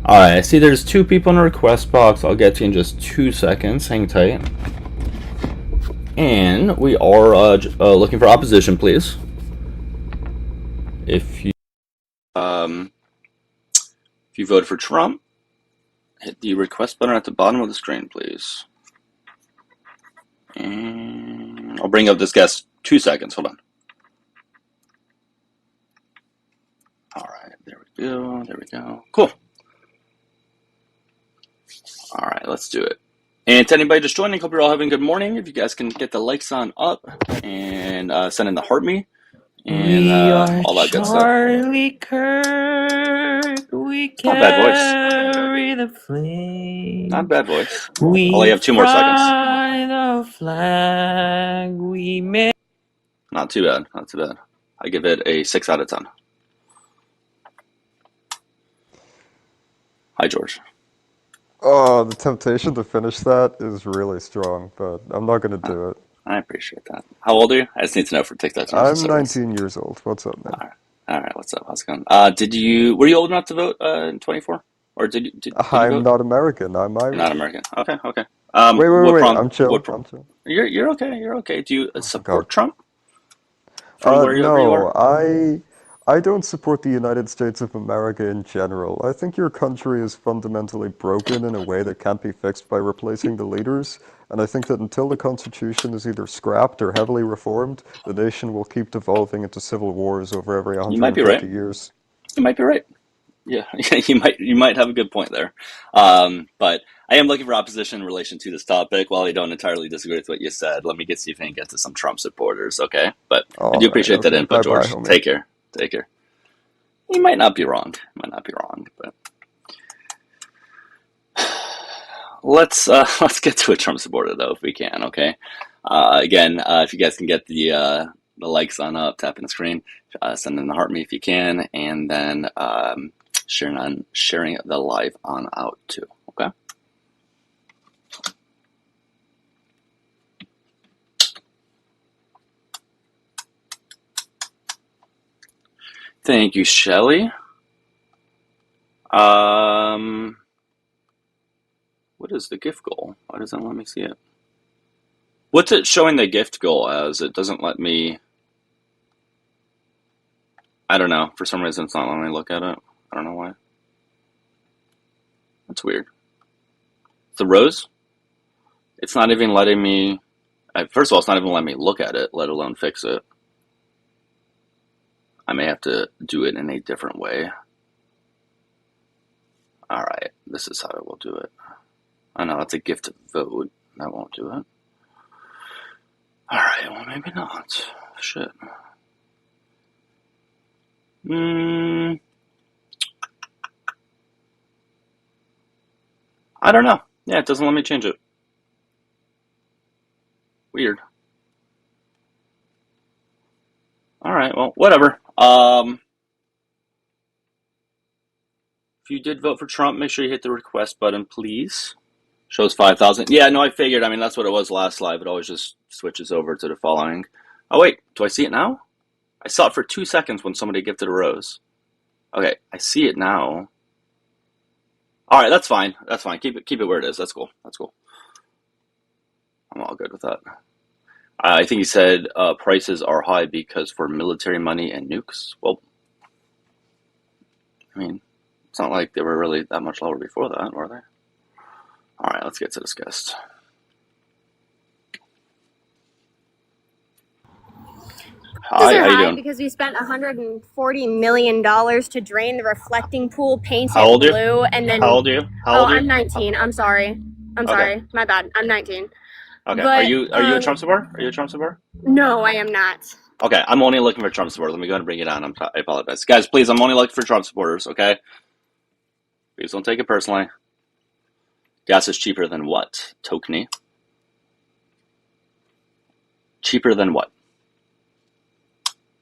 Alright, I see there's 2 people in the request box. I'll get to you in just 2 seconds. Hang tight. And we are looking for opposition, please. If you voted for Trump, hit the request button at the bottom of the screen, please. And I'll bring up this guest 2 seconds. Hold on. Alright, there we go. There we go. Cool. Alright, let's do it. And to anybody just joining, hope you're all having a good morning. If you guys can get the likes on up and send in the heart me and all that good stuff. Charlie Kirk, we Not bad voice. carry the flame. Not bad voice. We I'll only have 2 more seconds. fly the flag. We make. Not too bad. Not too bad. I give it a 6 out of 10. Hi, George. Oh, the temptation to finish that is really strong, but I'm not going to do it. I appreciate that. How old are you? I just need to know for TikTok. I'm 19 years old. What's up, man? All right. What's up? How's it going? Were you old enough to vote in 24? Or did you I'm vote? not American. I'm Irish. You're not American. Okay. Wait. I'm chill. I'm chill. You're okay. You're okay. Do you support Trump? No, you are? I don't support the United States of America in general. I think your country is fundamentally broken in a way that can't be fixed by replacing the leaders. And I think that until the Constitution is either scrapped or heavily reformed, the nation will keep devolving into civil wars over every 150 years. You might be right. Yeah, you might have a good point there. But I am looking for opposition in relation to this topic. While I don't entirely disagree with what you said, let me see if I can get to some Trump supporters, okay? But I do appreciate that input, George. Take care. Take care. You might not be wrong. But let's get to a Trump supporter though, if we can, okay? Again, if you guys can get the likes on up, tapping the screen, send in the heart me if you can, and then sharing the live on out too, okay? Thank you, Shelly. What is the gift goal? Why doesn't it let me see it? What's it showing the gift goal as? It doesn't let me. I don't know. For some reason, it's not letting me look at it. I don't know why. That's weird. The rose? It's not even letting me. First of all, it's not even letting me look at it, let alone fix it. I may have to do it in a different way. Alright, this is how I will do it. I know, it's a gift vote. That won't do it. Alright, well, maybe not. Shit. I don't know. Yeah, it doesn't let me change it. Weird. Alright, well, whatever. If you did vote for Trump, make sure you hit the request button, please. Shows 5,000. Yeah, no, I figured. I mean, that's what it was last live. It always just switches over to the following. Oh, wait. Do I see it now? I saw it for 2 seconds when somebody gifted a rose. Okay, I see it now. All right, that's fine. That's fine. Keep it where it is. That's cool. That's cool. I'm all good with that. I think he said prices are high because for military money and nukes. Well, I mean, it's not like they were really that much lower before that, were they? All right, let's get to this guest. Hi, how you doing? Because we spent $140 million to drain the reflecting pool, paint it blue, and then. How old are you? I'm 19. I'm sorry. Sorry. My bad. I'm 19. Okay. But, are you a Trump supporter? Are you a Trump supporter? No, I am not. Okay, I'm only looking for Trump supporters. Let me go ahead and bring it on. I apologize. Guys, please, I'm only looking for Trump supporters, okay? Please don't take it personally. Gas is cheaper than what? Tokeny. Cheaper than what?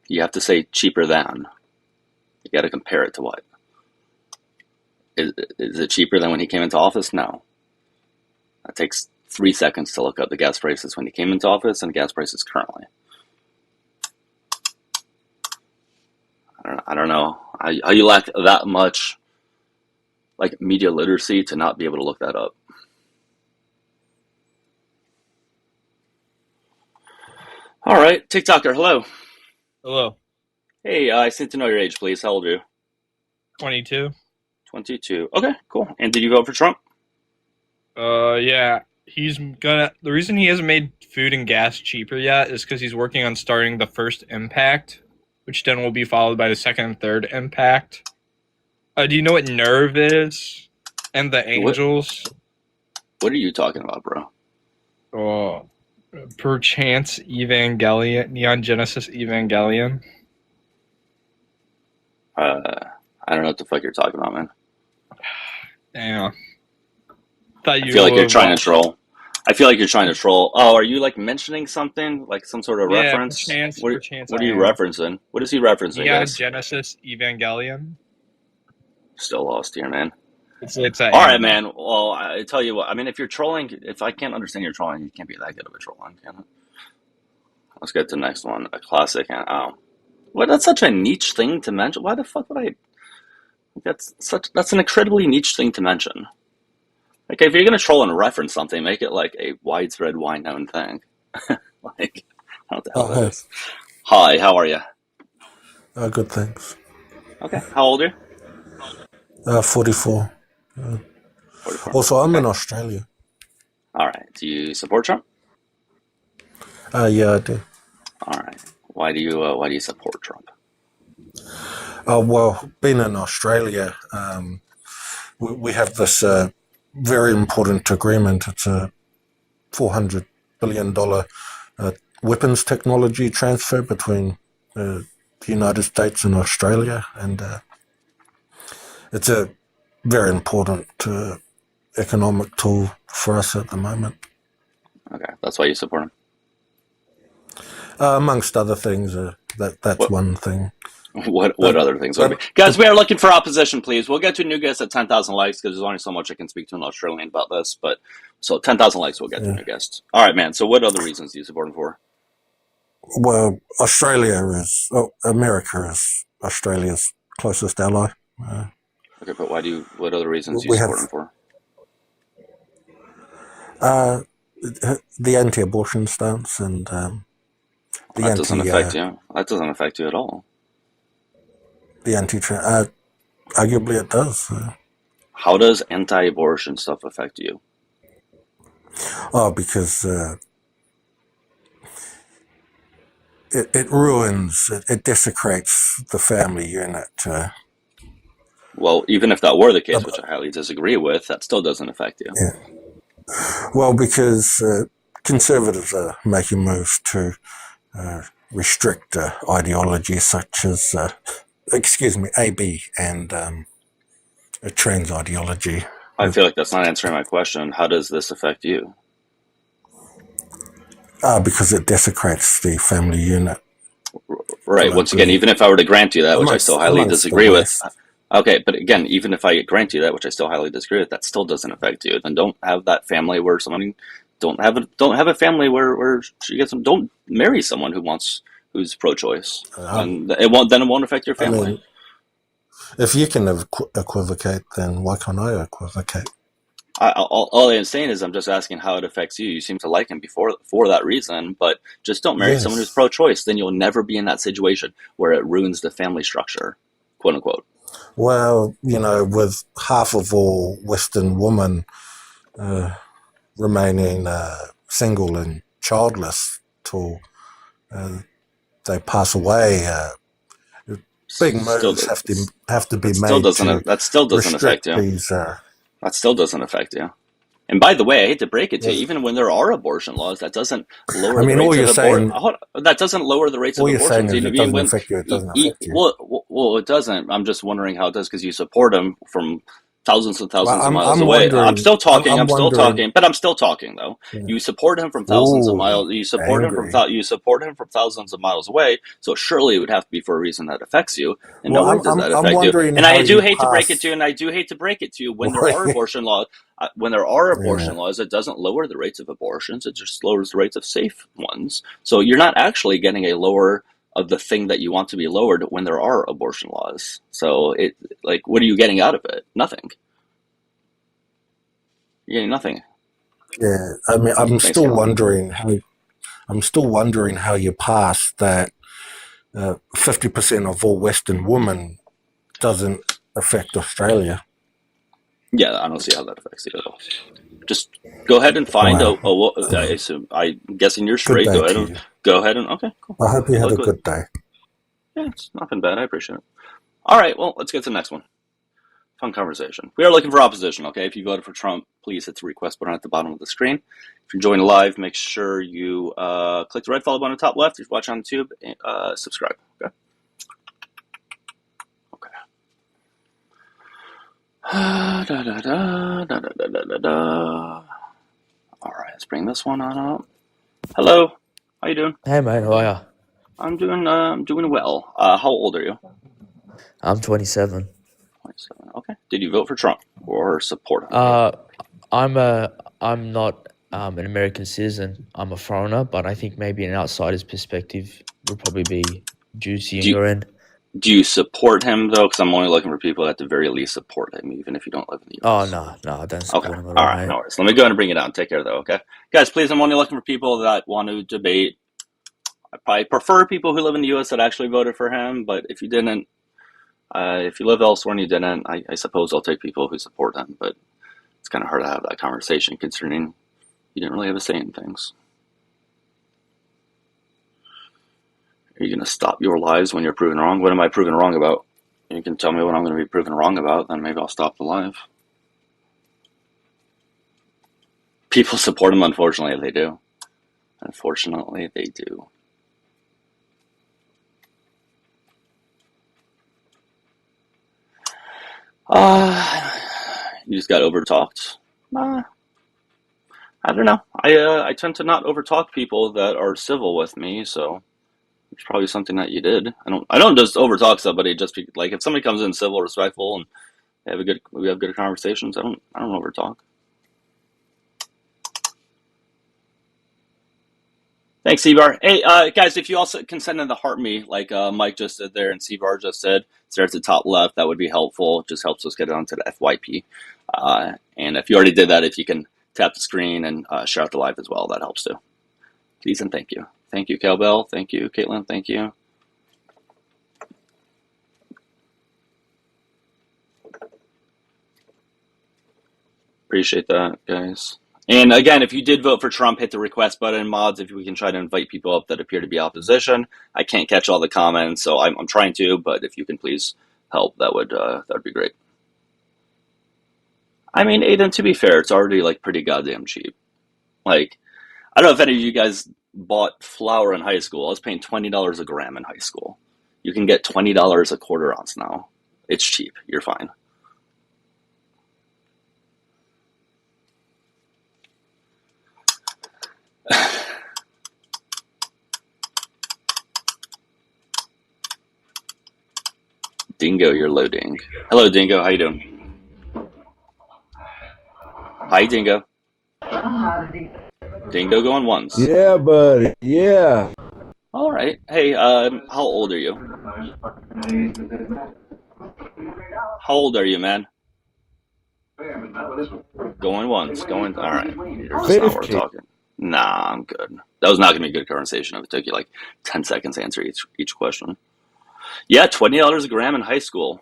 You have to say cheaper than. You got to compare it to what? Is it cheaper than when he came into office? No. That takes 3 seconds to look up the gas prices when he came into office and gas prices currently. I don't know how you lack that much like media literacy to not be able to look that up. All right, TikToker, hello. Hello. Hey, I just need to know your age, please. How old are you? 22. 22. Okay, cool. And did you vote for Trump? Yeah. The reason he hasn't made food and gas cheaper yet is because he's working on starting the first impact, which then will be followed by the second and third impact. Do you know what Nerve is? And the Angels? What are you talking about, bro? Oh, perchance Evangelion, Neon Genesis Evangelion. I don't know what the fuck you're talking about, man. Damn. I feel like you're trying to troll. Oh, are you like mentioning something? Like some sort of reference? Perchance What are you I am. referencing? What is he referencing, Neon guys? Genesis Evangelion. Still lost here, man. It's all right, man. Well, I tell you what. I mean, if you're trolling, if I can't understand your trolling, you can't be that good of a trolling, can it? Let's get to the next one. A classic. Well, that's such a niche thing to mention. Why the fuck would I? That's an incredibly niche thing to mention. Like, if you're gonna troll and reference something, make it like a widespread, wide-known thing. Like, I don't know what the hell that is. Hi, how are you? Good, thanks. Okay, how old are you? 44. 44. Also, I'm in Australia. All right. Do you support Trump? Yeah, I do. All right. Why do you support Trump? Well, being in Australia, we have this very important agreement. It's a $400 billion weapons technology transfer between the United States and Australia, and it's a very important economic tool for us at the moment. Okay, that's why you support him. Amongst other things, that's one thing. What other things would be? Guys, we are looking for opposition, please. We'll get to a new guest at 10,000 likes because there's only so much I can speak to an Australian about this. But so 10,000 likes, we'll get to a new guest. All right, man. So what other reasons do you support him for? Well, America is Australia's closest ally. Okay, but what other reasons do you support him for? The anti-abortion stance and that doesn't affect you. That doesn't affect you at all. The arguably it does. How does anti-abortion stuff affect you? Oh, because it ruins, it desecrates the family unit. Well, even if that were the case, which I highly disagree with, that still doesn't affect you. Yeah. Well, because conservatives are making moves to restrict ideologies such as, AB and a trans ideology. I feel like that's not answering my question. How does this affect you? Because it desecrates the family unit. Right. Once again, even if I were to grant you that, which I still highly disagree with. Okay, but again, even if I grant you that, which I still highly disagree with, that still doesn't affect you. Then don't have that family where someone don't have a family where she gets don't marry someone who's pro-choice, and it won't affect your family. I mean, if you can equivocate, then why can't I equivocate? All I'm saying is I'm just asking how it affects you. You seem to like him for that reason, but just don't marry someone who's pro-choice. Then you'll never be in that situation where it ruins the family structure, quote unquote. Well, with half of all Western women remaining single and childless till they pass away, big moves have to be made. That still doesn't affect you. That still doesn't affect you. And by the way, I hate to break it to you, even when there are abortion laws, that doesn't lower the rates of abortion. That doesn't lower the rates of abortion. It doesn't affect you. It doesn't affect you. Well, it doesn't. I'm just wondering how it does because you support them from thousands and thousands of miles away. I'm still talking. I'm still talking, but I'm still talking though. Yeah. You support him from thousands of miles. You support him from thousands of miles away. So surely it would have to be for a reason that affects you. And nowhere does that affect you. And I do hate to break it to you. And I do hate to break it to you when there are abortion laws. When there are abortion laws, it doesn't lower the rates of abortions. It just lowers the rates of safe ones. So you're not actually getting a lower of the thing that you want to be lowered when there are abortion laws. So what are you getting out of it? Nothing. You're getting nothing. Yeah, I mean, I'm Thanks, still Caleb. wondering how you pass that 50% of all Western women doesn't affect Australia. Yeah, I don't see how that affects you at all. Just go ahead and find Wow. I'm guessing you're Good straight. day to you. Go ahead and okay, cool. I hope you had a Look, good day. yeah, it's nothing bad. I appreciate it. All right, well, let's get to the next one. Fun conversation. We are looking for opposition, okay? If you voted for Trump, please hit the request button at the bottom of the screen. If you're joining live, make sure you click the red follow button on the top left. If you're watching on YouTube, subscribe, okay? Okay. All right, let's bring this one on up. Hello, how you doing? Hey mate, how are ya? I'm doing well. How old are you? I'm 27. 27. Okay. Did you vote for Trump or support him? I'm not an American citizen. I'm a foreigner, but I think maybe an outsider's perspective would probably be juicy on your end. Do you support him though? Because I'm only looking for people that at the very least support him, even if you don't live in the Oh U.S. no, I don't support him at All all, right, mate. no worries. Let me go ahead and bring it down. Take care though, okay? Guys, please, I'm only looking for people that want to debate. I probably prefer people who live in the U.S. that actually voted for him, but if you didn't, if you live elsewhere and you didn't, I suppose I'll take people who support him, but it's kind of hard to have that conversation considering you didn't really have a say in things. Are you going to stop your lives when you're proven wrong? What am I proven wrong about? You can tell me what I'm going to be proven wrong about, then maybe I'll stop the live. People support him, unfortunately, they do. Unfortunately, they do. You just got overtalked. I don't know. I tend to not overtalk people that are civil with me, so it's probably something that you did. I don't just overtalk somebody just like if somebody comes in civil, respectful, and we have good conversations. I don't overtalk. Thanks, Seabar. Hey, guys, if you also can send in the heart me, like Mike just did there and Seabar just said, it's there at the top left, that would be helpful. It just helps us get it onto the FYP. And if you already did that, if you can tap the screen and share out the live as well, that helps too. Please and thank you. Thank you, Cowbell. Thank you, Caitlin. Thank you. Appreciate that, guys. And again, if you did vote for Trump, hit the request button. Mods, if we can try to invite people up that appear to be opposition. I can't catch all the comments, so I'm trying to, but if you can please help, that would be great. I mean, Aiden, to be fair, it's already like pretty goddamn cheap. Like, I don't know if any of you guys bought flour in high school. I was paying $20 a gram in high school. You can get $20 a quarter ounce now. It's cheap. You're fine. Dingo, you're loading. Hello, Dingo. How you doing? Hi, Dingo. Dingo going once. Yeah, buddy. Yeah. All right. Hey, how old are you? How old are you, man? Going once. Going. All right. It's not worth talking. Nah, I'm good. That was not gonna be a good conversation if it took you like 10 seconds to answer each question. Yeah, $20 a gram in high school.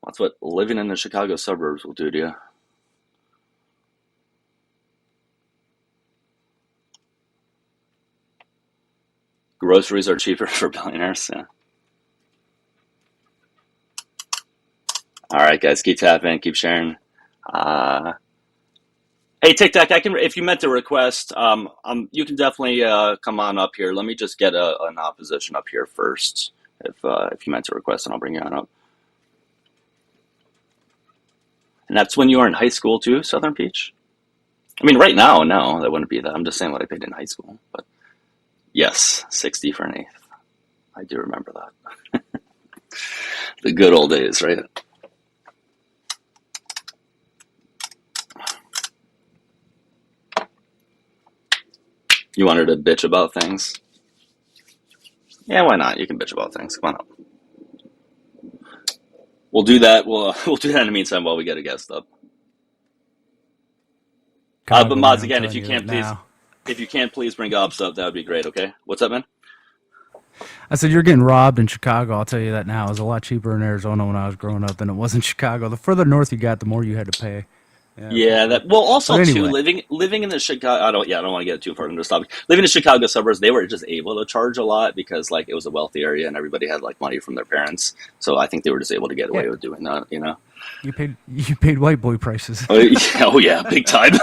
That's what living in the Chicago suburbs will do to you. Groceries are cheaper for billionaires. Yeah. All right, guys, keep tapping, keep sharing. Hey, TikTok, I can if you meant to request, you can definitely come on up here. Let me just get an opposition up here first. If you meant to request, and I'll bring you on up. And that's when you were in high school too, Southern Peach? I mean, right now, no, that wouldn't be that. I'm just saying what I paid in high school. But yes, 60 for an eighth. I do remember that. The good old days, right? You wanted to bitch about things? Yeah, why not? You can bitch about things. Come on up. We'll do that. We'll do that in the meantime while we get a guest up. Chicago, But man, Mods, I'm again, telling you that now. if you can't please bring up stuff, that would be great. Okay, what's up, man? I said, you're getting robbed in Chicago. I'll tell you that now. It was a lot cheaper in Arizona when I was growing up than it was in Chicago. The further north you got, the more you had to pay. Yeah, for Yeah, sure. that well, But also too, anyway, living in the Chicago. I don't want to get too far into this topic. Living in the Chicago suburbs, they were just able to charge a lot because like it was a wealthy area and everybody had like money from their parents. So I think they were just able to get yeah, away with doing that. You know. you paid white boy prices. Oh yeah, oh, yeah, big time. Yeah,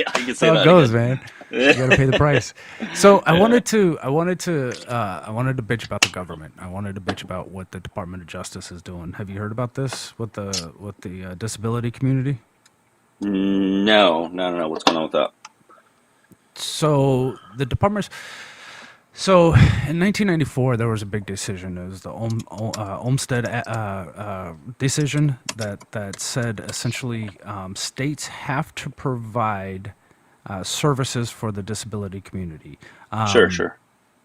I can That's say how it that goes, again. man. You got to pay the price. So I wanted to bitch about the government. I wanted to bitch about what the Department of Justice is doing. Have you heard about this with the disability community? No. What's going on with that? So the department's So in 1994, there was a big decision. It was the Olmstead decision that said essentially states have to provide services for the disability community. Sure.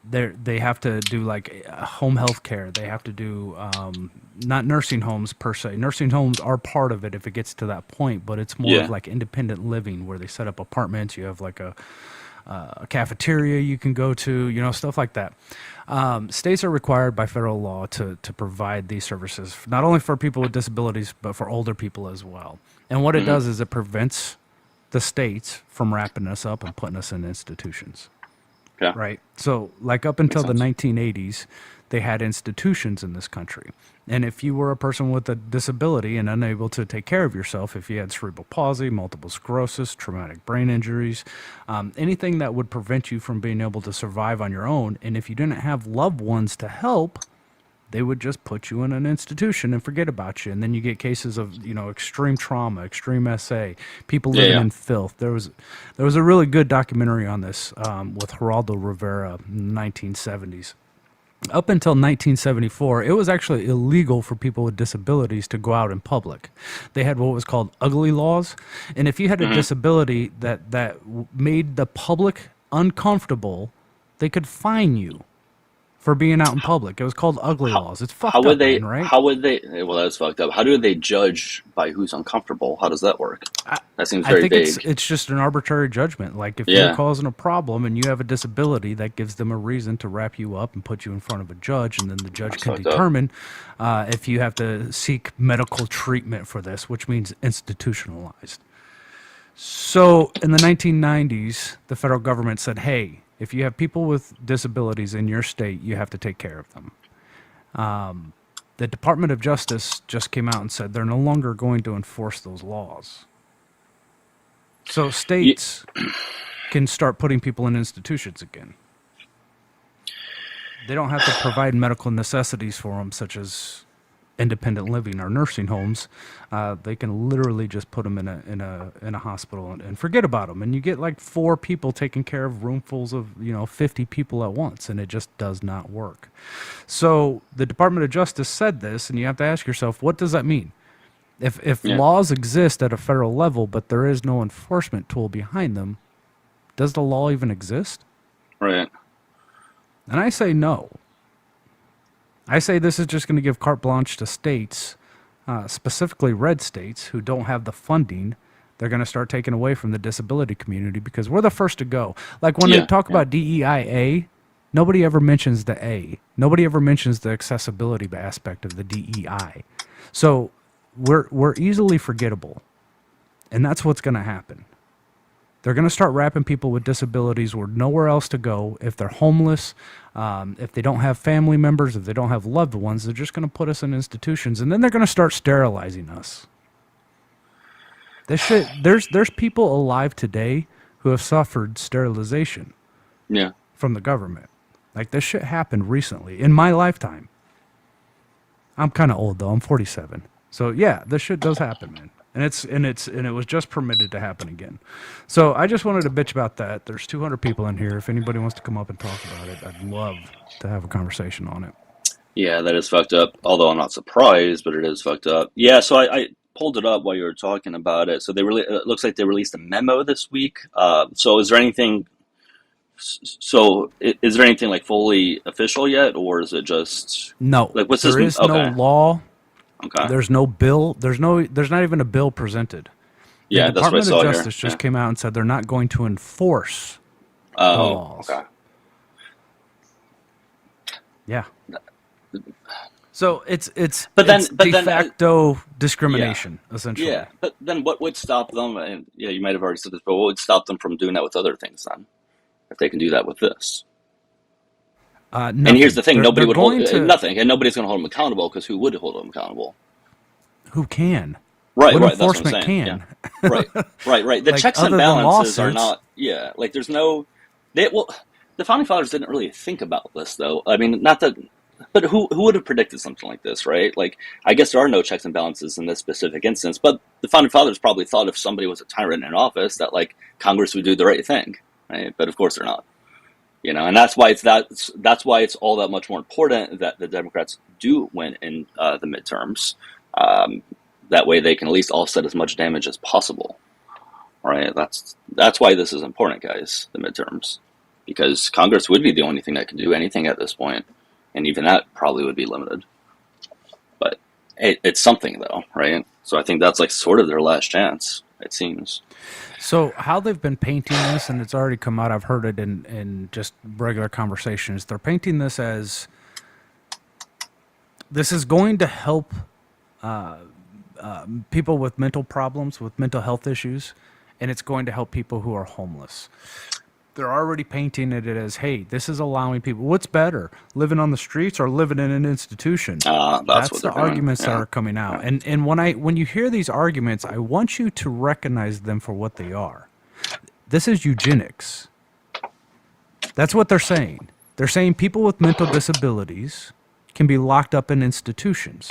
They have to do like home health care. They have to do not nursing homes per se. Nursing homes are part of it if it gets to that point, but it's more of Yeah. like independent living where they set up apartments. You have like a cafeteria you can go to, stuff like that. States are required by federal law to provide these services, not only for people with disabilities, but for older people as well. And what it does is it prevents the states from wrapping us up and putting us in institutions. Okay. Right. So, like up until the sense. 1980s, they had institutions in this country. And if you were a person with a disability and unable to take care of yourself, if you had cerebral palsy, multiple sclerosis, traumatic brain injuries, anything that would prevent you from being able to survive on your own, and if you didn't have loved ones to help, they would just put you in an institution and forget about you. And then you get cases of, extreme trauma, extreme SA, people living Yeah. in filth. There was a really good documentary on this with Geraldo Rivera in the 1970s. Up until 1974, it was actually illegal for people with disabilities to go out in public. They had what was called ugly laws. And if you had a disability that made the public uncomfortable, they could fine you for being out in public. It was called ugly laws. It's fucked How would up, they? man, right? How would they? Well, that's fucked up. How do they judge by who's uncomfortable? How does that work? That seems I very think vague. it's just an arbitrary judgment. Like if Yeah. you're causing a problem and you have a disability, that gives them a reason to wrap you up and put you in front of a judge, and then the judge That's can fucked up. determine if you have to seek medical treatment for this, which means institutionalized. So in the 1990s, the federal government said, hey, if you have people with disabilities in your state, you have to take care of them. The Department of Justice just came out and said they're no longer going to enforce those laws. So states can start putting people in institutions again. They don't have to provide medical necessities for them, such as independent living or nursing homes. They can literally just put them in a hospital and forget about them. And you get like 4 people taking care of roomfuls of 50 people at once, and it just does not work. So the Department of Justice said this, and you have to ask yourself, what does that mean? If laws exist at a federal level, but there is no enforcement tool behind them, does the law even exist? Right. And I say no. I say this is just going to give carte blanche to states, specifically red states, who don't have the funding. They're going to start taking away from the disability community because we're the first to go. Like when they talk about DEIA, nobody ever mentions the A. Nobody ever mentions the accessibility aspect of the DEI. So we're easily forgettable, and that's what's going to happen. They're going to start wrapping people with disabilities with nowhere else to go. If they're homeless, if they don't have family members, if they don't have loved ones, they're just going to put us in institutions, and then they're going to start sterilizing us. This shit, there's people alive today who have suffered sterilization from the government. Like this shit happened recently in my lifetime. I'm kind of old though. I'm 47. So yeah, this shit does happen, man. And it was just permitted to happen again. So I just wanted to bitch about that. There's 200 people in here. If anybody wants to come up and talk about it, I'd love to have a conversation on it. Yeah, that is fucked up. Although I'm not surprised, but it is fucked up. Yeah, so I pulled it up while you were talking about it. So it looks like they released a memo this week. So is there anything? So is there anything like fully official yet, or is it just No? like what's there this? is no law. Okay. There's no bill. There's not even a bill presented. The Yeah, that's what I Department saw of here. Justice just Yeah. came out and said they're not going to enforce the Oh, laws. okay. Yeah. So it's But then, de facto discrimination, essentially. Yeah, but then what would stop them? And yeah, you might have already said this, but what would stop them from doing that with other things then? If they can do that with this? Nothing. And here's the thing: nobody they're would hold going to, nothing, and nobody's going to hold them accountable because who would hold them accountable? Who can? Right, what right. That's what I'm enforcement saying. can? Yeah. Right. The Like, checks and other than balances are lawsuits. not. Yeah, like there's no. The founding fathers didn't really think about this, though. I mean, not that. But who would have predicted something like this, right? Like, I guess there are no checks and balances in this specific instance, but the founding fathers probably thought if somebody was a tyrant in office that, like, Congress would do the right thing, right? But of course they're not, and that's why that's why it's all that much more important that the Democrats do win in the midterms. That way they can at least offset as much damage as possible, right? That's why this is important, guys, the midterms, because Congress would be the only thing that can do anything at this point. And even that probably would be limited. But it's something, though, right? So I think that's like sort of their last chance, it seems. So how they've been painting this, and it's already come out, I've heard it in just regular conversations, they're painting this as this is going to help people with mental problems, with mental health issues, and it's going to help people who are homeless. They're already painting it as, hey, this is allowing people. What's better, living on the streets or living in an institution? That's what the arguments that are coming out. Yeah. And when you hear these arguments, I want you to recognize them for what they are. This is eugenics. That's what they're saying. They're saying people with mental disabilities can be locked up in institutions.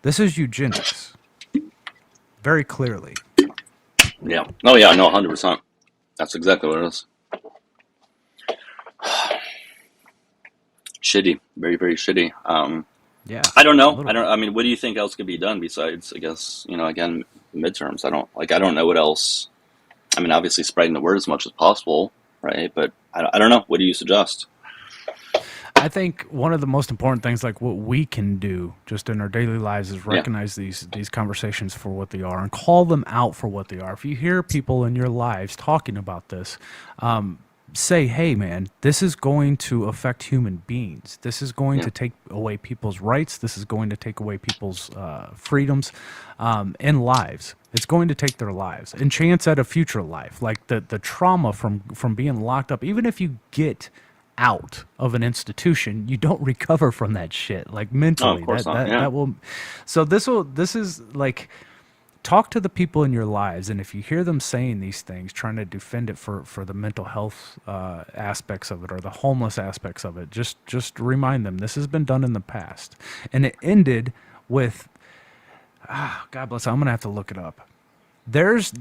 This is eugenics. Very clearly. Yeah. Oh, yeah, no, 100%. That's exactly what it is. Shitty. Very, very shitty. Yeah. I don't know. I mean, what do you think else could be done besides, I guess, again, midterms? I don't know what else. I mean, obviously spreading the word as much as possible, right? But I don't know. What do you suggest? I think one of the most important things, like what we can do just in our daily lives, is recognize these conversations for what they are and call them out for what they are. If you hear people in your lives talking about this, say, hey, man, this is going to affect human beings. This is going to take away people's rights. This is going to take away people's freedoms and lives. It's going to take their lives and chance at a future life. Like the trauma from being locked up, even if you get out of an institution, you don't recover from that shit, like mentally. Of course not. That will. So this is like, talk to the people in your lives, and if you hear them saying these things, trying to defend it for the mental health aspects of it or the homeless aspects of it, just remind them this has been done in the past, and it ended with, God bless. I'm gonna have to look it up. There's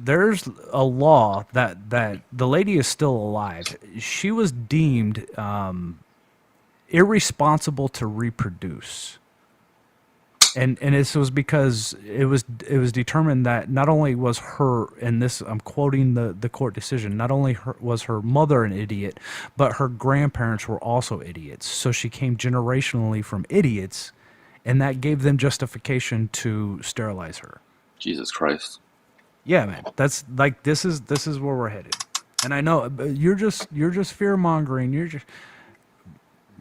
a law that the lady is still alive. She was deemed irresponsible to reproduce, and this was because it was determined that not only was her, and this I'm quoting the court decision, not only was her mother an idiot, but her grandparents were also idiots. So she came generationally from idiots, and that gave them justification to sterilize her. Jesus Christ. Yeah, man. That's like this is where we're headed. And I know you're just fear mongering.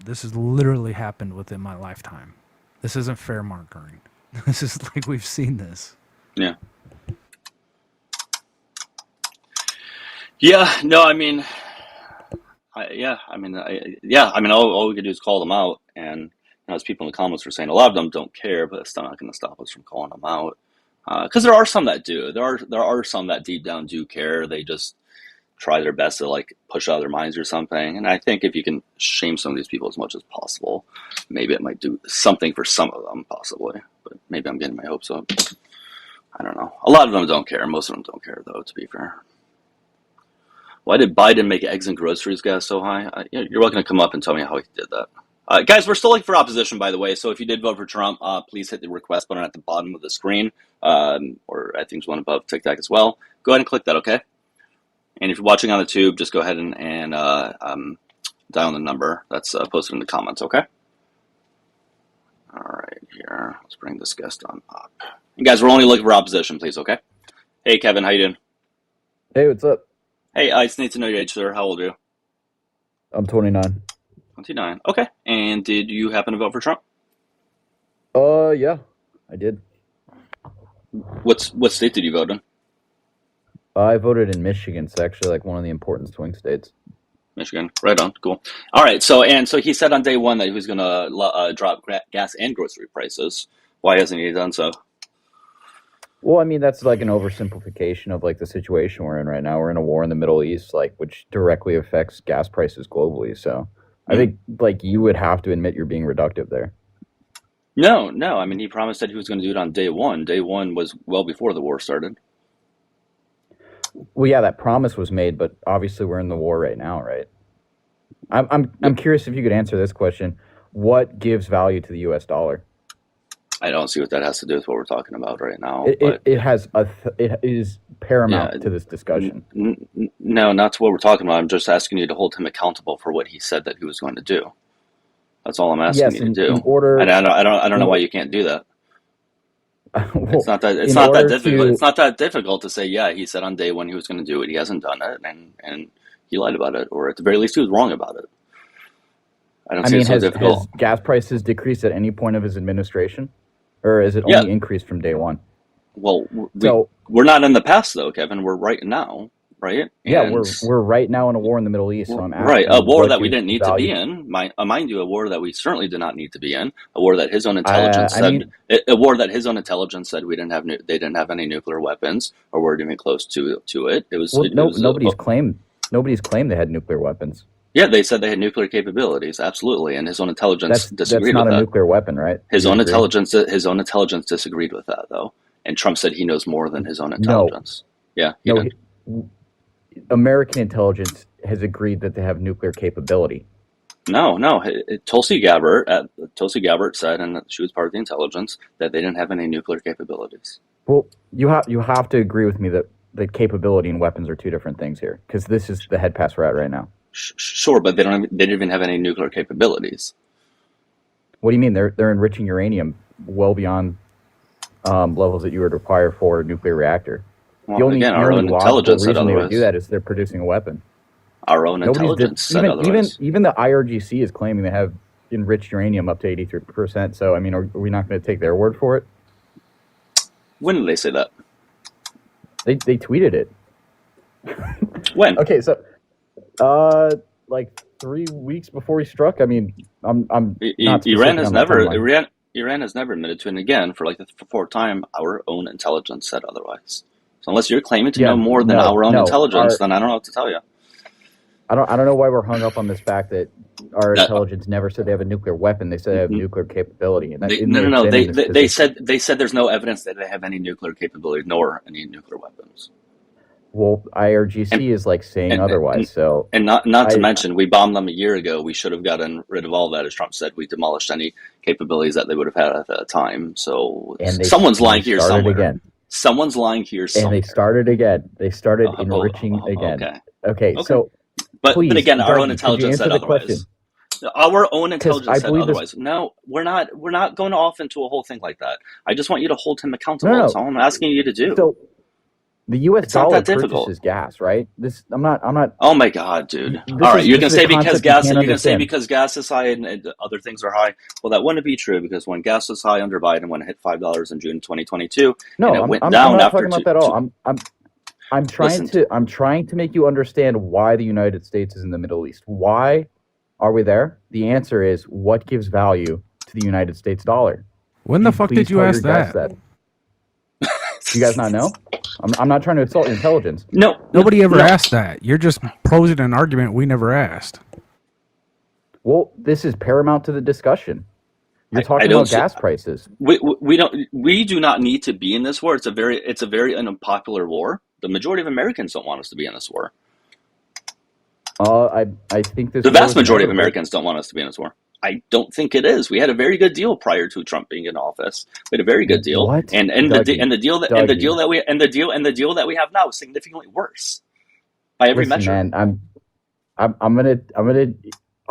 This has literally happened within my lifetime. This isn't fear mongering. This is like we've seen this. Yeah. Yeah. No, I mean, all we could do is call them out, and as people in the comments were saying, a lot of them don't care, but it's still not going to stop us from calling them out. Because there are some that do. There are some that deep down do care. They just try their best to like push out of their minds or something. And I think if you can shame some of these people as much as possible, maybe it might do something for some of them, possibly. But maybe I'm getting my hopes up. I don't know. A lot of them don't care. Most of them don't care, though, to be fair. Why did Biden make eggs and groceries gas so high? You're welcome to come up and tell me how he did that. Guys, we're still looking for opposition, by the way. So if you did vote for Trump, please hit the request button at the bottom of the screen, or I think there's one above TikTok as well. Go ahead and click that, okay? And if you're watching on the tube, just go ahead and dial the number that's posted in the comments, okay? All right, here. Let's bring this guest on up. And guys, we're only looking for opposition, please, okay? Hey, Kevin, how you doing? Hey, what's up? Hey, I just need to know your age, sir. How old are you? I'm 29. 29. Okay. And did you happen to vote for Trump? Yeah, I did. What state did you vote in? I voted in Michigan. It's actually like one of the important swing states. Michigan. Right on. Cool. All right. So he said on day one that he was going to drop gas and grocery prices. Why hasn't he done so? Well, I mean, that's like an oversimplification of like the situation we're in right now. We're in a war in the Middle East, like which directly affects gas prices globally. So I think like you would have to admit you're being reductive there. No. I mean, he promised that he was going to do it on day one. Day one was well before the war started. Well, yeah, that promise was made, but obviously we're in the war right now, right? I'm curious if you could answer this question: what gives value to the U.S. dollar? I don't see what that has to do with what we're talking about right now. It is paramount to this discussion. No, not to what we're talking about. I'm just asking you to hold him accountable for what he said that he was going to do. That's all I'm asking you to do. And I don't know why you can't do that. Well, it's not that difficult. It's not that difficult to say, yeah, he said on day one he was going to do it. He hasn't done it, and he lied about it, or at the very least, he was wrong about it. I don't see it so difficult. Has gas prices decreased at any point of his administration, or is it only increased from day one? Well, we're not in the past though, Kevin. We're right now, right? Yeah, we're right now in a war in the Middle East. So I'm asking, right, a war that we didn't need to be in. Mind you, a war that we certainly did not need to be in. A war that his own intelligence said. A war that his own intelligence said we didn't have. They didn't have any nuclear weapons, or were even close to it. It was. Nobody's claimed they had nuclear weapons. Yeah, they said they had nuclear capabilities, absolutely, and his own intelligence disagreed with that. That's not a nuclear weapon, right? His own intelligence disagreed with that, though, and Trump said he knows more than his own intelligence. American intelligence has agreed that they have nuclear capability. No. Tulsi Gabbard said, and she was part of the intelligence, that they didn't have any nuclear capabilities. Well, you have to agree with me that the capability and weapons are two different things here, because this is the head pass we're at right now. Sure, but they didn't even have any nuclear capabilities. What do you mean? They're enriching uranium well beyond levels that you would require for a nuclear reactor. Well, our own intelligence said otherwise. They would do that is they're producing a weapon. Our own intelligence said otherwise. Even the IRGC is claiming they have enriched uranium up to 83%. So, I mean, are we not going to take their word for it? When did they say that? They tweeted it. When? Okay, so like 3 weeks before he struck. I mean, Iran has never admitted to it. And again, for like the fourth time, our own intelligence said otherwise. So unless you're claiming to know more than our own intelligence, then I don't know what to tell you. I don't know why we're hung up on this fact that our intelligence never said they have a nuclear weapon. They said they have nuclear capability. And No. They said there's no evidence that they have any nuclear capability nor any nuclear weapons. Well, IRGC is like saying otherwise. Not to mention, we bombed them a year ago. We should have gotten rid of all that, as Trump said. We demolished any capabilities that they would have had at that time. So someone's lying here somewhere. Again. Someone's lying here somewhere. And they started again. They started enriching again. Okay. So, but again, our own intelligence said otherwise. Our own intelligence said otherwise. No, we're not going off into a whole thing like that. I just want you to hold him accountable. That's all I'm asking you to do. So, the U.S. dollar purchases gas, right? I'm not. Oh my God, dude! All right, you're gonna say because gas, because gas is high and other things are high. Well, that wouldn't be true because when gas was high under Biden, when it hit $5 in June 2022, and it went down after. I'm not talking about that at all. I'm trying to make you understand why the United States is in the Middle East. Why are we there? The answer is what gives value to the United States dollar. When the fuck did you ask that? Do you guys not know? I'm not trying to insult your intelligence. No. Nobody ever asked that. You're just posing an argument we never asked. Well, this is paramount to the discussion. You're talking about gas prices. We do not need to be in this war. It's a very unpopular war. The majority of Americans don't want us to be in this war. I think the vast majority of Americans don't want us to be in this war. I don't think it is. We had a very good deal prior to Trump being in office. We had a very good deal, what? and the deal that we have now is significantly worse by every measure. Man, I'm gonna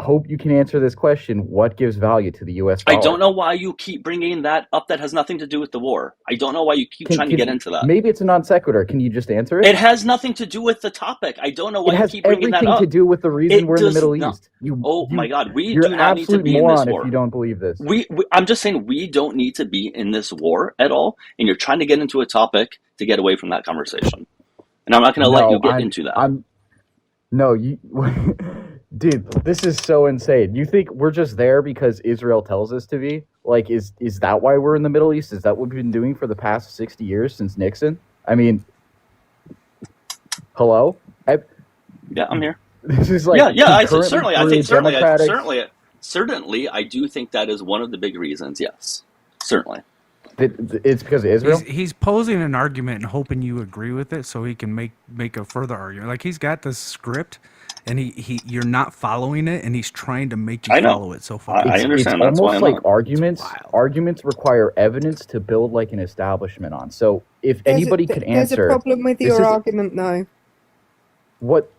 hope you can answer this question. What gives value to the U.S. dollar? I don't know why you keep bringing that up. That has nothing to do with the war. I don't know why you keep trying to get into that. Maybe it's a non sequitur. Can you just answer it? It has nothing to do with the topic. I don't know why you keep bringing that up. It has everything to do with the reason we're in the Middle East. My God, we you're do not need to be in this war. If you don't believe this. I'm just saying we don't need to be in this war at all. And you're trying to get into a topic to get away from that conversation. And I'm not going to let you get into that. Dude, this is so insane. You think we're just there because Israel tells us to be? Like, is that why we're in the Middle East? Is that what we've been doing for the past 60 years since Nixon? I mean, hello? Yeah, I'm here. This is like certainly. I do think that is one of the big reasons. Yes, certainly. It's because of Israel. He's posing an argument and hoping you agree with it, so he can make a further argument. Like he's got this script, and you're not following it, and he's trying to make you follow it so far. I understand. It's almost like arguments. Arguments require evidence to build like an establishment on. So if anybody could answer, there's a problem with your argument, though. What?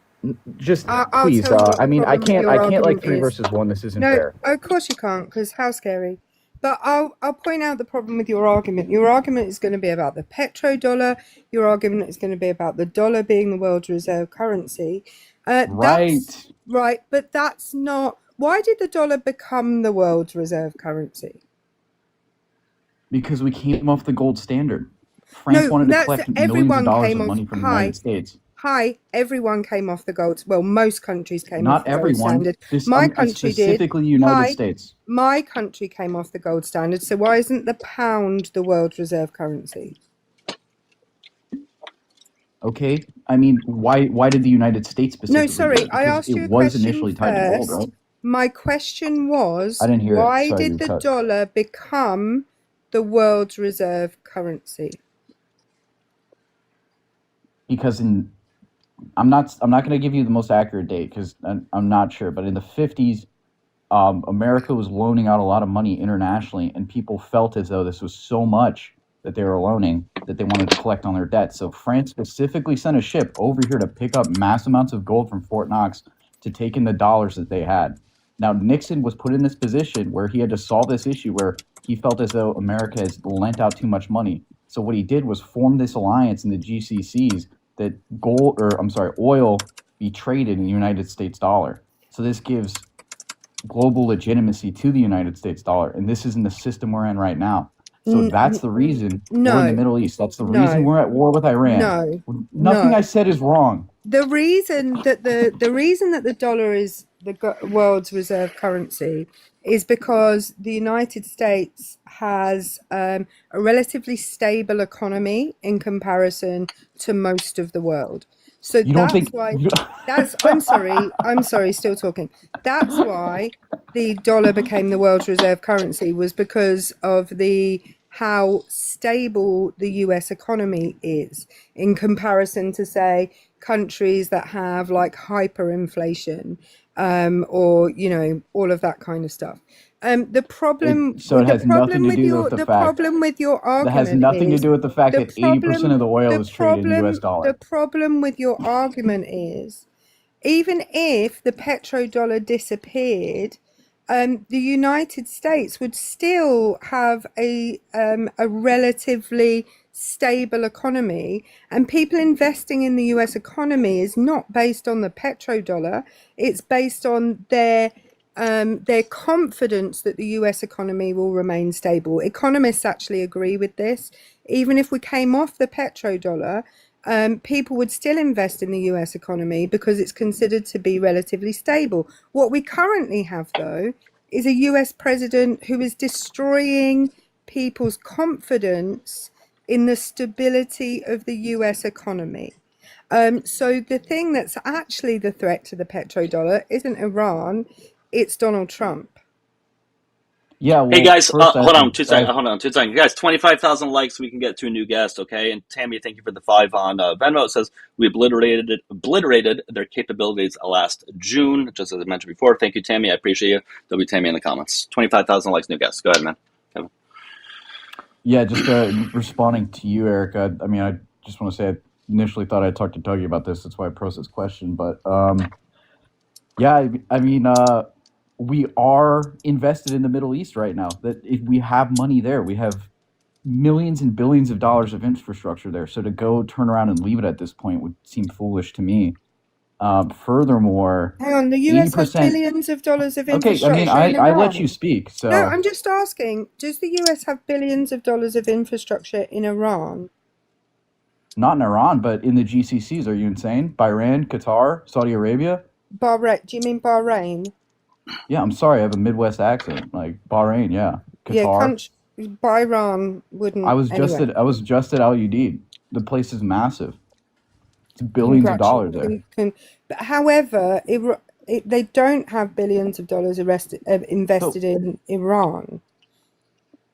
Just please. I mean, I can't like 3 versus 1. This isn't fair. No, of course you can't, because how scary. But I'll point out the problem with your argument. Your argument is going to be about the petrodollar. Your argument is going to be about the dollar being the world's reserve currency. Right, but that's not... Why did the dollar become the world's reserve currency? Because we came off the gold standard. France wanted to collect millions of dollars of money from the United States. Everyone came off the gold. Well, most countries came off the gold standard. My country did. Specifically, United States. My country came off the gold standard. So why isn't the pound the world's reserve currency? Okay, I mean, why did the United States specifically? No, sorry, I asked you a question. It was initially tied to gold, right? My question was, I didn't hear why did the dollar become the world's reserve currency? Because I'm not going to give you the most accurate date because I'm not sure, but in the 50s, America was loaning out a lot of money internationally, and people felt as though this was so much that they were loaning that they wanted to collect on their debt. So France specifically sent a ship over here to pick up mass amounts of gold from Fort Knox to take in the dollars that they had. Now, Nixon was put in this position where he had to solve this issue where he felt as though America has lent out too much money. So what he did was form this alliance in the GCCs that oil be traded in the United States dollar. So this gives global legitimacy to the United States dollar, and this is in the system we're in right now. So that's the reason we're in the Middle East. That's the reason we're at war with Iran. Nothing I said is wrong. The reason that the dollar is the world's reserve currency is because the United States has a relatively stable economy in comparison to most of the world. So I'm sorry, still talking. That's why the dollar became the world's reserve currency, was because of how stable the US economy is in comparison to, say, countries that have like hyperinflation, or all of that kind of stuff. The problem with your argument, that has nothing to do with the fact that 80% of the oil is traded in US dollar. The problem with your argument is, even if the petrodollar disappeared, the United States would still have a relatively stable economy, and people investing in the US economy is not based on the petrodollar. It's based on their confidence that the US economy will remain stable. Economists actually agree with this. Even if we came off the petrodollar, people would still invest in the US economy because it's considered to be relatively stable. What we currently have, though, is a US president who is destroying people's confidence in the stability of the US economy. So the thing that's actually the threat to the petrodollar isn't Iran, it's Donald Trump. Yeah. Well, hey guys, hold on 2 seconds. Guys, 25,000 likes, we can get to a new guest, okay? And Tammy, thank you for the 5 on Venmo. It says we obliterated their capabilities last June, just as I mentioned before. Thank you, Tammy. I appreciate you. There'll be Tammy in the comments. 25,000 likes, new guest. Go ahead, man. Kevin. Yeah, just responding to you, Eric. I mean, I just want to say I initially thought I'd talk to Dougie about this. That's why I posed this question. But yeah, I mean, we are invested in the Middle East right now. That if we have money there, we have millions and billions of dollars of infrastructure there. So to go turn around and leave it at this point would seem foolish to me. Furthermore, Hang on, the US has 80%. billions of dollars of Okay, I mean, infrastructure in I let Iran. you speak. So No, I'm just asking, does the US have billions of dollars of infrastructure in Iran? not in Iran, but in the GCCs. Are you insane? Bahrain, Qatar, Saudi Arabia. Bahrain? Do you mean Bahrain? Yeah, I'm sorry, I have a Midwest accent. Like Bahrain, yeah, Yeah, Qatar. Bahrain wouldn't. I was just Anyway, at Al Udeid. The place is massive. It's billions of dollars there. But however, they don't have billions of dollars invested So in Iran.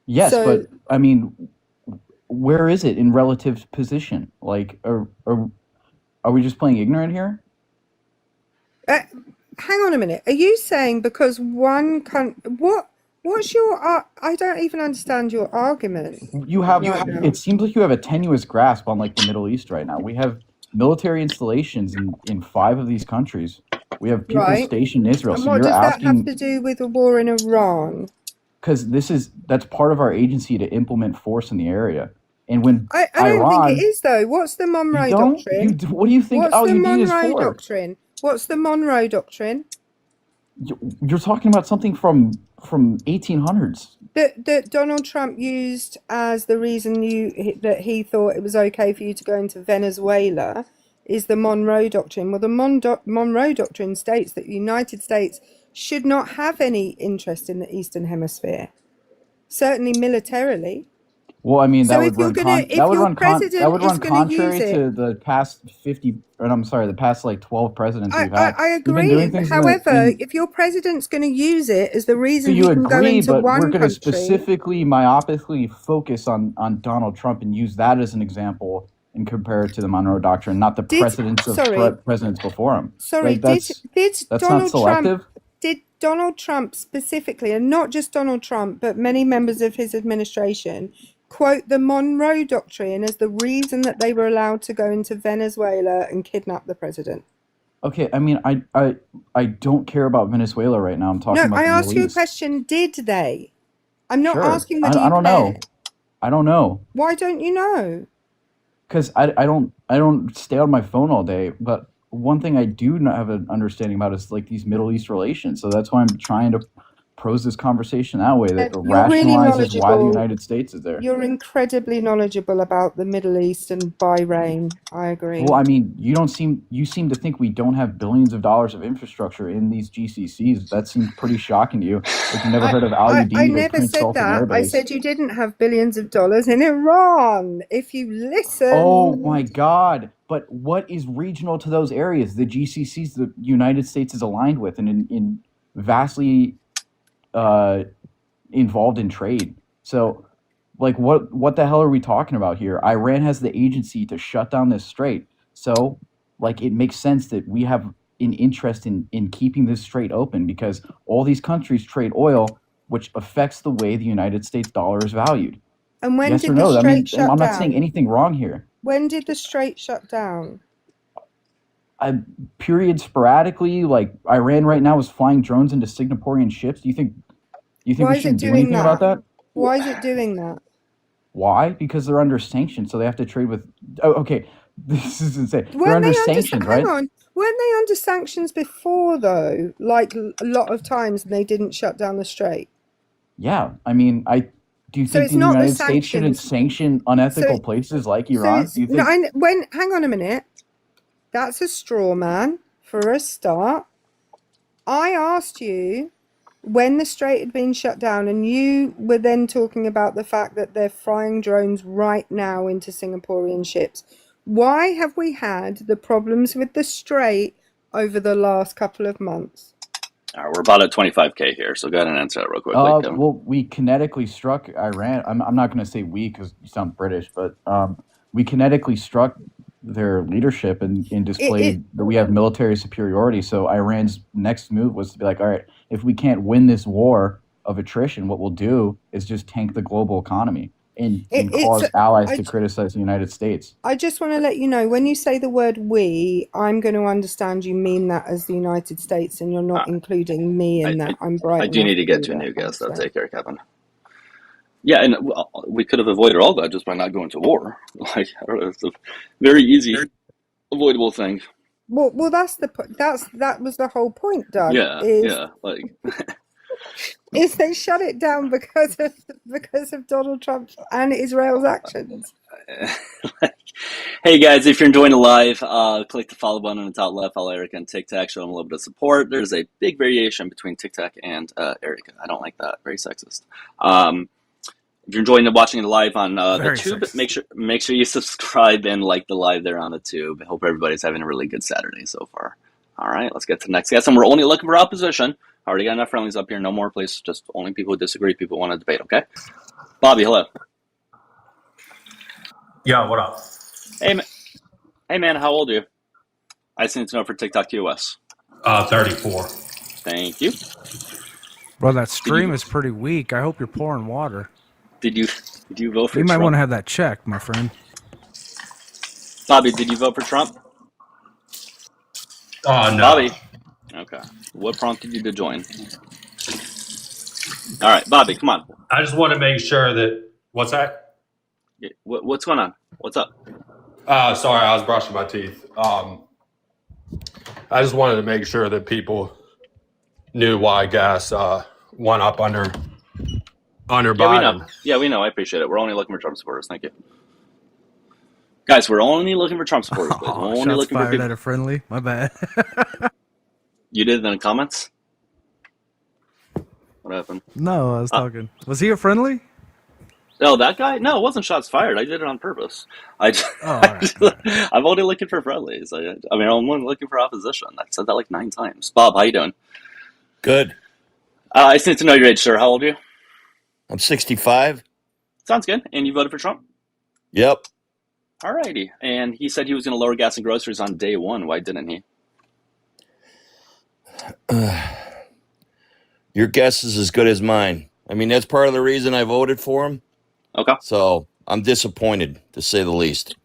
yes, So but I mean, where is it in relative position? Like, are we just playing ignorant here? hang on a minute. Are you saying because one country, what's your? I don't even understand your argument You have, right now. it seems like you have a tenuous grasp on like the Middle East right now. We have military installations in 5 of these countries. We have people Right. stationed in Israel. And So what you're does that have asking, to do with the war in Iran? because that's part of our agency to implement force in the area. And when I don't think it Iran, is though. What's the you Monroe don't, Doctrine? what do you think What's Al the Udeid is Monroe for? Doctrine? What's the Monroe Doctrine? You're talking about something from 1800s. That Donald Trump used as the reason that he thought it was okay for you to go into Venezuela is the Monroe Doctrine. Well, the Monroe Doctrine states that the United States should not have any interest in the Eastern Hemisphere, certainly militarily. Well, I mean, So if your president is going to use contrary it, to the past 50, or I'm sorry, the past like 12 presidents we've had. I We've been doing agree. things However, if your president's going to use it as the so reason he you can go agree, into but we're one going to country, specifically myopically focus on Donald Trump and use that as an example and compare it to the Monroe Doctrine, not the presidents before him. Sorry, Like that's not Donald selective. Trump, did Donald Trump specifically, and not just Donald Trump, but many members of his administration, quote the Monroe Doctrine as the reason that they were allowed to go into Venezuela and kidnap the president? Okay, I mean, I don't care about Venezuela right now. I'm talking No, about I the asked Middle you a East. question. Did they? I'm not Sure. asking whether I you don't care. know. I don't know. Why don't you know? Because I don't stay on my phone all day. But one thing I do not have an understanding about is like these Middle East relations. So that's why I'm trying to pose this conversation that way, that You're really rationalizes why the knowledgeable. United States is there. You're incredibly knowledgeable about the Middle East and Bahrain. I agree. Well, I mean, you seem to think we don't have billions of dollars of infrastructure in these GCCs. That seems pretty shocking to you. Like you never heard of Al Udeid I or never Prince said Sultan Air that. I Base. said you didn't have billions of dollars in Iran. If you listen. Oh my God. But what is regional to those areas? The GCCs the United States is aligned with and in vastly involved in trade. So like what the hell are we talking about here? Iran has the agency to shut down this strait. So like it makes sense that we have an interest in keeping this strait open because all these countries trade oil, which affects the way the United States dollar is valued. And when Yes did or the no? I mean, strait shut I'm not down? saying anything wrong here. When did the strait shut down? Period sporadically, like Iran right now is flying drones into Singaporean ships. Do you think Why we is it shouldn't do doing anything about that? Why is it doing that? Why? Because they're under sanctions, so they have to trade with. Oh, okay, this is insane. They're Weren't under they under sanctions, right? hang on? Weren't they under sanctions before though? Like a lot of times and they didn't shut down the strait. Yeah, I mean, do you So think it's the not the United States shouldn't sanctions. sanction unethical So- places like So Iran? it's, Do you no, think? hang on a minute. That's a straw man for a start. I asked you when the strait had been shut down, and you were then talking about the fact that they're flying drones right now into Singaporean ships. Why have we had the problems with the strait over the last couple of months? All right, we're about at 25K here, so go ahead and answer that real quickly, Kevin. Well, we kinetically struck Iran. I'm not going to say we because you sound British, but we kinetically struck their leadership and displayed that we have military superiority. So Iran's next move was to be like, all right, if we can't win this war of attrition, what we'll do is just tank the global economy. and cause allies to criticize the United States. I just want to let you know, when you say the word we, I'm going to understand you mean that as the United States, and you're not including me in that. I'm bright. I do need to get to a new guest, though. Take care, Kevin. Yeah, and we could have avoided all that just by not going to war. Like, I don't know, it's a very easy, avoidable thing. Well, that was the whole point, Doug. Yeah, like is they shut it down because of Donald Trump and Israel's actions. Hey guys, if you're enjoying the live, click the follow button on the top left. Follow Erica on TikTok, show them a little bit of support. There's a big variation between TikTok and Erica. I don't like that. Very sexist. If you're enjoying watching the live on the tube, make sure you subscribe and like the live there on the tube. I hope everybody's having a really good Saturday so far. All right, let's get to the next guest. And we're only looking for opposition. Already got enough friendlies up here. No more, please. Just only people who disagree, people who want to debate, okay? Bobby, hello. Yo, what up? Hey man, how old are you? I just need to know for TikTok TOS. 34. Thank you. Bro, that stream is pretty weak. I hope you're pouring water. Did you vote for Trump? You might want to have that checked, my friend. Bobby, did you vote for Trump? Oh, no. Bobby. Okay. What prompted you to join? All right, Bobby, come on. I just want to make sure that... What's that? What's going on? What's up? Sorry, I was brushing my teeth. I just wanted to make sure that people knew why gas went up under Biden. Yeah, we know. I appreciate it. We're only looking for Trump supporters. Thank you. Guys, we're only looking for Trump supporters, please. Only shots looking fired for people. at a friendly. My bad. You did it in the comments? What happened? No, I was talking. Was he a friendly? No, that guy? No, it wasn't shots fired. I did it on purpose. I'm only looking for friendlies. I'm only looking for opposition. I've said that like 9 times. Bob, how you doing? Good. I just need to know your age, sir. How old are you? I'm 65. Sounds good. And you voted for Trump? Yep. Alrighty. And he said he was going to lower gas and groceries on day 1. Why didn't he? Your guess is as good as mine. I mean, that's part of the reason I voted for him. Okay. So I'm disappointed, to say the least.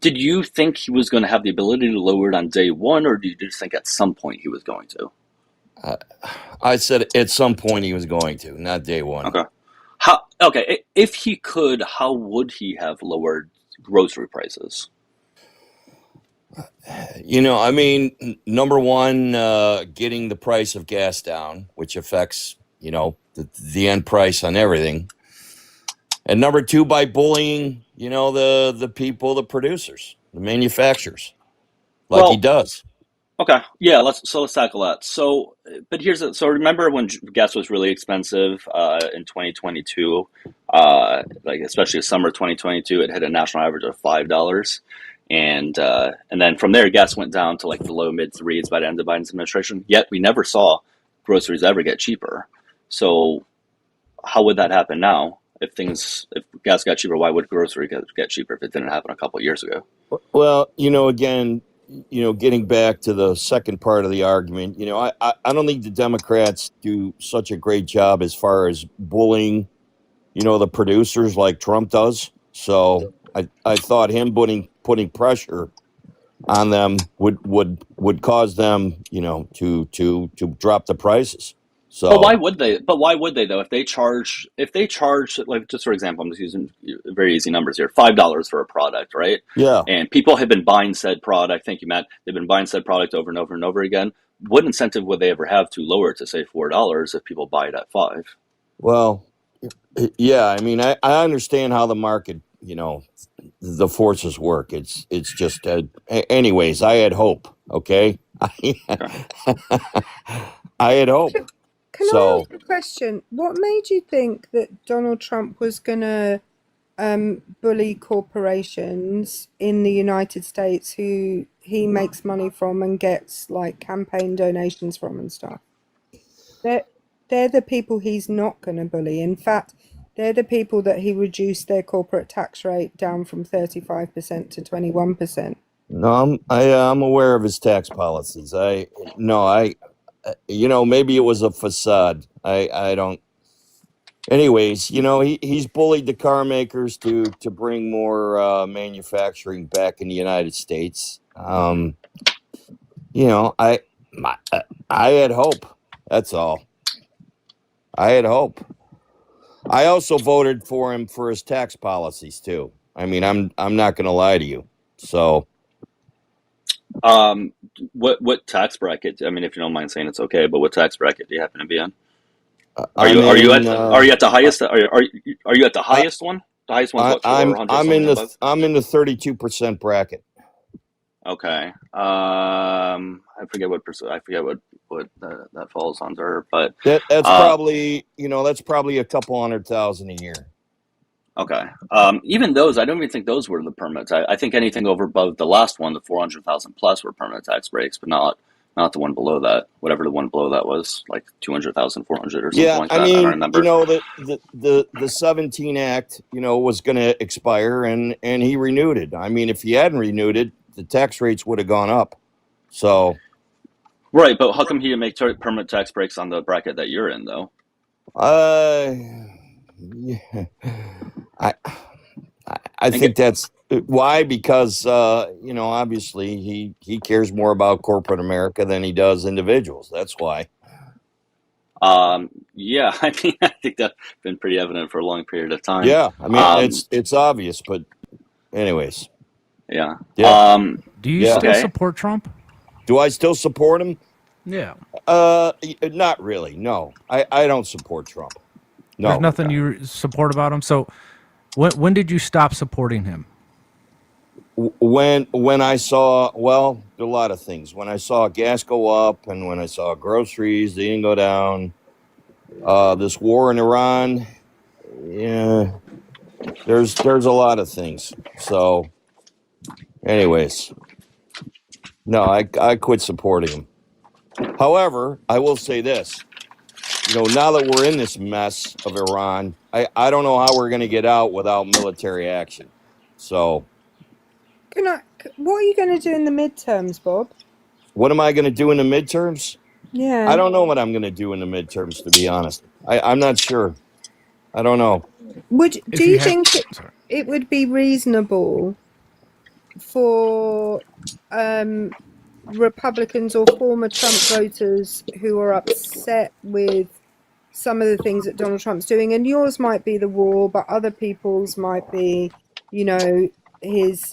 Did you think he was going to have the ability to lower it on day 1, or did you just think at some point he was going to? I said at some point he was going to, not day 1. Okay. Okay, if he could, how would he have lowered grocery prices? Number one, getting the price of gas down, which affects, the end price on everything. And number 2, by bullying, the people, the producers, the manufacturers, he does. Okay, yeah, let's tackle that. So remember when gas was really expensive in 2022, especially summer 2022, it hit a national average of $5. And then from there, gas went down to the low mid 3s by the end of Biden's administration. Yet we never saw groceries ever get cheaper. So how would that happen now? If gas got cheaper, why would grocery get cheaper if it didn't happen a couple of years ago? Well, again, getting back to the second part of the argument, I don't think the Democrats do such a great job as far as bullying, the producers like Trump does. So I thought him putting pressure on them would cause them, to drop the prices. So, but why would they? Though? If they charge, just for example, I'm just using very easy numbers here, $5 for a product, right? Yeah. And people have been buying said product. Thank you, Matt. They've been buying said product over and over and over again. What incentive would they ever have to lower it to say $4 if people buy it at $5? Well, yeah. I mean, I understand how the market, the forces work. It's just, anyways. I had hope. Okay. I had hope. Can I ask a question? What made you think that Donald Trump was going to bully corporations in the United States who he makes money from and gets campaign donations from and stuff? They're the people he's not going to bully. In fact, they're the people that he reduced their corporate tax rate down from 35% to 21%. No, I'm aware of his tax policies. Maybe it was a facade. I don't. anyways, he's bullied the car makers to bring more manufacturing back in the United States. I had hope. That's all. I had hope. I also voted for him for his tax policies too. I mean, I'm not going to lie to you. So, what tax bracket? I mean, if you don't mind saying, it's okay. But what tax bracket do you happen to be in? Are I'm you in, at the highest? Are you at the highest one? The highest one's what, 400 something above? I'm in the 32% bracket. Okay. I forget what that falls under, but That's probably a couple $100,000 a year. Okay. Even those, I don't even think those were the permits. I think anything over above the last one, the 400,000 plus, were permanent tax breaks, but not the one below that. Whatever the one below that was, like 200,000, 400, or something like that. I don't remember. The 17 Act, was going to expire, and he renewed it. I mean, if he hadn't renewed it, the tax rates would have gone up. So, right, but how come he didn't make permanent tax breaks on the bracket that you're in, though? Yeah. I think that's why, because obviously he cares more about corporate America than he does individuals. That's why. Yeah, I mean, I think that's been pretty evident for a long period of time. Yeah, I mean, it's obvious, but anyways. Yeah. Do you still support Trump? Do I still support him? Yeah. Not really. No, I don't support Trump. No. There's nothing you support about him. So, when did you stop supporting him? When I saw, well, a lot of things. When I saw gas go up, and when I saw groceries, they didn't go down. This war in Iran, yeah, there's a lot of things. So, anyways, no, I quit supporting him. However, I will say this. Now that we're in this mess of Iran, I don't know how we're going to get out without military action. So, what are you going to do in the midterms, Bob? What am I going to do in the midterms? Yeah. I don't know what I'm going to do in the midterms, to be honest. I'm not sure. I don't know. Do you think it would be reasonable for Republicans or former Trump voters who are upset with some of the things that Donald Trump's doing, and yours might be the war, but other people's might be, his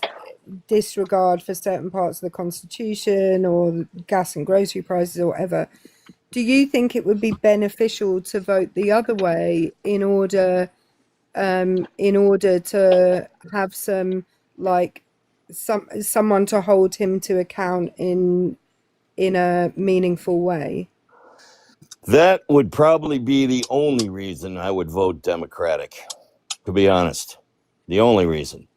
disregard for certain parts of the Constitution or gas and grocery prices or whatever. Do you think it would be beneficial to vote the other way in order to have someone to hold him to account in a meaningful way? That would probably be the only reason I would vote Democratic, to be honest. The only reason.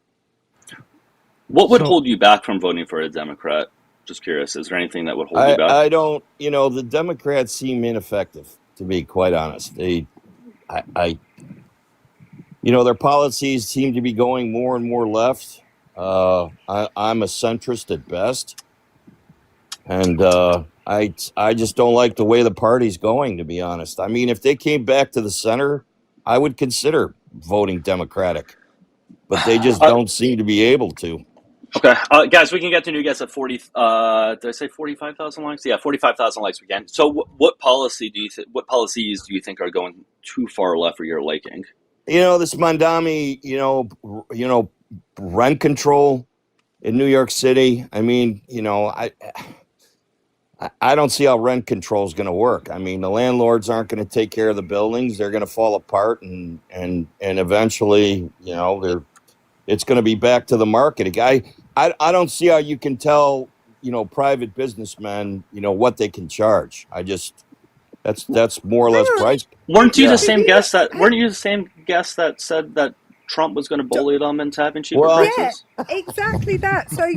What would hold you back from voting for a Democrat? Just curious. Is there anything that would hold you back? I don't. The Democrats seem ineffective, to be quite honest. Their policies seem to be going more and more left. I'm a centrist at best, and I just don't like the way the party's going, to be honest. I mean, if they came back to the center, I would consider voting Democratic, but they just don't seem to be able to. Okay, guys, we can get to new guests at 40. Did I say 45,000 likes? Yeah, 45,000 likes we can. So, what policies do you think are going too far left for your liking? This Mandami, rent control in New York City. I mean, I don't see how rent control is going to work. I mean, the landlords aren't going to take care of the buildings; they're going to fall apart, and eventually, it's going to be back to the market. I don't see how you can tell, private businessmen, what they can charge. That's more or less price. Weren't you the same guest that said that Trump was going to bully them into having cheaper prices? Yeah, exactly that. So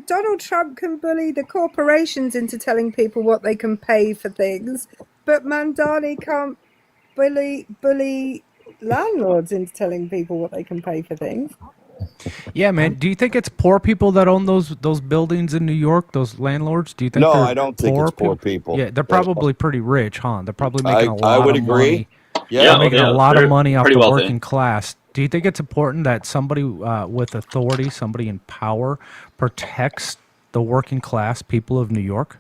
Donald Trump can bully the corporations into telling people what they can pay for things, but Mandani can't bully landlords into telling people what they can pay for things. Yeah, man. Do you think it's poor people that own those buildings in New York? Those landlords? Do you think? No, I don't think it's poor people. Yeah, they're probably pretty rich, huh? They're probably making a lot of money. Yeah, They're making a lot of they're money off pretty the wealthy. working class. Do you think it's important that somebody with authority, somebody in power, protects the working class people of New York?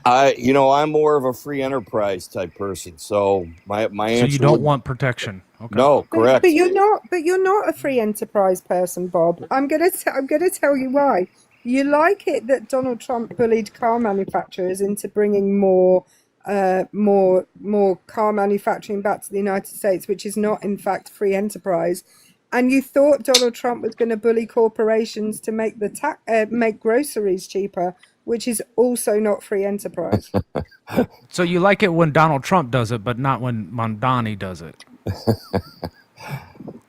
I'm more of a free enterprise type person. So my So answer you don't would want protection? Okay. no, correct. But you're not a free enterprise person, Bob. I'm gonna tell you why. You like it that Donald Trump bullied car manufacturers into bringing more car manufacturing back to the United States, which is not in fact free enterprise. And you thought Donald Trump was going to bully corporations to make make groceries cheaper, which is also not free enterprise. So you like it when Donald Trump does it, but not when Mondani does it?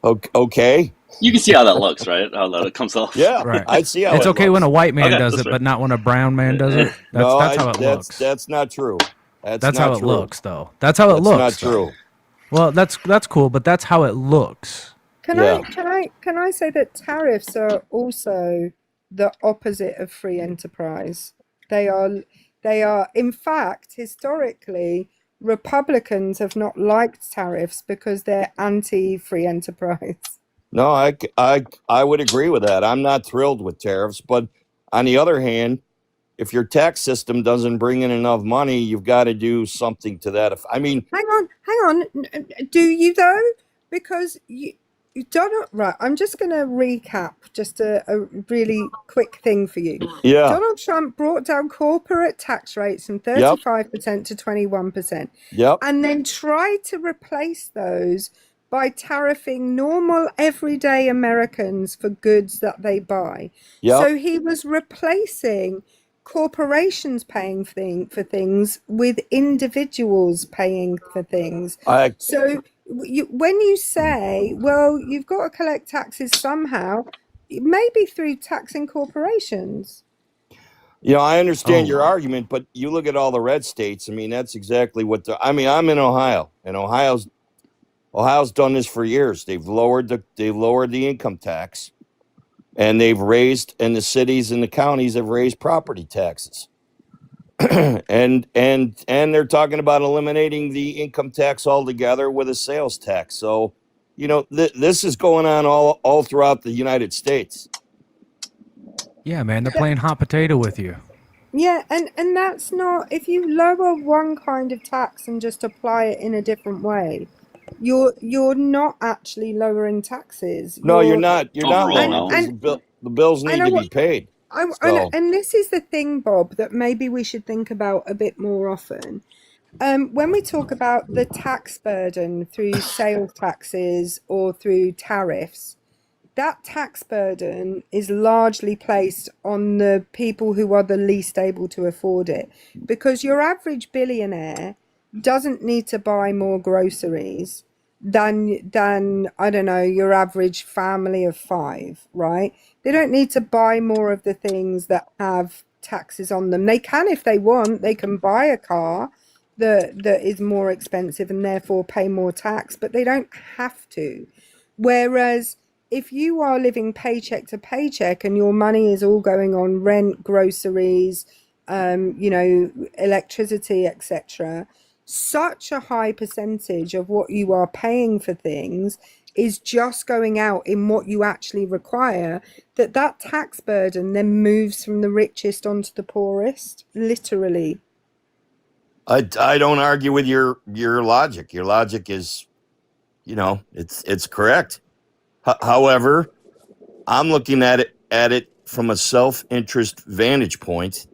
Okay. You can see how that looks, right? How that comes off. Yeah, Right. I see how It's it okay looks. when a white man Okay, does that's it, fair. but not when a brown man does it. That's how it looks. That's not true. That's not how it true. looks, though. That's how it looks. That's not true. Well, that's cool, but that's how it looks. Can I say that tariffs are also the opposite of free enterprise? They are in fact historically Republicans have not liked tariffs because they're anti-free enterprise. No, I would agree with that. I'm not thrilled with tariffs, but on the other hand, if your tax system doesn't bring in enough money, you've got to do something to that. I mean, hang on. Do you though? Because you Donald, right, I'm just going to recap just a really quick thing for you. Yeah. Donald Trump brought down corporate tax rates from 35% to 21%. Yep. And then tried to replace those by tariffing normal everyday Americans for goods that they buy. Yep. So he was replacing corporations paying for things with individuals paying for things. So when you say, well, you've got to collect taxes somehow, maybe through taxing corporations. I understand your argument, but you look at all the red states. I mean, that's exactly what I'm in Ohio, and Ohio's done this for years. They've lowered the income tax, and the cities and the counties have raised property taxes. and they're talking about eliminating the income tax altogether with a sales tax. So, this is going on all throughout the United States. Yeah, man, they're playing hot potato with you. Yeah, and that's not, if you lower one kind of tax and just apply it in a different way, you're not actually lowering taxes. No, you're not. You're not Overall, lowering because the bills need to be paid. And this is the thing, Bob, that maybe we should think about a bit more often. When we talk about the tax burden through sales taxes or through tariffs, that tax burden is largely placed on the people who are the least able to afford it, because your average billionaire doesn't need to buy more groceries than I don't know, your average family of 5, right? They don't need to buy more of the things that have taxes on them. They can, if they want, they can buy a car that is more expensive and therefore pay more tax, but they don't have to. Whereas if you are living paycheck to paycheck and your money is all going on rent, groceries, electricity, etc., such a high percentage of what you are paying for things is just going out in what you actually require, that tax burden then moves from the richest onto the poorest, literally. I don't argue with your logic. Your logic is, it's correct. However, I'm looking at it from a self-interest vantage point,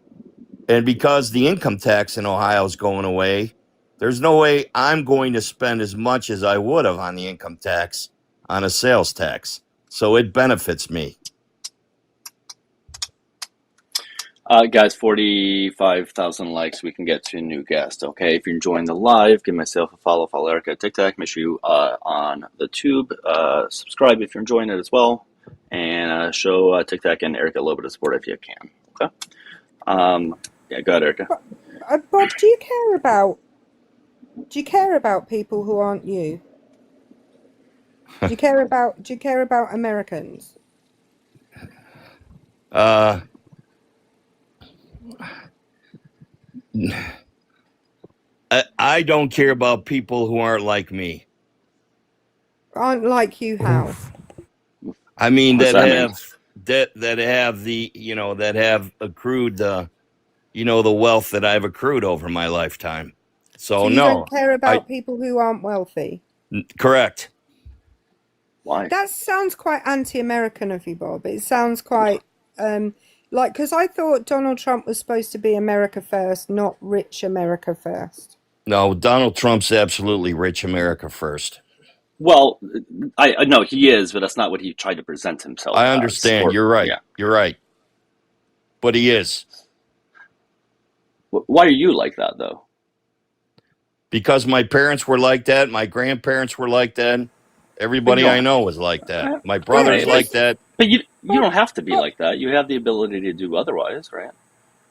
and because the income tax in Ohio is going away, there's no way I'm going to spend as much as I would have on the income tax on a sales tax. So it benefits me. Guys, 45,000 likes. We can get to a new guest. Okay, if you're enjoying the live, give myself a follow Erica at TikTok. Make sure you on the tube subscribe if you're enjoying it as well, and show TikTok and Erica a little bit of support if you can. Okay. Yeah, go ahead, Erica. Bob, do you care about people who aren't you? Do you care about Americans? I don't care about people who aren't like me. Aren't like you, how? I mean, What's that that mean? have that have the that have accrued the the wealth that I've accrued over my lifetime. So you no, don't care about people who aren't wealthy? Correct. Why? That sounds quite anti-American of you, Bob. It sounds quite like, because I thought Donald Trump was supposed to be America first, not rich America first. No, Donald Trump's absolutely rich America first. Well, I know he is, but that's not what he tried to present himself I as. understand. You're right. Yeah. You're right. But he is. Why are you like that, though? Because my parents were like that. My grandparents were like that. Everybody I know was like that. My brother's like that. But you don't have to be like that. You have the ability to do otherwise, right?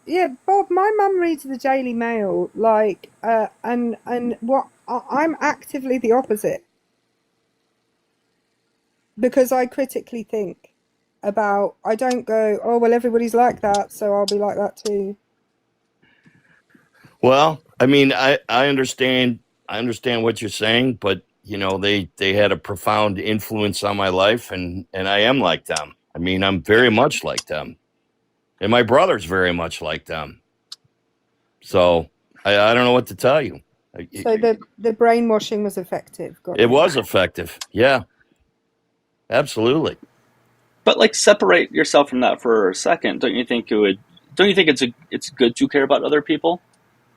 Yeah, Bob, my mum reads the Daily Mail, like, and what I'm actively the opposite, because I critically think about. I don't go, oh well, everybody's like that, so I'll be like that too. Well, I mean, I understand. I understand what you're saying, but they had a profound influence on my life, and I am like them. I mean, I'm very much like them, and my brother's very much like them. So I don't know what to tell you. So the brainwashing was effective. It was effective. Yeah, absolutely. But like, separate yourself from that for a second. Don't you think it would? Don't you think it's good to care about other people?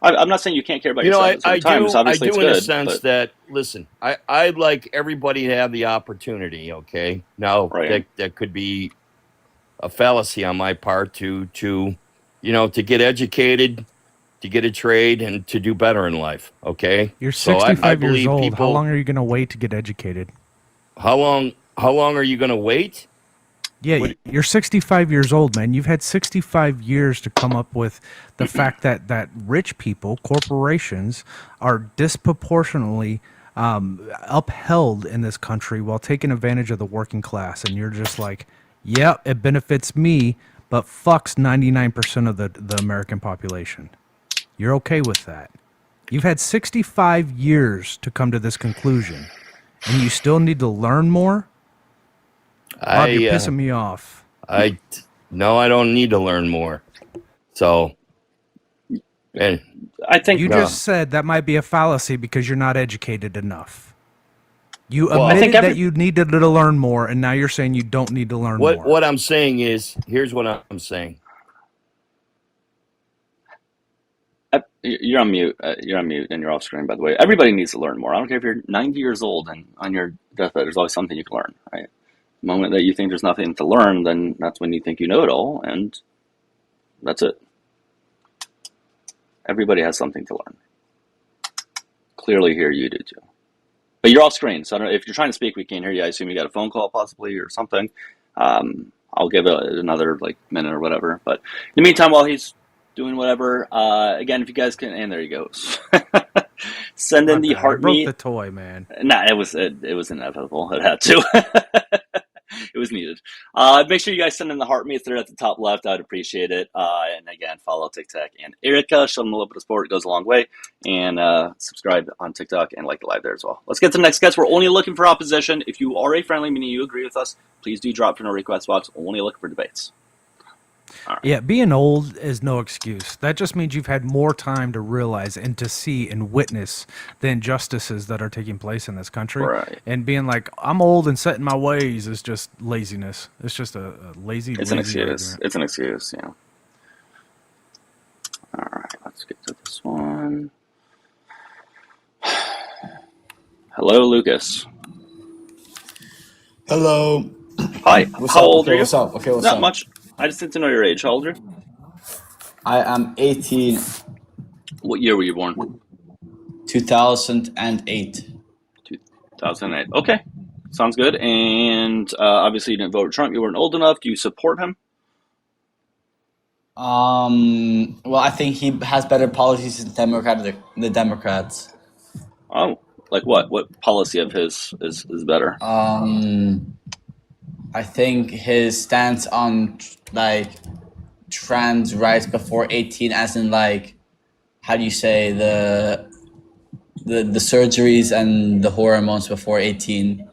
I'm not saying you can't care about yourself at the same time. I do it's in good, a sense that, listen, I'd like everybody to have the opportunity, okay? Now, that could be a fallacy on my part to get educated, to get a trade, and to do better in life, okay? You're So 65 years believe old. people, How long are you going to wait to get educated? How long are you going to wait? Yeah, you're 65 years old, man. You've had 65 years to come up with the fact that rich people, corporations, are disproportionately upheld in this country while taking advantage of the working class. And you're just like, yeah, it benefits me, but fucks 99% of the American population. You're okay with that. You've had 65 years to come to this conclusion, and you still need to learn more? Bob, you're pissing me off. No, I don't need to learn more. So, and I think you just said that might be a fallacy because you're not educated enough. You admitted that you needed to learn more, and now you're saying you don't need to learn more. What I'm saying is, here's what I'm saying. You're on mute. You're on mute, and you're off screen. By the way, everybody needs to learn more. I don't care if you're 90 years old and on your deathbed. There's always something you can learn, right? The moment that you think there's nothing to learn, then that's when you think you know it all, and that's it. Everybody has something to learn. Clearly here you do too. But you're off screen, so I don't know, if you're trying to speak, we can't hear you. I assume you got a phone call possibly or something. I'll give it another minute or whatever. But in the meantime, while he's doing whatever, again, if you guys can, and there you go. Send in the heart meat. I broke the toy, man. Nah, it was inevitable. It had to. It was needed. Make sure you guys send in the heart meats. They're at the top left. I'd appreciate it. And again, follow TikTok and Erica. Show them a little bit of support. It goes a long way. And subscribe on TikTok and like the live there as well. Let's get to the next guest. We're only looking for opposition. If you are a friendly, meaning you agree with us, please do drop in a request box. Only looking for debates. Right. Yeah, being old is no excuse. That just means you've had more time to realize and to see and witness the injustices that are taking place in this country. Right. And being like, I'm old and set in my ways is just laziness. It's just a lazy. It's an excuse. It's an excuse. Yeah. All right, let's get to this one. Hello, Lucas. Hello. Hi. How old are you? What's up? Okay, what's Not up? much. I just need to know your age. How old are you? I am 18. What year were you born? 2008. 2008. Okay. Sounds good. And obviously you didn't vote for Trump. You weren't old enough. Do you support him? Well, I think he has better policies than the Democrats. Oh, like what? What policy of his is better? I think his stance on trans rights before 18, as in how do you say, the surgeries and the hormones before 18.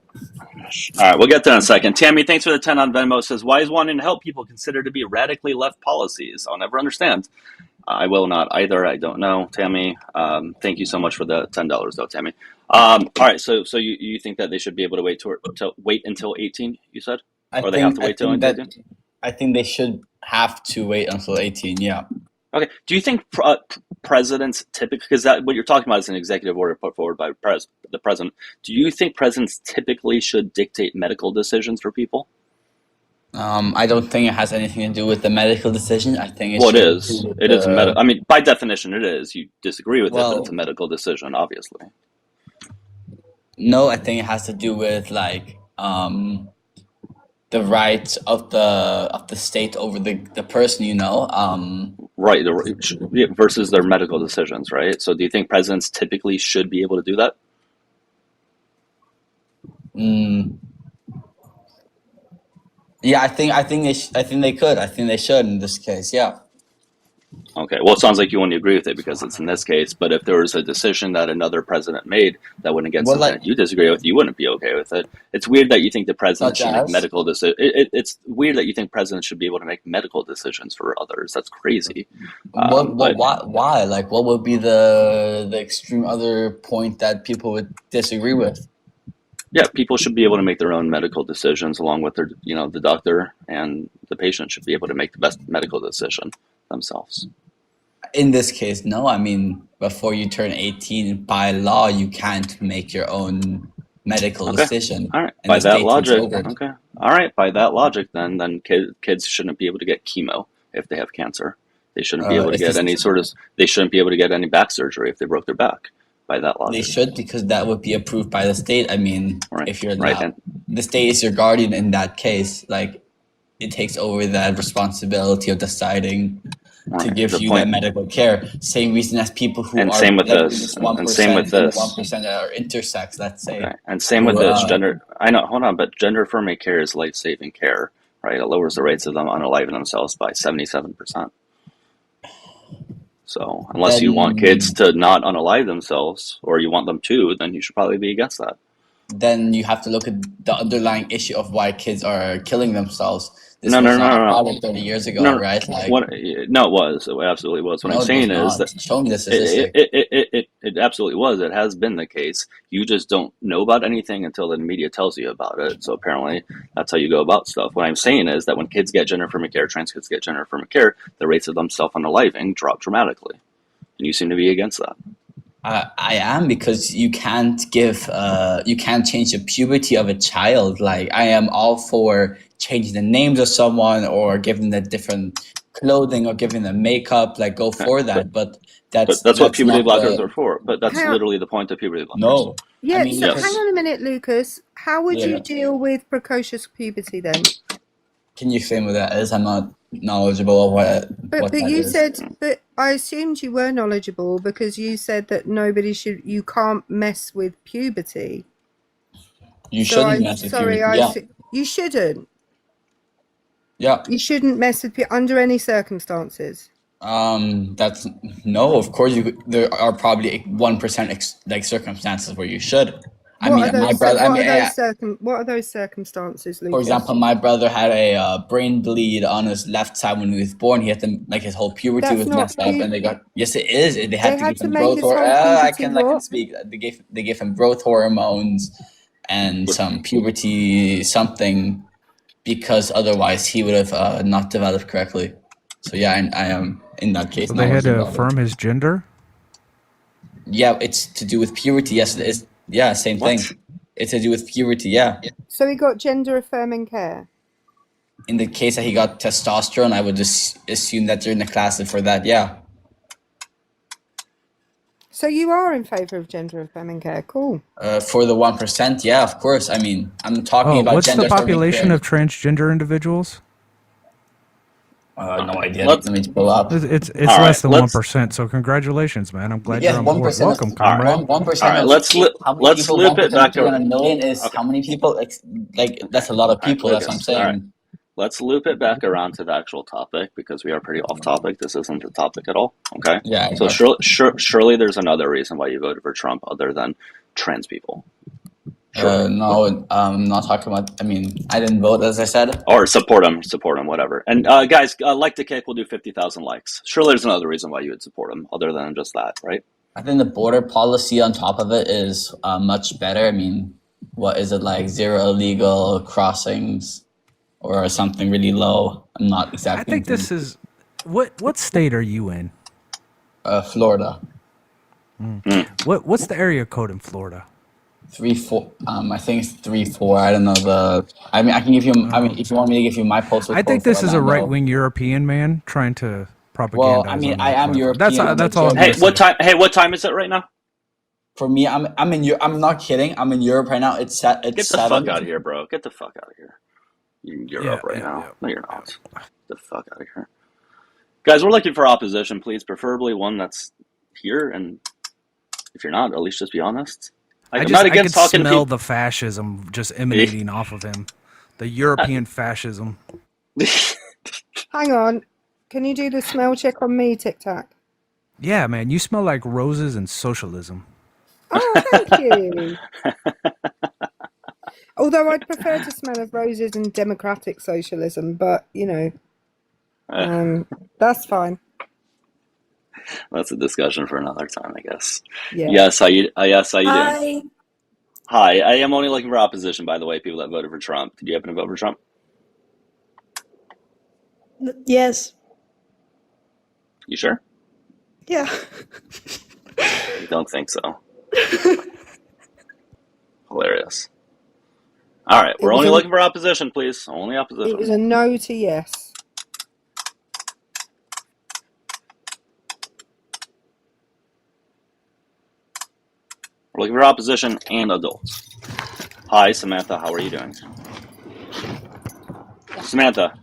All right, we'll get there in a second. Tammy, thanks for the 10 on Venmo. Says, why is wanting to help people considered to be radically left policies? I'll never understand. I will not either. I don't know, Tammy. Thank you so much for the $10, though, Tammy. All right, so you think that they should be able to wait until 18? You said, or they have to wait till 18? I think they should have to wait until 18. Yeah. Okay. Do you think presidents typically, because what you're talking about is an executive order put forward by the president, do you think presidents typically should dictate medical decisions for people? I don't think it has anything to do with the medical decision. I think it is. It is a medical. I mean, by definition, it is. You disagree with it, but it's a medical decision, obviously. No, I think it has to do with like the rights of the state over the person, you know. Right, versus their medical decisions, right? So do you think presidents typically should be able to do that? Yeah, I think they could. I think they should in this case. Yeah. Okay. Well, it sounds like you only agree with it because it's in this case. But if there was a decision that another president made that went against something that you disagree with, you wouldn't be okay with it. It's weird that you think the president should make medical decisions. It's weird that you think presidents should be able to make medical decisions for others. That's crazy. Why? Like, what would be the extreme other point that people would disagree with? Yeah, people should be able to make their own medical decisions along with their, the doctor and the patient should be able to make the best medical decision themselves. In this case, no. I mean, before you turn 18, by law, you can't make your own medical decision. All right. By that logic, okay. All right. By that logic, then kids shouldn't be able to get chemo if they have cancer. They shouldn't be able to get they shouldn't be able to get any back surgery if they broke their back. By that logic. They should, because that would be approved by the state. I mean, if you're the state is your guardian in that case, like it takes over that responsibility of deciding to give you that medical care. Same reason as people who are same with this, 1% and same with this. 1% that are intersex, let's say. Okay. And same with this gender. I know. Hold on, but gender affirming care is life-saving care, right? It lowers the rates of them unaliving themselves by 77%. So unless you want kids to not unalive themselves, or you want them to, then you should probably be against that. Then you have to look at the underlying issue of why kids are killing themselves. This was not a problem 30 years ago, right? Like, it was. It absolutely was. What I'm saying is that show me the statistic. It absolutely was. It has been the case. You just don't know about anything until the media tells you about it. So apparently that's how you go about stuff. What I'm saying is that when kids get gender affirming care, trans kids get gender affirming care, the rates of them self-unaliving drop dramatically. And you seem to be against that. I am, because you can't change the puberty of a child. Like, I am all for changing the names of someone or giving them different clothing or giving them makeup. Like, go for that. But that's what puberty blockers are for. But that's literally the point of puberty blockers. No. Yeah. Hang on a minute, Lucas. How would you deal with precocious puberty then? Can you explain what that is? I'm not knowledgeable of what but that you is. said, but I assumed you were knowledgeable because you said that you can't mess with puberty. You shouldn't mess with puberty. You shouldn't. Yeah. You shouldn't mess with puberty under any circumstances. That's no. Of course, there are probably 1% circumstances where you should. What are those circumstances, Lucas? For example, my brother had a brain bleed on his left side when he was born. He had to, his whole puberty was messed up, and they got yes, it is. They had to give him growth hormones. I can speak. They gave him growth hormones and some puberty something, because otherwise he would have not developed correctly. So yeah, I am in that case. So they had to affirm his gender? Yeah, it's to do with puberty. Yes, it is. Yeah, same thing. It's to do with puberty, yeah. So he got gender affirming care? In the case that he got testosterone, I would just assume that you're in the class for that, yeah. So you are in favor of gender affirming care? Cool. For the 1%, yeah, of course. I mean, I'm talking about what's gender the population of transgender individuals? No idea. Let me pull up. It's less than 1%. So congratulations, man. I'm glad you're on board. Welcome, comrade. 1%. All right, let's flip it back to 1 million is how many people? Like that's a lot of people. That's what I'm saying. All right. let's loop it back around to the actual topic because we are pretty off topic. This isn't the topic at all. Okay. Yeah. So surely there's another reason why you voted for Trump other than trans people. Sure. No, I'm not talking about. I mean, I didn't vote, as I said. Or support him, whatever. And guys, like the kick will do 50,000 likes. Surely there's another reason why you would support him other than just that, right? I think the border policy on top of it is much better. I mean, what is it like? 0 illegal crossings or something really low. I'm not exactly. I think this is what state are you in? Florida. What's the area code in Florida? 3-4. I think it's 3-4. I don't know I mean, I can give you. I mean, if you want me to give you my postal code. I think this is a right-wing European man trying to propagandize. Well, I mean, I am European. That's all. Hey, what time? Hey, what time is it right now? For me, I'm in Europe. I'm not kidding. I'm in Europe right now. It's Get the fuck out of here, bro. Get the fuck out of here. You're in Europe right now. Yeah. No, you're not. Get the fuck out of here, guys. We're looking for opposition, please. Preferably one that's here, and if you're not, at least just be honest. I can smell the fascism just emanating off of him. The European fascism. Hang on. Can you do the smell check on me, Tic Tac? Yeah, man. You smell like roses and socialism. Oh, thank you. Although I'd prefer to smell of roses and democratic socialism, but, you know, that's fine. That's a discussion for another time, I guess. Yeah. Yes, how you Hi. doing? Hi, I am only looking for opposition, by the way, people that voted for Trump. Did you happen to vote for Trump? Yes. You sure? Yeah. I don't think so. Hilarious. All right, we're only looking for opposition, please. Only opposition. It was a no to yes. We're looking for opposition and adults. Hi, Samantha. How are you doing? Samantha.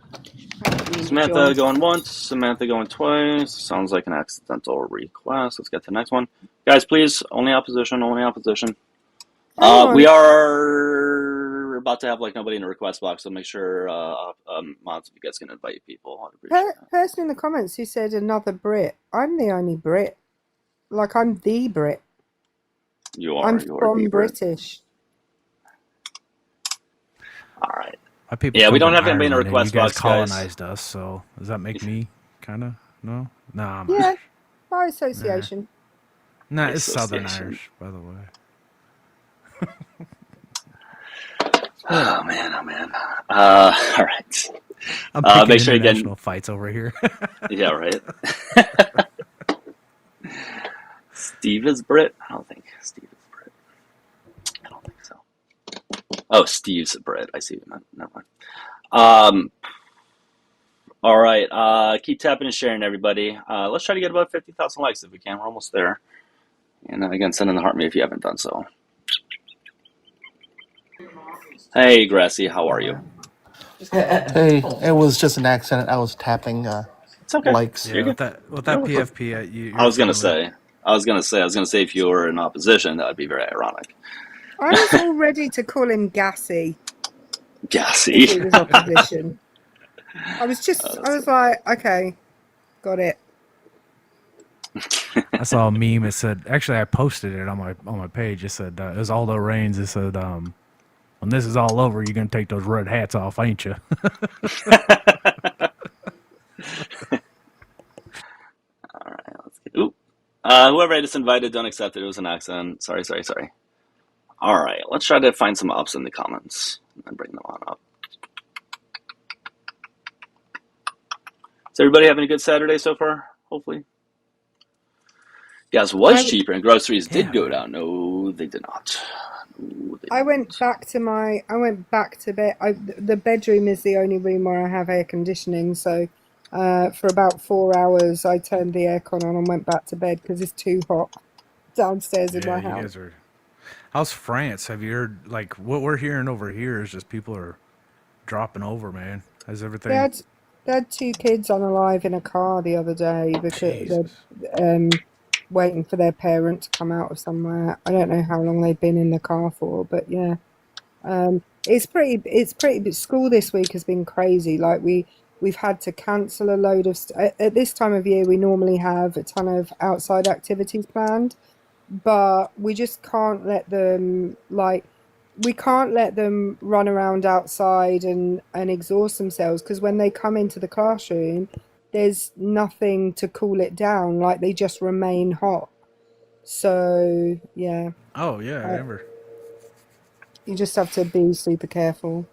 Samantha going once. Samantha going twice. Sounds like an accidental request. Let's get to the next one. Guys, please, only opposition, only opposition. We are about to have like nobody in the request box, so make sure mods, if you guys can invite people. Person in the comments who said another Brit. I'm the only Brit. Like, I'm the Brit. I'm from British. All right. Yeah, we don't have anybody in the request box, box, colonized us, so does that make me kind of no? Nah, I'm Yeah, by association. Nah, it's Southern Irish, by the way. Oh man, oh man. All right. I'm picking make sure you international fights over here. Yeah, right. Steve is Brit? I don't think Steve is Brit. I don't think so. Oh, Steve's a Brit. I see what you meant. Never mind. All right. Keep tapping and sharing, everybody. Let's try to get about 50,000 likes if we can. We're almost there. And again, send in the heart me if you haven't done so. Hey, Grassy, how are you? Hey, it was just an accident. I was tapping It's okay. likes. Yeah, with that PFP, I was gonna say if you were in opposition, that would be very ironic. I was all ready to call him Gassy. Gassy. If he was opposition. I was like, okay, got it. I saw a meme. It said, actually, I posted it on my page. It said, it was Aldo Raines. It said, when this is all over, you're gonna take those red hats off, ain't you? All right, let's get. Ooh, whoever I just invited, don't accept it. It was an accident. Sorry. All right, let's try to find some ups in the comments and bring them on up. Is everybody having a good Saturday so far? Hopefully. Gas was cheaper and groceries did go down. No, they did not. I went back to bed. The bedroom is the only room where I have air conditioning. So for about 4 hours, I turned the aircon on and went back to bed because it's too hot downstairs in my house. How's France? Have you heard, like, what we're hearing over here is just people are dropping over, man. How's everything? They had 2 kids unalive in a car the other day because they're waiting for their parent to come out of somewhere. I don't know how long they've been in the car for, but yeah. It's pretty. School this week has been crazy. Like we've had to cancel a load of. At this time of year, we normally have a ton of outside activities planned, but we just can't let them we can't let them run around outside and exhaust themselves, because when they come into the classroom, there's nothing to cool it down. Like, they just remain hot. So yeah. Oh yeah, I remember. You just have to be super careful.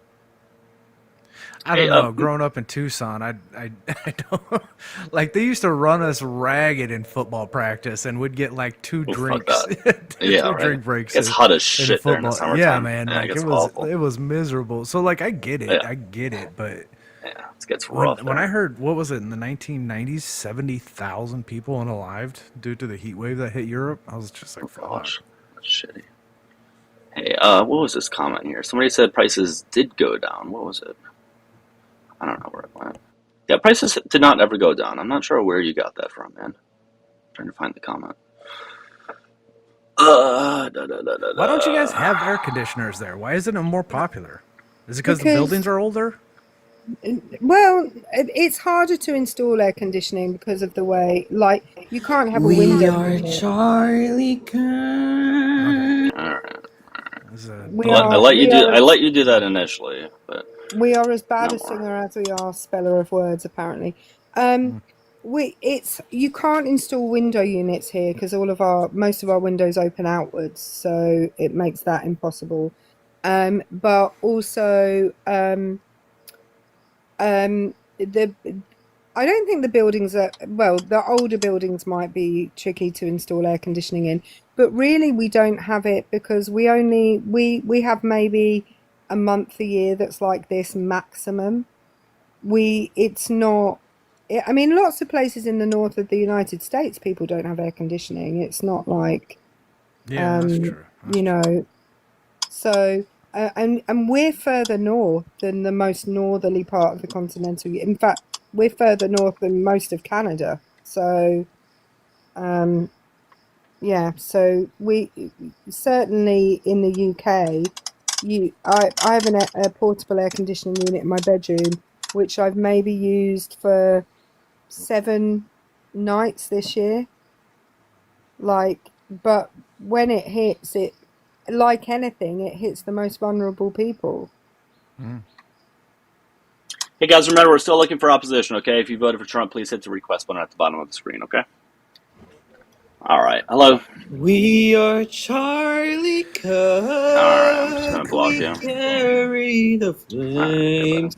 I don't know. Growing up in Tucson, I don't like, they used to run us ragged in football practice, and we'd get like two drinks, drink breaks. It's hot as shit there in the summertime. Yeah, man. Yeah, like it it was miserable. So like, I get it, but yeah, it gets rough. When I heard, what was it, in the 1990s, 70,000 people unalived due to the heat wave that hit Europe, I was just like, gosh, that's shitty. Hey, what was this comment here? Somebody said prices did go down. What was it? I don't know where it went. Yeah, prices did not ever go down. I'm not sure where you got that from, man. I'm trying to find the comment. Why don't you guys have air conditioners there? Why isn't it more popular? Is it because the buildings are older? Well, it's harder to install air conditioning because of the way, like, you can't have a window. We are Charlie Kirk. I let you do that initially, but we are as bad a singer as we are speller of words, apparently. You can't install window units here because most of our windows open outwards, so it makes that impossible. But also, I don't think the buildings the older buildings might be tricky to install air conditioning in, but really we don't have it because we have maybe a month a year that's like this maximum. It's not. I mean, lots of places in the north of the United States, people don't have air conditioning. It's not like, that's true. you know, so. And we're further north than the most northerly part of the continental. In fact, we're further north than most of Canada. So, so we certainly in the UK, I have a portable air conditioning unit in my bedroom, which I've maybe used for 7 nights this year. But when it hits it, like anything, it hits the most vulnerable people. Hey guys, remember, we're still looking for opposition, okay? If you voted for Trump, please hit the request button at the bottom of the screen, okay? All right. Hello. We are Charlie Kirk. All right, I'm just gonna block you. Carry the flames.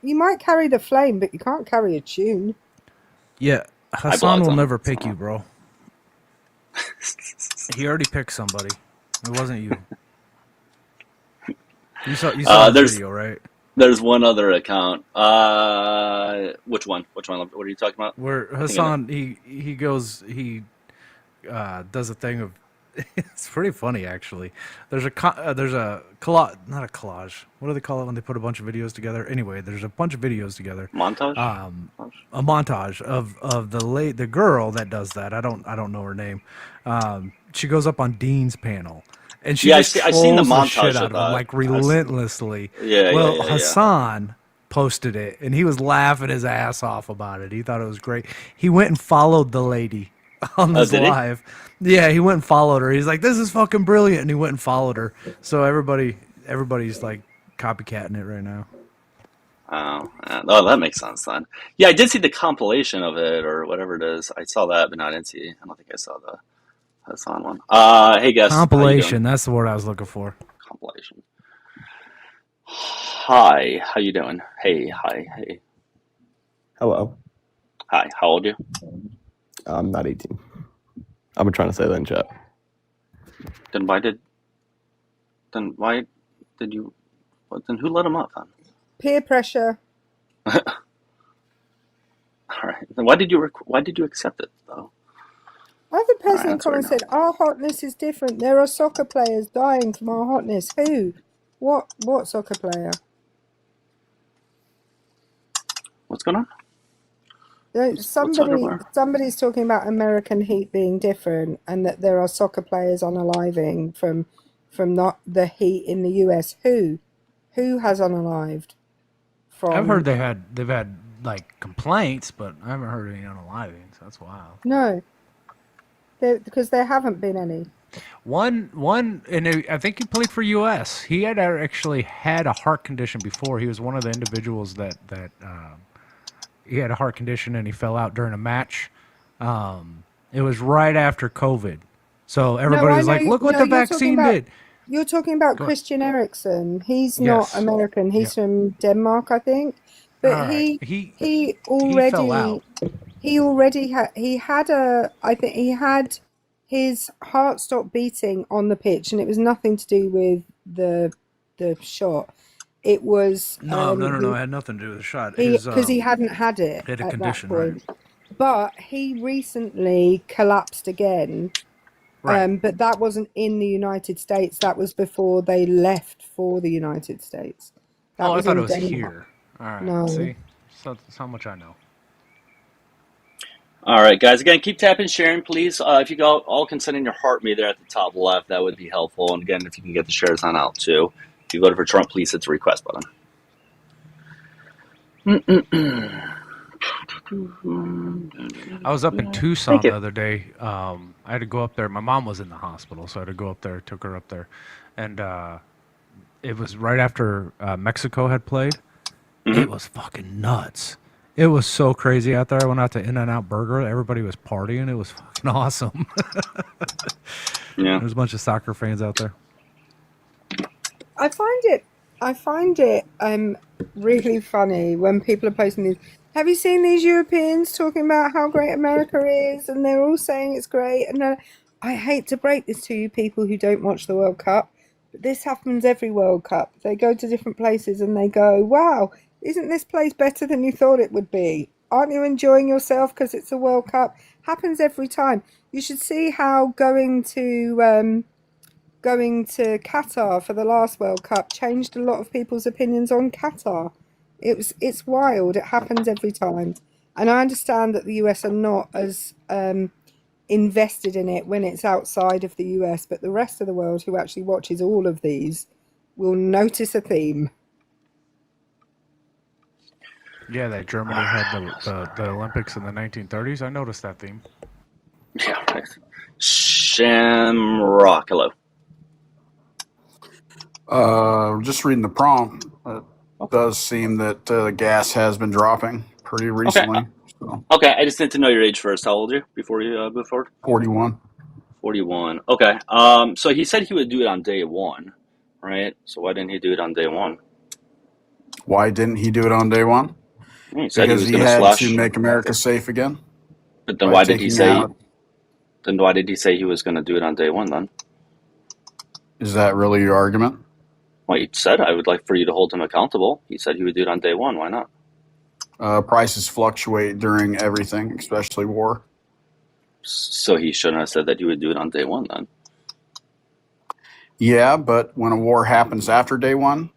You might carry the flame, but you can't carry a tune. Yeah, Hassan will never pick you, bro. He already picked somebody. It wasn't you. You saw the video, right? There's one other account. Which one? What are you talking about? Where Hassan he does a thing of. It's pretty funny, actually. There's a collage, not a collage. What do they call it when they put a bunch of videos together? Anyway, there's a bunch of videos together. Montage. A montage of the girl that does that. I don't know her name. She goes up on Dean's panel, and she just trolls I've seen the the montage shit out of him, like, relentlessly. Hassan posted it, and he was laughing his ass off about it. He thought it was great. He went and followed the lady on this live. Yeah, he went and followed her. He's like, "This is fucking brilliant," and he went and followed her. So everybody's like copycatting it right now. Oh, that makes sense then. Yeah, I did see the compilation of it or whatever it is. I saw that, but I don't think I saw the Hassan one. Hey guys, compilation. That's the word I was looking for. Compilation. Hi, how you doing? Hey, hi. Hello. Hi, how old are you? I'm not 18. I've been trying to say that in chat. Then why did you? Then who let him up then? Peer pressure. All right. Then why did you accept it though? Other person in comments said, "Our hotness is different. There are soccer players dying from our hotness." Who? What soccer player? What's going on? Somebody's talking about American heat being different, and that there are soccer players unaliving from from the heat in the US. Who has unalived from? I've heard they've had like complaints, but I haven't heard any unalivings. That's wild. No, because there haven't been any. One, and I think he played for U.S. He had actually had a heart condition before. He was one of the individuals that he had a heart condition and he fell out during a match. It was right after COVID, so everybody was like, "Look what the vaccine did." You're talking about Christian Eriksen. He's not American. He's from Denmark, I think. But he had his heart stopped beating on the pitch, and it was nothing to do with the shot. It was no. It had nothing to do with the shot. Because he hadn't had it had a at condition, that point. right? But he recently collapsed again. Right. But that wasn't in the United States. That was before they left for the United States. I thought it was here. All right. No. See, so that's how much I know. All right, guys. Again, keep tapping, sharing, please. If you go, all can send in your heart me there at the top left. That would be helpful. And again, if you can get the shares on out too. If you voted for Trump, please hit the request button. I was up in Tucson the other day. I had to go up there. My mom was in the hospital, so I had to go up there. Took her up there, and it was right after Mexico had played. Mm-hmm. It was fucking nuts. It was so crazy out there. I went out to In-N-Out Burger. Everybody was partying. It was fucking awesome. Yeah, there's a bunch of soccer fans out there. I find it really funny when people are posting these. Have you seen these Europeans talking about how great America is, and they're all saying it's great? And I hate to break this to you people who don't watch the World Cup, but this happens every World Cup. They go to different places and they go, "Wow, isn't this place better than you thought it would be? Aren't you enjoying yourself because it's a World Cup?" Happens every time. You should see how going to Qatar for the last World Cup changed a lot of people's opinions on Qatar. It's wild. It happens every time. And I understand that the US are not as invested in it when it's outside of the US, but the rest of the world who actually watches all of these will notice a theme. Yeah, that Germany had the Olympics in the 1930s. I noticed that theme. Yeah. Shamrock, hello. Just reading the prompt. It does seem that gas has been dropping pretty recently. Okay, I just need to know your age first. How old are you before you move forward? 41. 41. Okay. So he said he would do it on day one, right? So why didn't he do it on day one? Why didn't he do it on day one? He said because he had to make America safe again. But then why did he say? Then why did he say he was going to do it on day one? Then is that really your argument? Well, he said I would like for you to hold him accountable. He said he would do it on day one. Why not? Prices fluctuate during everything, especially war. So he shouldn't have said that he would do it on day one then. Yeah, but when a war happens after day one,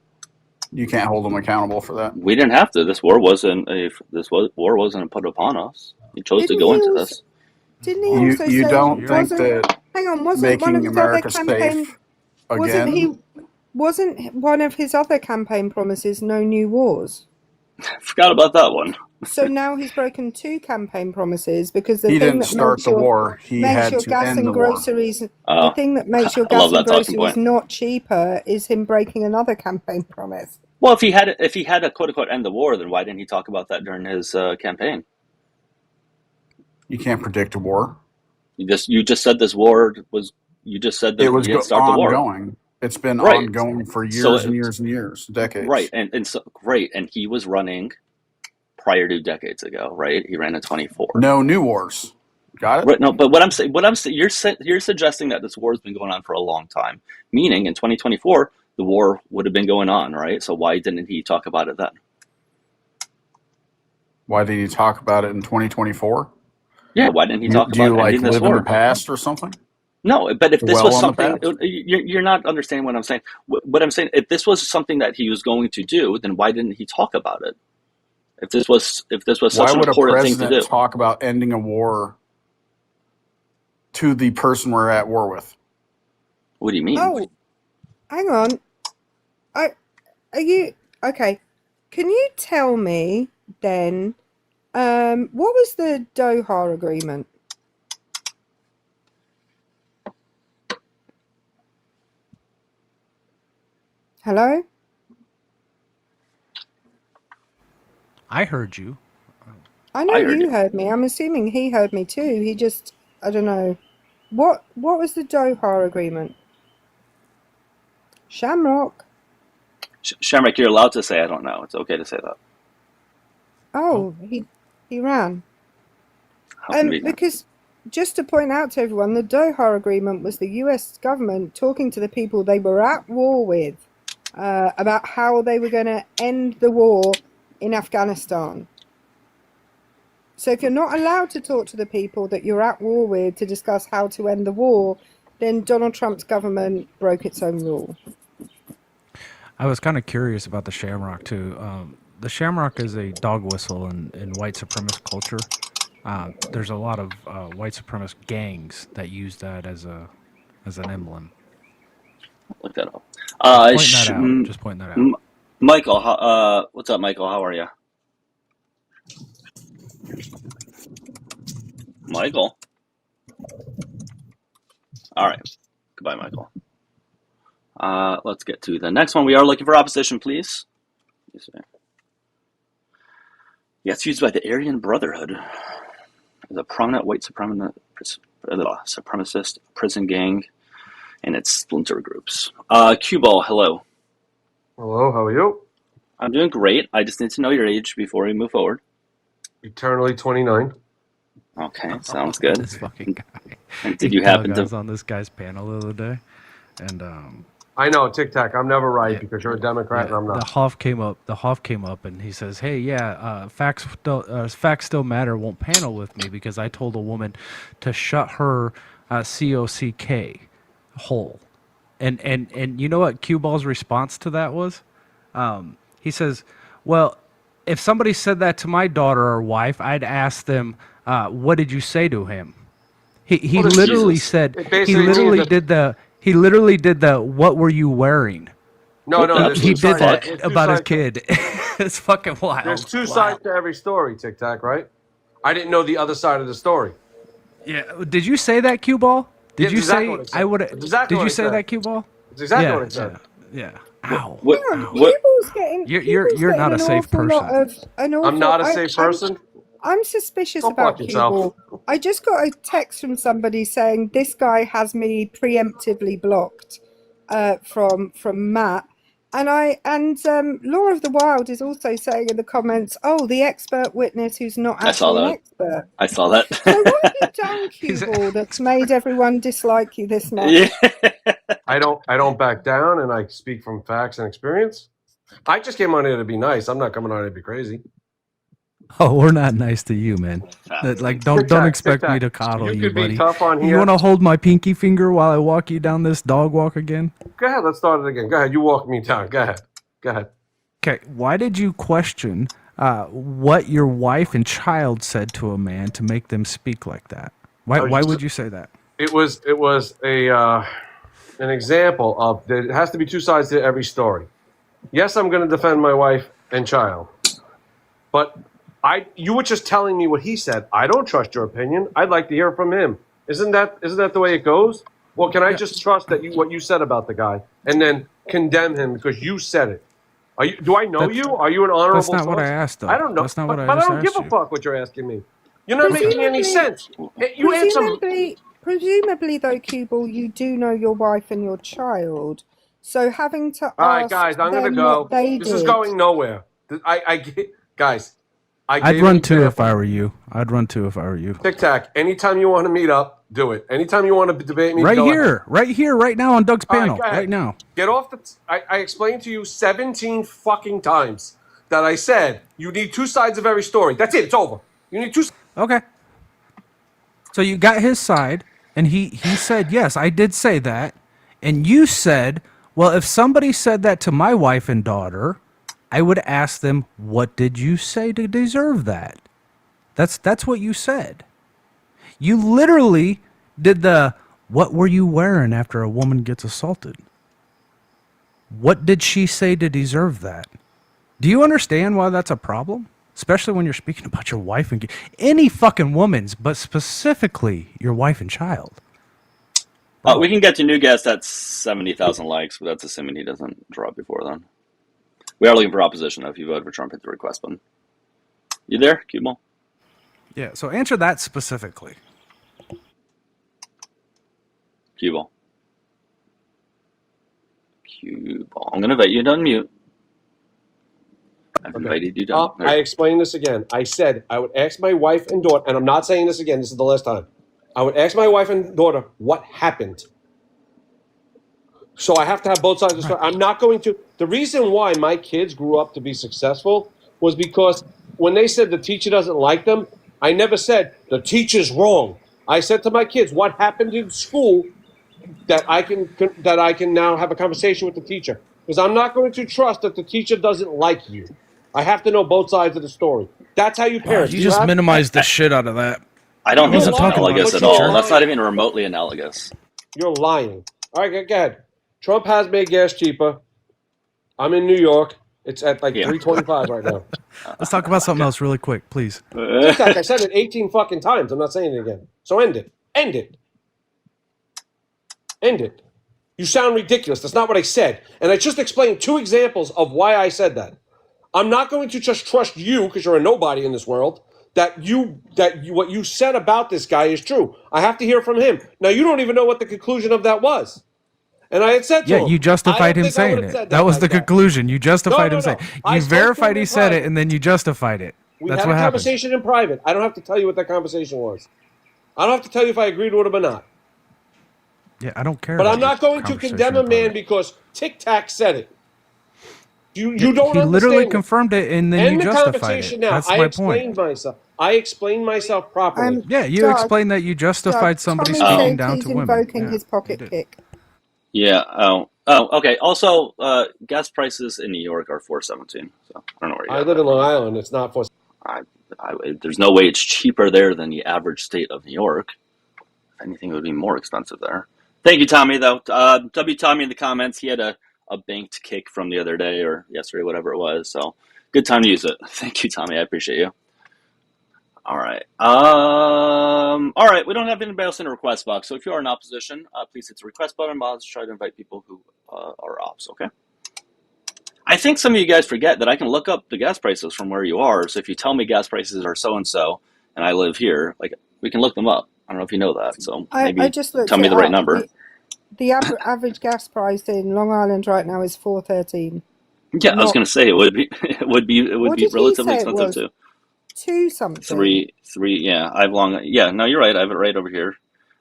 you can't hold them accountable for that. We didn't have to. This war wasn't put upon us. He chose to go into this. Didn't he also you say? don't think that hang on, wasn't making one of his America other campaign? safe again? Wasn't one of his other campaign promises no new wars? Forgot about that one. So now he's broken two campaign promises because he didn't start the war. He had to gas end and the groceries. war. The thing that makes your gas and groceries not cheaper is him breaking another campaign promise. Well, if he had a quote unquote end the war, then why didn't he talk about that during his campaign? You can't predict a war. You just said this war was. You just said that it was ongoing. The war. It's been ongoing for years and years and years, decades. Right, and so great, and he was running prior to decades ago, right? He ran in 24. No new wars. Got it? Right, no, but what I'm saying, you're suggesting that this war has been going on for a long time, meaning in 2024 the war would have been going on, right? So why didn't he talk about it then? Why did he talk about it in 2024? Yeah, why didn't he talk about ending this war? Do you live in the past or something? No, but if this was something, you're not understanding what I'm saying. What I'm saying, if this was something that he was going to do, then why didn't he talk about it? If this was such an important thing to do, why would a president talk about ending a war to the person we're at war with? What do you mean? Oh, hang on. Are you okay? Can you tell me then? What was the Doha agreement? Hello? I heard you. I know you heard me. I'm assuming he heard me too. He just, I don't know. What was the Doha agreement? Shamrock. Shamrock, you're allowed to say I don't know. It's okay to say that. Oh, he ran. Because just to point out to everyone, the Doha agreement was the US government talking to the people they were at war with about how they were going to end the war in Afghanistan. So if you're not allowed to talk to the people that you're at war with to discuss how to end the war, then Donald Trump's government broke its own rule. I was kind of curious about the Shamrock too. The Shamrock is a dog whistle in white supremacist culture. There's a lot of white supremacist gangs that use that as an emblem. Look that up. Just pointing that out. Michael, what's up, Michael? How are you? Michael. All right. Goodbye, Michael. Let's get to the next one. We are looking for opposition, please. Yeah, it's used by the Aryan Brotherhood as a prominent white supremacist prison gang and its splinter groups. Q-Ball, hello. Hello, how are you? I'm doing great. I just need to know your age before we move forward. Eternally 29. Okay, sounds good. This fucking guy. And did you happen I was to... on this guy's panel the other day, and I know, Tic Tac. I'm never right because you're a Democrat and I'm not. The Hoff came up, and he says, "Hey, facts still matter. Won't panel with me because I told a woman to shut her COCK hole." And you know what Q-Ball's response to that was? He says, "Well, if somebody said that to my daughter or wife, I'd ask them, what did you say to him?" He literally said he literally did the what were you wearing? No, he did that about his kid. It's fucking wild. There's two sides to every story, Tic Tac, right? I didn't know the other side of the story. Yeah. Did you say that, Q-Ball? Did you exactly say what I said. I would? Exactly Did what you I say said. that, Q-Ball? It's exactly what I said. Yeah. Ow. You're not a safe person. I'm not a safe person? I'm suspicious Go about fuck yourself. Q-Ball. I just got a text from somebody saying this guy has me preemptively blocked from Matt. And Law of the Wild is also saying in the comments, "Oh, the expert witness who's not actually an expert." I saw that. So what have you done, Q-Ball, that's made everyone dislike you this much? Yeah. I don't back down, and I speak from facts and experience. I just came on here to be nice. I'm not coming on here to be crazy. Oh, we're not nice to you, man. Don't expect me to coddle you, could be buddy. tough on You here. want to hold my pinky finger while I walk you down this dog walk again? Go ahead. Let's start it again. Go ahead. You walk me down. Go ahead. Okay. Why did you question what your wife and child said to a man to make them speak like that? Why would you say that? It was an example of there has to be two sides to every story. Yes, I'm going to defend my wife and child, but you were just telling me what he said. I don't trust your opinion. I'd like to hear from him. Isn't that the way it goes? Well, can I just trust that what you said about the guy and then condemn him because you said it? Do I know you? Are you an honorable? That's not source? what I asked, though. I don't know. That's not what I but just I don't give asked a fuck what you're asking me. You're not making any sense. You answer. Presumably, though, Q-Ball, you do know your wife and your child. So having to All right, ask guys, I'm going to them go. what they This did. is going nowhere. I get, guys. I'd run too if I were you. Tic Tac. Anytime you want to meet up, do it. Anytime you want to debate me, Right go ahead. here, right now on Doug's All right, panel, go ahead. right now. Get off the. I explained to you 17 fucking times that I said you need two sides of every story. That's it. It's over. You need two. Okay. So you got his side, and he said, yes, I did say that. And you said, well, if somebody said that to my wife and daughter, I would ask them, what did you say to deserve that? That's what you said. You literally did the, what were you wearing after a woman gets assaulted? What did she say to deserve that? Do you understand why that's a problem? Especially when you're speaking about your wife and any fucking woman's, but specifically your wife and child. We can get to new guest at 70,000 likes, but that's assuming he doesn't drop before then. We are looking for opposition. If you vote for Trump, hit the request button. You there, Cubal? Yeah, so answer that specifically. Cubal. I'm going to invite you to unmute. I've invited you to I explained this again. I said I would ask my wife and daughter, and I'm not saying this again. This is the last time. I would ask my wife and daughter what happened. So I have to have both sides of the story. I'm not going to. The reason why my kids grew up to be successful was because when they said the teacher doesn't like them, I never said the teacher's wrong. I said to my kids, what happened in school that I can now have a conversation with the teacher. Because I'm not going to trust that the teacher doesn't like you. I have to know both sides of the story. That's how you parent. You just minimized the shit out of that. I don't think wasn't that's talking analogous about at all. teacher. That's not even remotely analogous. You're lying. All right, go ahead. Trump has made gas cheaper. I'm in New York. It's at like $3.25 right now. Let's talk about something else really quick, please. TikTok, I said it 18 fucking times. I'm not saying it again. So end it. End it. End it. You sound ridiculous. That's not what I said. And I just explained 2 examples of why I said that. I'm not going to just trust you because you're a nobody in this world that what you said about this guy is true. I have to hear from him. Now you don't even know what the conclusion of that was. And I had said to him, you justified him saying it. That was the conclusion. You justified him saying it. You verified he said it, and then you justified it. That's what happened. We had a conversation in private. I don't have to tell you what that conversation was. I don't have to tell you if I agreed with him or not. Yeah, I don't care. But I'm not going to condemn a man because Tic Tac said it. You don't understand. He literally confirmed it, and then you justified it. Conversation now. That's I my explained point. myself. I explained myself properly. Yeah, you explained that you justified somebody speaking down to women. Invoking his pocket kick. Yeah. Oh. Okay. Also, gas prices in New York are $4.17. So I don't know where you. I live in Long Island. It's not for. There's no way it's cheaper there than the average state of New York. If anything, it would be more expensive there. Thank you, Tommy. Though W. Tommy in the comments, he had a banked kick from the other day or yesterday, whatever it was. So good time to use it. Thank you, Tommy. I appreciate you. All right. All right. We don't have anybody else in the request box. So if you are in opposition, please hit the request button. I'll just try to invite people who are ops. Okay. I think some of you guys forget that I can look up the gas prices from where you are. So if you tell me gas prices are so and so, and I live here, like we can look them up. I don't know if you know that. So maybe I just tell me the right number. The average gas price in Long Island right now is $4.13. Yeah, I was going to say it would be relatively expensive too. 2 something. 3. Yeah, I've long. Yeah, no, you're right. I have it right over here.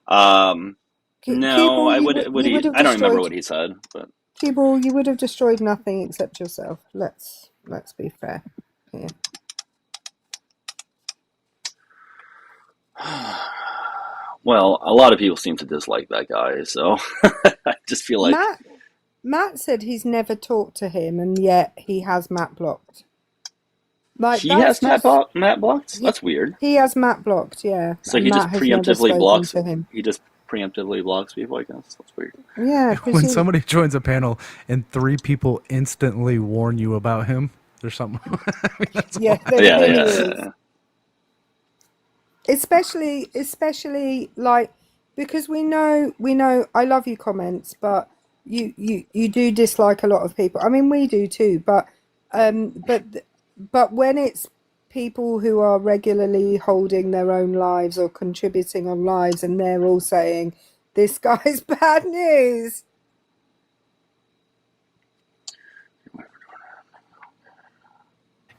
No, Cubal, I would. I don't remember what he said, but Cubal, you would have destroyed nothing except yourself. Let's be fair here. Well, a lot of people seem to dislike that guy, so I just feel like Matt said he's never talked to him, and yet he has Matt blocked. Like he has Matt blocked. That's weird. He has Matt blocked, yeah. So he just preemptively blocks him. He just preemptively blocks people. I guess that's weird. Yeah. When somebody joins a panel and 3 people instantly warn you about him, there's something. Yeah. Especially like because we know I love you comments, but you do dislike a lot of people. I mean, we do too, but when it's people who are regularly holding their own lives or contributing on lives and they're all saying this guy's bad news.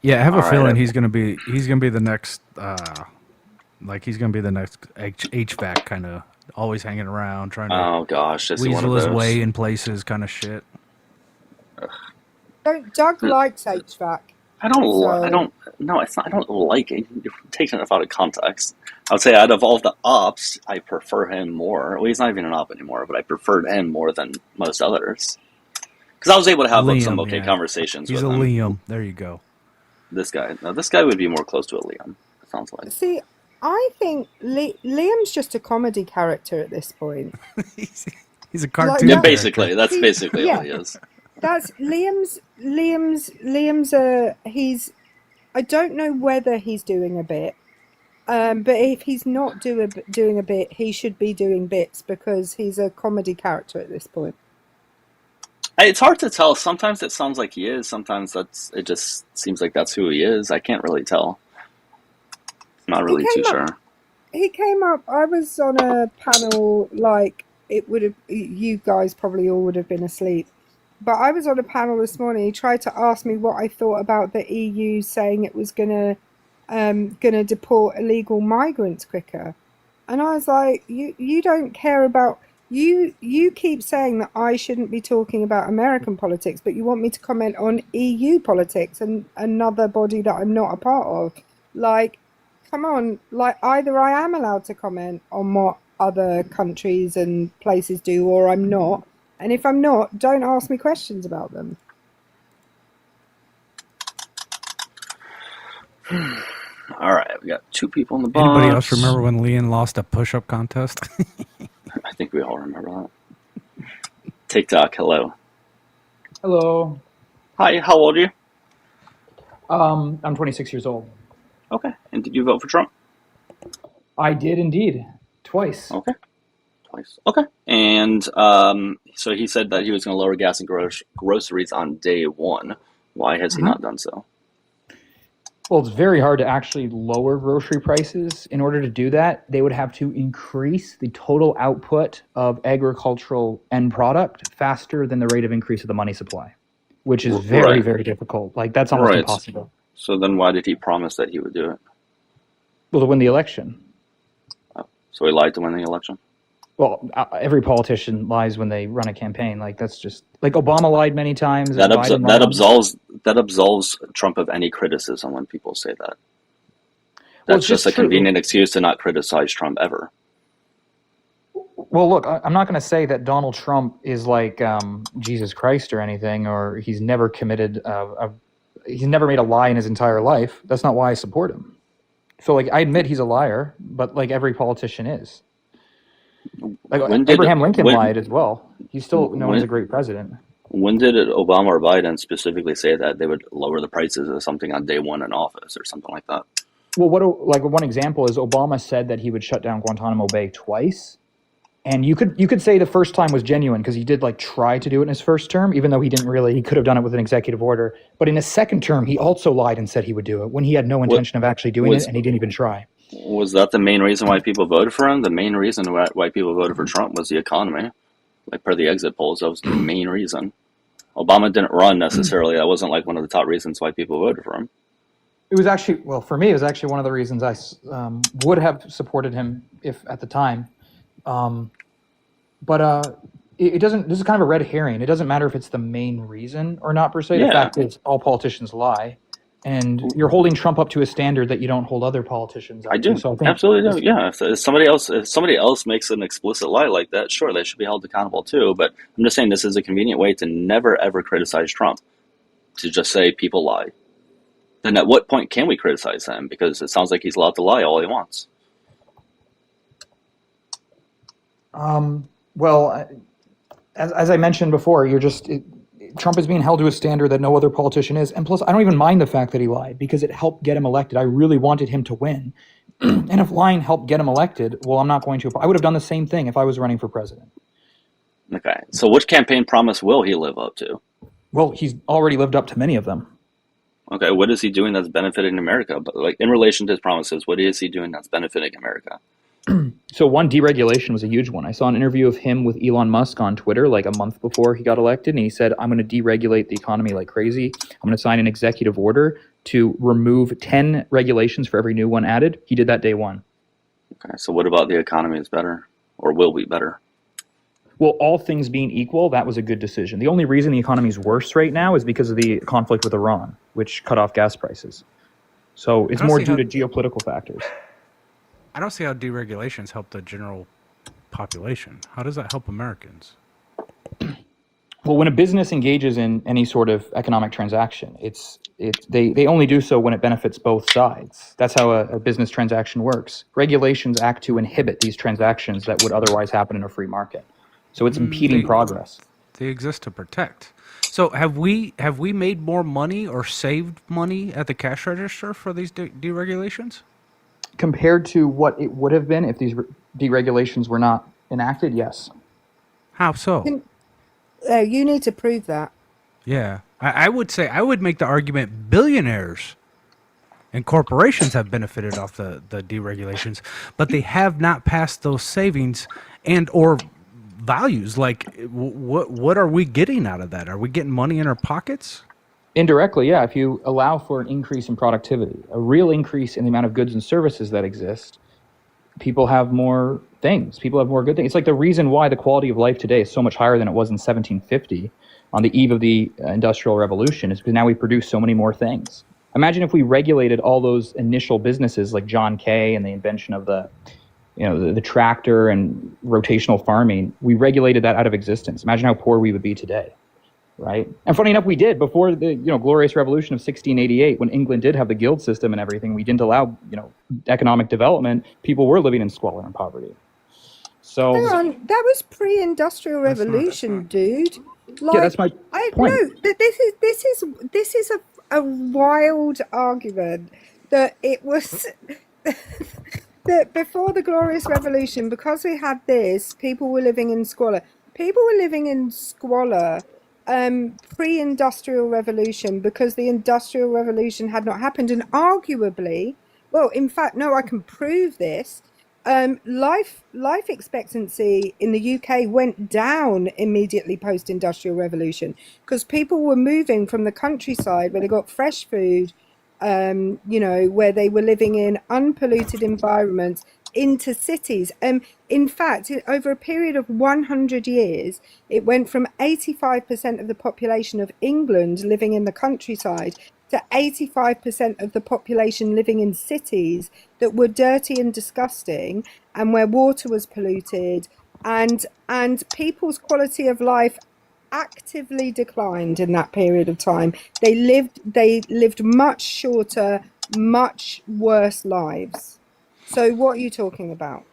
Yeah, I have a feeling he's gonna be the next he's gonna be the next HVAC kind of always hanging around trying to weasel his way in places kind of shit. Doug likes HVAC. I don't like it. You're taking it out of context. I would say out of all the ops, I prefer him more. Well, he's not even an op anymore, but I preferred him more than most others. Because I was able to have some okay conversations with him. He's a Liam. There you go. This guy would be more close to a Liam, it sounds like. See, I think Liam's just a comedy character at this point. He's a cartoon. Yeah, basically. That's basically all he is. That's Liam's. He's. I don't know whether he's doing a bit, but if he's not doing a bit, he should be doing bits because he's a comedy character at this point. It's hard to tell. Sometimes it sounds like he is. Sometimes it just seems like that's who he is. I can't really tell. I'm not really too sure. He came up. I was on a panel, like it would have. You guys probably all would have been asleep, but I was on a panel this morning. He tried to ask me what I thought about the EU saying it was gonna deport illegal migrants quicker, and I was like, you don't care about. You keep saying that I shouldn't be talking about American politics, but you want me to comment on EU politics and another body that I'm not a part of. Like, come on, like either I am allowed to comment on what other countries and places do or I'm not. And if I'm not, don't ask me questions about them. All right, we got 2 people in the box. Anybody else remember when Leon lost a push-up contest? I think we all remember that. TikTok, hello. Hello. Hi, how old are you? I'm 26 years old. Okay, and did you vote for Trump? I did indeed. Twice. Okay. Twice. Okay. And so he said that he was going to lower gas and groceries on day 1. Why has he not done so? Well, it's very hard to actually lower grocery prices. In order to do that, they would have to increase the total output of agricultural end product faster than the rate of increase of the money supply, which is very, very difficult. Like, that's almost impossible. So then why did he promise that he would do it? Well, to win the election. Oh, so he lied to win the election? Well, every politician lies when they run a campaign. Like, that's just like Obama lied many times. That absolves Trump of any criticism when people say that. That's just a convenient excuse to not criticize Trump ever. Well, look, I'm not going to say that Donald Trump is like Jesus Christ or anything, or he's never committed he's never made a lie in his entire life. That's not why I support him. So, like, I admit he's a liar, but like every politician is. Like Abraham Lincoln lied as well. He's still known as a great president. When did Obama or Biden specifically say that they would lower the prices of something on day 1 in office or something like that? Well, one example is Obama said that he would shut down Guantanamo Bay twice. And you could say the first time was genuine because he did like try to do it in his first term, even though he could have done it with an executive order. But in his second term, he also lied and said he would do it when he had no intention of actually doing it, and he didn't even try. Was that the main reason why people voted for him? The main reason why people voted for Trump was the economy. Like, per the exit polls, that was the main reason. Obama didn't run necessarily. That wasn't like one of the top reasons why people voted for him. It was actually, well, for me, it was actually one of the reasons I would have supported him if at the time. But it doesn't, this is kind of a red herring. It doesn't matter if it's the main reason or not per se. The fact is all politicians lie. And you're holding Trump up to a standard that you don't hold other politicians up I do. to. So I think Absolutely do. Yeah. If somebody else makes an explicit lie like that, sure, they should be held accountable too. But I'm just saying this is a convenient way to never ever criticize Trump. To just say people lie. Then at what point can we criticize him? Because it sounds like he's allowed to lie all he wants. Well, as I mentioned before, Trump is being held to a standard that no other politician is. And plus, I don't even mind the fact that he lied because it helped get him elected. I really wanted him to win. And if lying helped get him elected, well, I'm not going to. I would have done the same thing if I was running for president. Okay. So which campaign promise will he live up to? Well, he's already lived up to many of them. Okay. What is he doing that's benefiting America? But like in relation to his promises, what is he doing that's benefiting America? So one, deregulation was a huge one. I saw an interview of him with Elon Musk on Twitter like a month before he got elected, and he said, I'm going to deregulate the economy like crazy. I'm going to sign an executive order to remove 10 regulations for every new one added. He did that day 1. Okay, so what about the economy is better or will be better? Well, all things being equal, that was a good decision. The only reason the economy is worse right now is because of the conflict with Iran, which cut off gas prices. So it's more due to geopolitical factors. I don't see how deregulations help the general population. How does that help Americans? Well, when a business engages in any sort of economic transaction, they only do so when it benefits both sides. That's how a business transaction works. Regulations act to inhibit these transactions that would otherwise happen in a free market. So it's impeding progress. They exist to protect. So have we made more money or saved money at the cash register for these deregulations? Compared to what it would have been if these deregulations were not enacted, yes. How so? You need to prove that. Yeah, I would make the argument billionaires and corporations have benefited off the deregulations, but they have not passed those savings and or values. Like, what are we getting out of that? Are we getting money in our pockets? Indirectly, yeah. If you allow for an increase in productivity, a real increase in the amount of goods and services that exist, people have more things. People have more good things. It's like the reason why the quality of life today is so much higher than it was in 1750 on the eve of the Industrial Revolution is because now we produce so many more things. Imagine if we regulated all those initial businesses like John Kay and the invention of the tractor and rotational farming. We regulated that out of existence. Imagine how poor we would be today, right? And funny enough, we did before the glorious revolution of 1688, when England did have the guild system and everything. We didn't allow economic development. People were living in squalor and poverty. So hang on, that was pre-industrial revolution, dude. Like, yeah, that's my point. No, this is a wild argument that it was that before the glorious revolution, because we had this, people were living in squalor. People were living in squalor pre-industrial revolution because the industrial revolution had not happened, and arguably, well, in fact, no, I can prove this. Life expectancy in the UK went down immediately post-industrial revolution because people were moving from the countryside where they got fresh food, where they were living in unpolluted environments, into cities. In fact, over a period of 100 years, it went from 85% of the population of England living in the countryside to 85% of the population living in cities that were dirty and disgusting and where water was polluted, and people's quality of life actively declined in that period of time. They lived much shorter, much worse lives. So what are you talking about?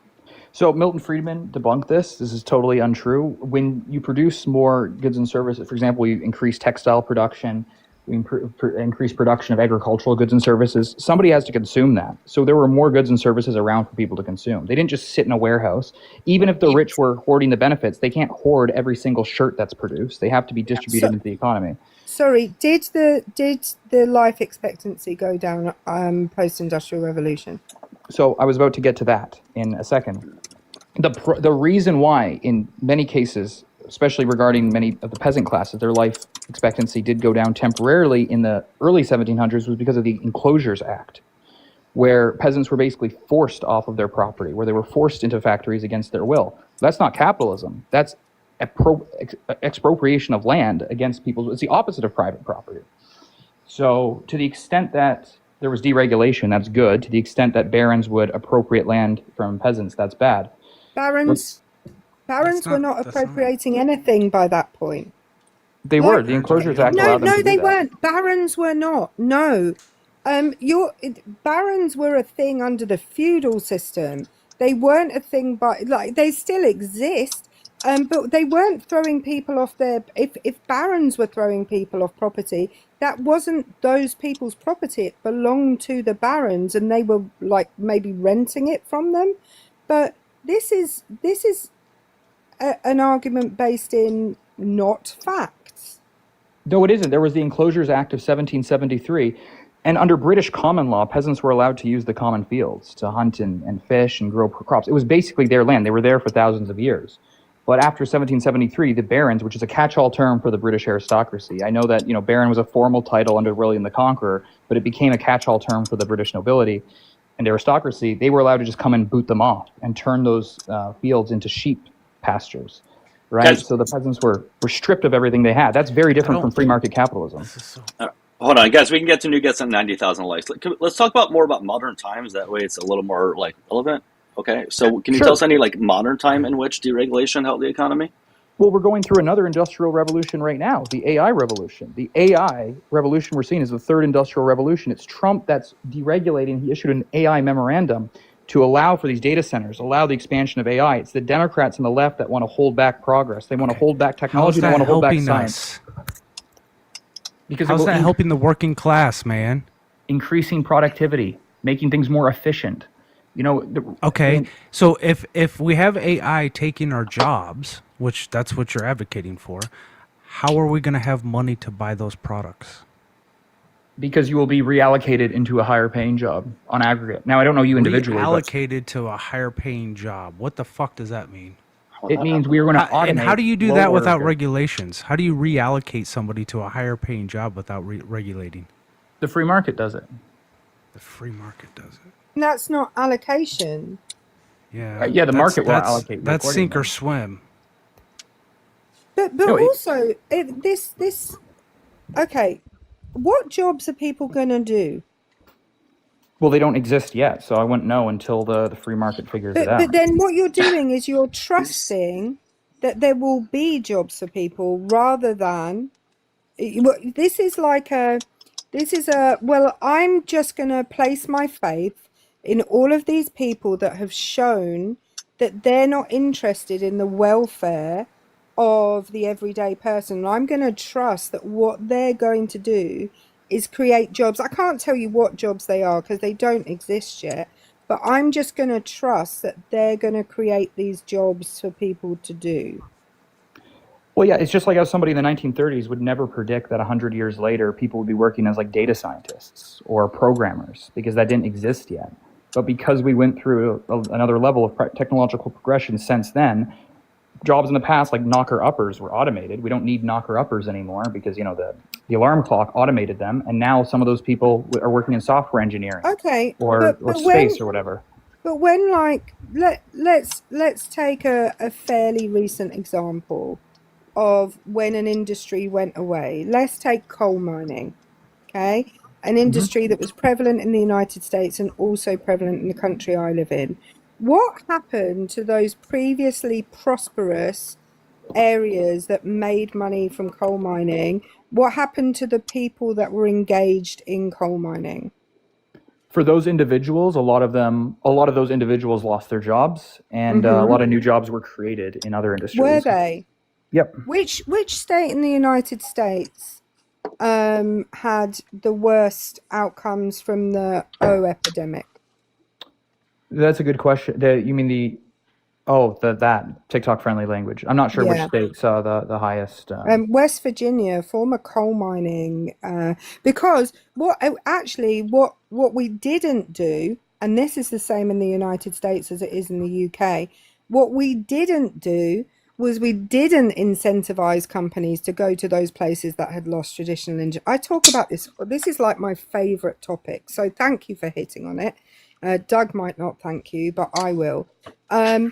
So Milton Friedman debunked this. This is totally untrue. When you produce more goods and services, for example, you increase textile production, we increase production of agricultural goods and services, somebody has to consume that. So there were more goods and services around for people to consume. They didn't just sit in a warehouse. Even if the rich were hoarding the benefits, they can't hoard every single shirt that's produced. They have to be distributed into the economy. Sorry, did the life expectancy go down post-industrial revolution? So I was about to get to that in a second. The reason why, in many cases, especially regarding many of the peasant classes, their life expectancy did go down temporarily in the early 1700s was because of the Enclosures Act, where peasants were basically forced off of their property, where they were forced into factories against their will. That's not capitalism. That's expropriation of land against people. It's the opposite of private property. So to the extent that there was deregulation, that's good. To the extent that barons would appropriate land from peasants, that's bad. Barons were not appropriating anything by that point. They were. The Enclosures Act allowed them to do that. No, they weren't. Barons were not. No. Barons were a thing under the feudal system. They weren't a thing they still exist. But they weren't throwing people off their... If barons were throwing people off property, that wasn't those people's property. It belonged to the barons, and they were maybe renting it from them. But this is an argument based in not facts. No, it isn't. There was the Enclosures Act of 1773, and under British common law, peasants were allowed to use the common fields to hunt and fish and grow crops. It was basically their land. They were there for thousands of years. But after 1773, the barons, which is a catch-all term for the British aristocracy, I know that baron was a formal title under William the Conqueror, but it became a catch-all term for the British nobility and aristocracy. They were allowed to just come and boot them off and turn those fields into sheep pastures, right? So the peasants were stripped of everything they had. That's very different from free market capitalism. Hold on, guys. We can get to new guests on 90,000 likes. Let's talk more about modern times. That way, it's a little more relevant. Okay, so can you tell us any modern time in which deregulation helped the economy? Well, we're going through another industrial revolution right now, the AI revolution. The AI revolution we're seeing is the third industrial revolution. It's Trump that's deregulating. He issued an AI memorandum to allow for these data centers, allow the expansion of AI. It's the Democrats and the left that want to hold back progress. They want to hold back technology. They want to hold back science. Because how's that helping the working class, man? Increasing productivity, making things more efficient. You know. So if we have AI taking our jobs, which that's what you're advocating for, how are we going to have money to buy those products? Because you will be reallocated into a higher paying job on aggregate. Now, I don't know you individually. Reallocated to a higher paying job. What the fuck does that mean? It means we are going to automate. And how do you do that without regulations? How do you reallocate somebody to a higher paying job without regulating? The free market does it. The free market does it. And that's not allocation. Yeah. The market will allocate. That's sink or swim. But also, okay, what jobs are people going to do? Well, they don't exist yet, so I wouldn't know until the free market figures it out. But then what you're doing is you're trusting that there will be jobs for people rather than... This is well, I'm just going to place my faith in all of these people that have shown that they're not interested in the welfare of the everyday person. I'm going to trust that what they're going to do is create jobs. I can't tell you what jobs they are because they don't exist yet, but I'm just going to trust that they're going to create these jobs for people to do. Well, yeah, it's just like how somebody in the 1930s would never predict that 100 years later people would be working as like data scientists or programmers because that didn't exist yet. But because we went through another level of technological progression since then, jobs in the past like knocker-uppers were automated. We don't need knocker-uppers anymore because, you know, the alarm clock automated them. And now some of those people are working in software engineering or space or whatever. But when, like, let's take a fairly recent example of when an industry went away. Let's take coal mining, okay? An industry that was prevalent in the United States and also prevalent in the country I live in. What happened to those previously prosperous areas that made money from coal mining? What happened to the people that were engaged in coal mining? For those individuals, a lot of those individuals lost their jobs, and a lot of new jobs were created in other industries. Were they? Yep. Which state in the United States had the worst outcomes from the epidemic? That's a good question. You mean that TikTok friendly language? I'm not sure which state saw the highest. West Virginia, former coal mining, because what we didn't do, and this is the same in the United States as it is in the UK. What we didn't do was we didn't incentivize companies to go to those places that had lost traditional industry. I talk about this. This is like my favorite topic. So thank you for hitting on it. Doug might not thank you, but I will. There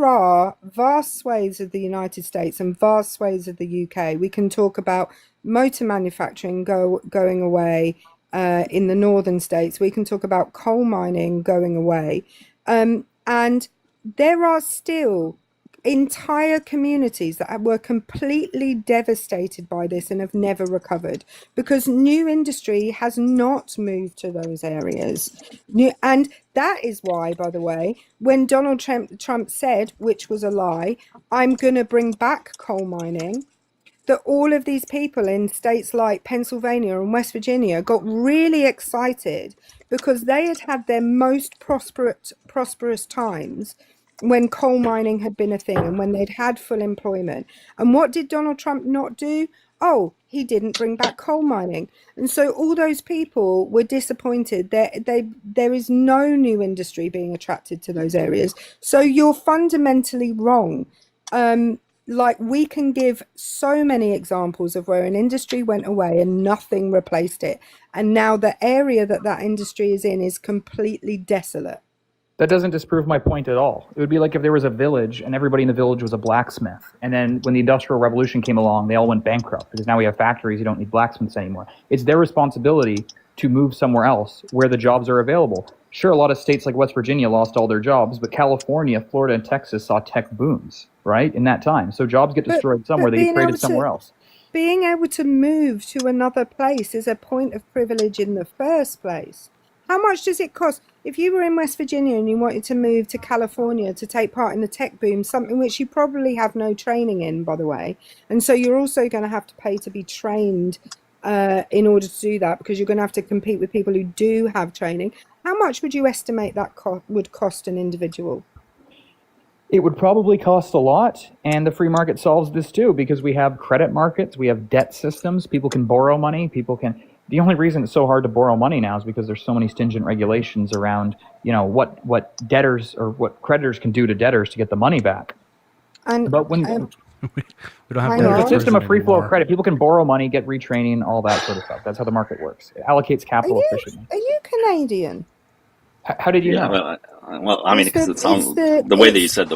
are vast swathes of the United States and vast swathes of the UK. We can talk about motor manufacturing going away in the northern states. We can talk about coal mining going away. And there are still entire communities that were completely devastated by this and have never recovered because new industry has not moved to those areas. And that is why, by the way, when Donald Trump said, which was a lie, I'm going to bring back coal mining, that all of these people in states like Pennsylvania and West Virginia got really excited because they had their most prosperous times when coal mining had been a thing and when they'd had full employment. And what did Donald Trump not do? Oh, he didn't bring back coal mining. And so all those people were disappointed. There is no new industry being attracted to those areas. So you're fundamentally wrong. Like, we can give so many examples of where an industry went away and nothing replaced it. And now the area that industry is in is completely desolate. That doesn't disprove my point at all. It would be like if there was a village and everybody in the village was a blacksmith. And then when the Industrial Revolution came along, they all went bankrupt because now we have factories. You don't need blacksmiths anymore. It's their responsibility to move somewhere else where the jobs are available. Sure, a lot of states like West Virginia lost all their jobs, but California, Florida, and Texas saw tech booms, right, in that time. So jobs get destroyed somewhere. They get created somewhere else. Being able to move to another place is a point of privilege in the first place. How much does it cost? If you were in West Virginia and you wanted to move to California to take part in the tech boom, something which you probably have no training in, by the way, and so you're also going to have to pay to be trained in order to do that, because you're going to have to compete with people who do have training. How much would you estimate that would cost an individual? It would probably cost a lot, and the free market solves this too, because we have credit markets, we have debt systems, people can borrow money, people can... The only reason it's so hard to borrow money now is because there's so many stringent regulations around, you know, what debtors or what creditors can do to debtors to get the money back. And but when we don't have the system of free flow of credit, people can borrow money, get retraining, all that sort of stuff. That's how the market works. It allocates capital efficiently. Are you Canadian? How did you know? Well, I mean, because it sounds the way that you said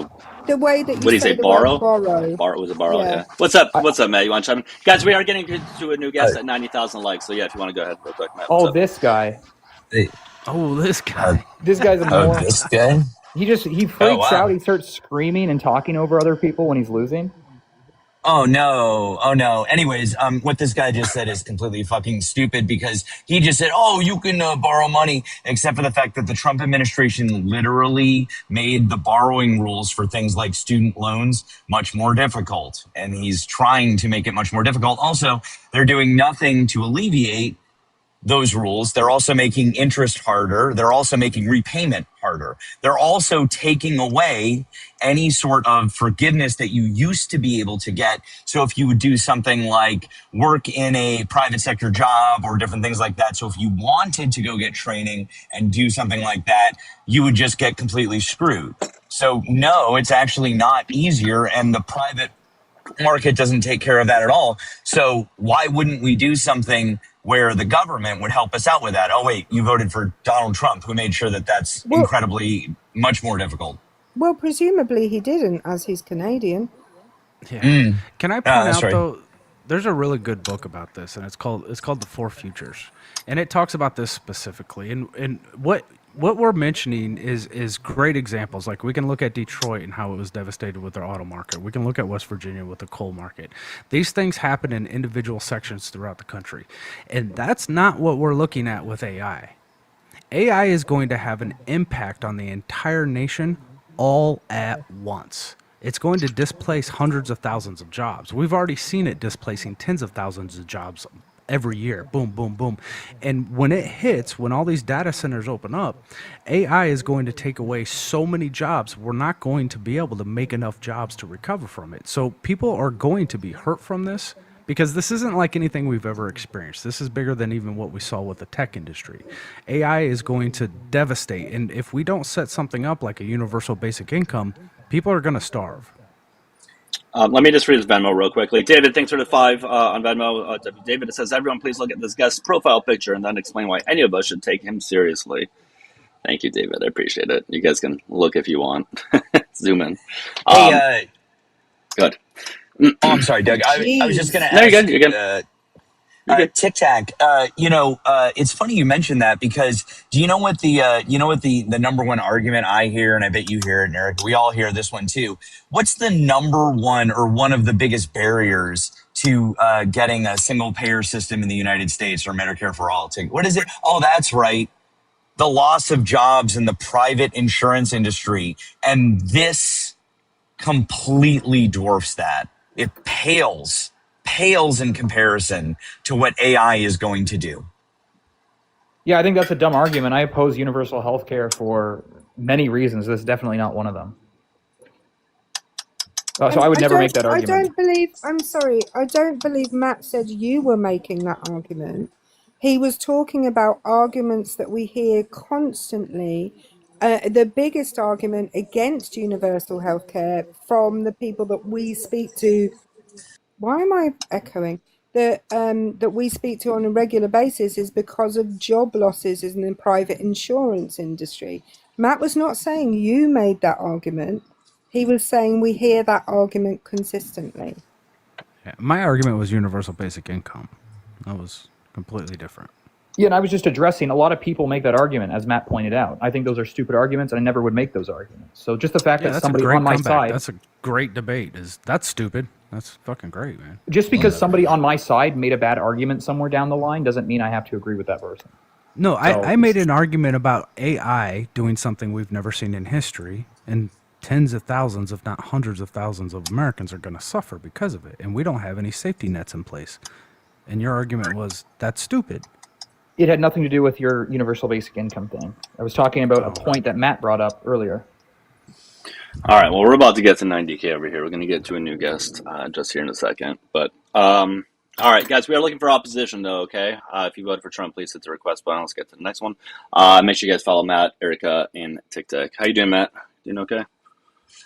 the way that you what do you say, borrow? Borrow. Was it borrow? Yeah. What's up, Matt? You want to chime in? Guys, we are getting to a new guest at 90,000 likes. So yeah, if you want to go ahead real quick, Matt. This guy. This guy. This guy's a moron. This guy? He freaks out. He starts screaming and talking over other people when he's losing. Oh no. Anyways, what this guy just said is completely fucking stupid, because he just said, oh, you can borrow money, except for the fact that the Trump administration literally made the borrowing rules for things like student loans much more difficult. And he's trying to make it much more difficult. Also, they're doing nothing to alleviate those rules. They're also making interest harder. They're also making repayment harder. They're also taking away any sort of forgiveness that you used to be able to get. So if you would do something like work in a private sector job or different things like that, so if you wanted to go get training and do something like that, you would just get completely screwed. So no, it's actually not easier, and the private market doesn't take care of that at all. So why wouldn't we do something where the government would help us out with that? Oh, wait, you voted for Donald Trump, who made sure that that's incredibly much more difficult. Well, presumably he didn't, as he's Canadian. Yeah. Can I point out, right. though, there's a really good book about this, and it's called The Four Futures. And it talks about this specifically. And what we're mentioning is great examples. Like, we can look at Detroit and how it was devastated with their auto market. We can look at West Virginia with the coal market. These things happen in individual sections throughout the country. And that's not what we're looking at with AI. AI is going to have an impact on the entire nation all at once. It's going to displace hundreds of thousands of jobs. We've already seen it displacing tens of thousands of jobs every year. Boom, boom, boom. And when it hits, when all these data centers open up, AI is going to take away so many jobs. We're not going to be able to make enough jobs to recover from it. So people are going to be hurt from this, because this isn't like anything we've ever experienced. This is bigger than even what we saw with the tech industry. AI is going to devastate. And if we don't set something up like a universal basic income, people are going to starve. Let me just read this Venmo real quickly. David, thanks for the 5 on Venmo. David, it says, everyone please look at this guest's profile picture and then explain why any of us should take him seriously. Thank you, David. I appreciate it. You guys can look if you want. Zoom in. Hey, good. Oh, I'm sorry, Doug. I was just going to ask. No, you're good. Tic Tac. It's funny you mentioned that, because do you know what the number one argument I hear, and I bet you hear it, and Eric, we all hear this one too. What's the number one or one of the biggest barriers to getting a single payer system in the United States, or Medicare for all? What is it? Oh, that's right. The loss of jobs in the private insurance industry. And this completely dwarfs that. It pales in comparison to what AI is going to do. Yeah, I think that's a dumb argument. I oppose universal health care for many reasons. That's definitely not one of them. So I would never make that argument. I don't believe Matt said you were making that argument. He was talking about arguments that we hear constantly. The biggest argument against universal healthcare from the people that we speak to. Why am I echoing? That we speak to on a regular basis is because of job losses in the private insurance industry. Matt was not saying you made that argument. He was saying we hear that argument consistently. Yeah, my argument was universal basic income. That was completely different. Yeah, and I was just addressing, a lot of people make that argument, as Matt pointed out. I think those are stupid arguments, and I never would make those arguments. So just the fact that somebody on my side... That's a great debate. That's stupid. That's fucking great, man. Just because somebody on my side made a bad argument somewhere down the line doesn't mean I have to agree with that person. No, So- I made an argument about AI doing something we've never seen in history, and tens of thousands, if not hundreds of thousands of Americans are going to suffer because of it, and we don't have any safety nets in place. And your argument was, that's stupid. It had nothing to do with your universal basic income thing. I was talking about a point that Matt brought up earlier. All right, well, we're about to get to 90K over here. We're going to get to a new guest just here in a second. But, all right, guys, we are looking for opposition, though, okay? If you voted for Trump, please hit the request button. Let's get to the next one. Make sure you guys follow Matt, Erica, and TikTok. How you doing, Matt? Doing okay?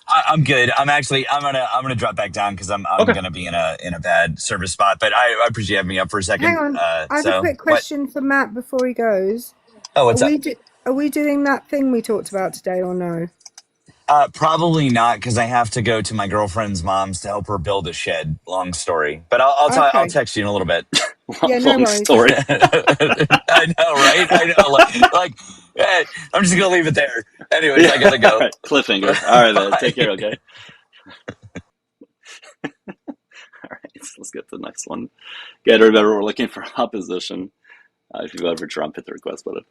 I'm good. I'm gonna drop back down because I'm gonna be in a bad service spot. But I appreciate you having me up for a second. Hang on. I have a quick question for Matt before he goes. Oh, what's up? Are we doing that thing we talked about today or no? Probably not, because I have to go to my girlfriend's mom's to help her build a shed. Long story, but I'll text you in a little bit. Yeah, no worries. Story. I know, right? I know. Like, I'm just gonna leave it there. Anyways, I gotta go. All right, cliffhanger. All right, man. Take care. Okay. All right, so let's get to the next one. Again, remember, we're looking for opposition. If you vote for Trump, hit the request button.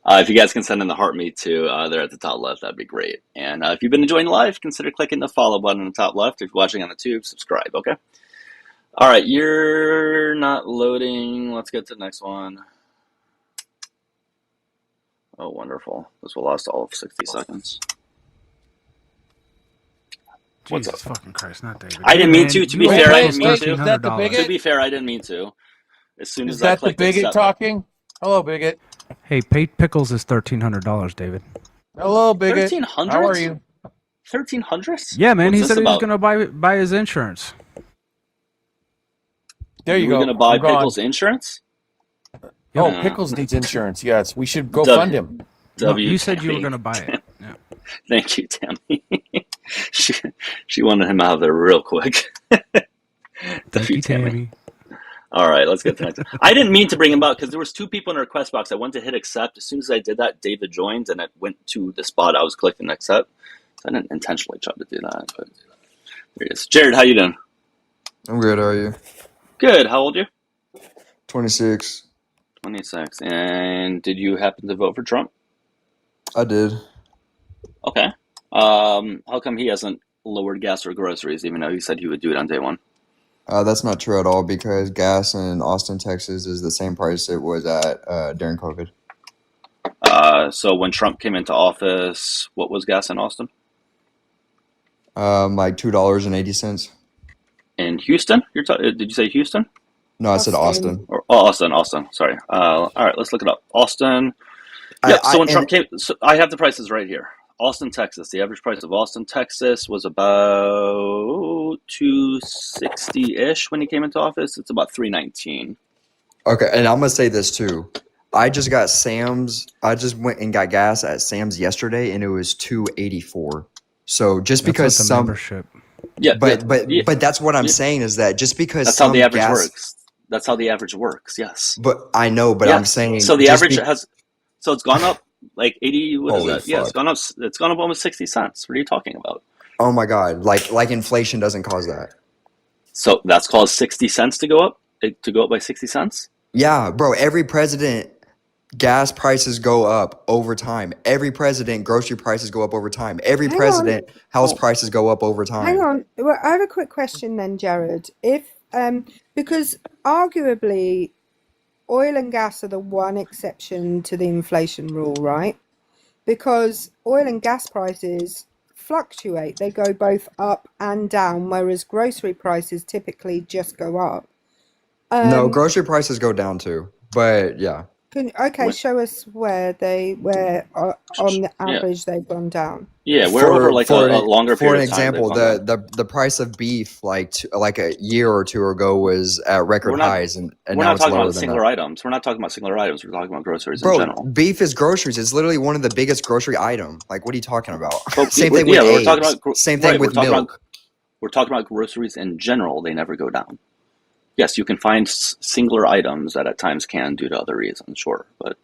If you guys can send in the heart me too, there at the top left, that'd be great. And if you've been enjoying the live, consider clicking the follow button on the top left. If you're watching on the tube, subscribe, okay? All right, you're not loading. Let's get to the next one. Oh, wonderful. This will last all of 60 seconds. What's Jesus up? fucking Christ, not David. I didn't mean to. To be fair, I didn't mean to. Is that the bigot? To be fair, I didn't mean to. As soon as Is I that the clicked bigot accept. talking? Hello, bigot. Hey, Pate Pickles is $1,300, David. Hello, bigot. 1,300? How are you? 1,300? Yeah, man. What's he this said he was about? going to buy his insurance. There you We're go. going to buy I'm gone. Pickles insurance? Oh, Pickles needs insurance. Yes, we should go fund him. No, you said you were going to buy it. Yeah. Thank you, Tammy. she wanted him out of there real quick. Thank you, Tammy. All right, let's get to the next. I didn't mean to bring him up because there was two people in the request box. I went to hit accept. As soon as I did that, David joined, and it went to the spot I was clicking accept. So I didn't intentionally try to do that, but there he is. Jared, how you doing? I'm good. How are you? Good. How old are you? 26. 26. And did you happen to vote for Trump? I did. Okay. How come he hasn't lowered gas or groceries, even though he said he would do it on day one? That's not true at all because gas in Austin, Texas is the same price it was at during COVID. So when Trump came into office, what was gas in Austin? Like $2.80. In Houston? Did you say Houston? No, I said Austin. Austin. Sorry. All right, let's look it up. Austin. Yeah. So when Trump came, I have the prices right here. Austin, Texas. The average price of Austin, Texas was about $260-ish when he came into office. It's about $319. Okay, and I'm gonna say this too. I just got Sam's. I just went and got gas at Sam's yesterday, and it was $2.84. So just That's because with the some membership. Yeah, but that's what I'm saying is that just because that's some how the average gas, works. That's how the average works. Yes. But I know, but Yes. I'm saying So the just average so it's gone up like 80. What is Holy that? Yeah, it's fuck. gone up. It's gone up almost 60 cents. What are you talking about? Oh my god, like inflation doesn't cause that. So that's caused 60 cents to go up. To go up by 60 cents. Yeah, bro, every president gas prices go up over time. Every president grocery prices go up over time. Every Hang president house prices go up over time. Hang on. Well, I have a quick question then, Jared. If because arguably oil and gas are the one exception to the inflation rule, right? Because oil and gas prices fluctuate. They go both up and down, whereas grocery prices typically just go up. No, grocery prices go down too. But yeah. Show us where on the average they've gone down. Yeah, we're over like a longer period of time. For an example, the price of beef like a year or two ago was at record highs, and we're now not it's talking lower about than singular that. items. We're not talking about singular items. We're talking about groceries in Bro, general. beef is groceries. It's literally one of the biggest grocery item. Like, what are you talking about? But Same thing with we're eggs. talking about Same thing with milk. We're talking about groceries in general. They never go down. Yes, you can find singular items that at times can due to other reasons, sure, but.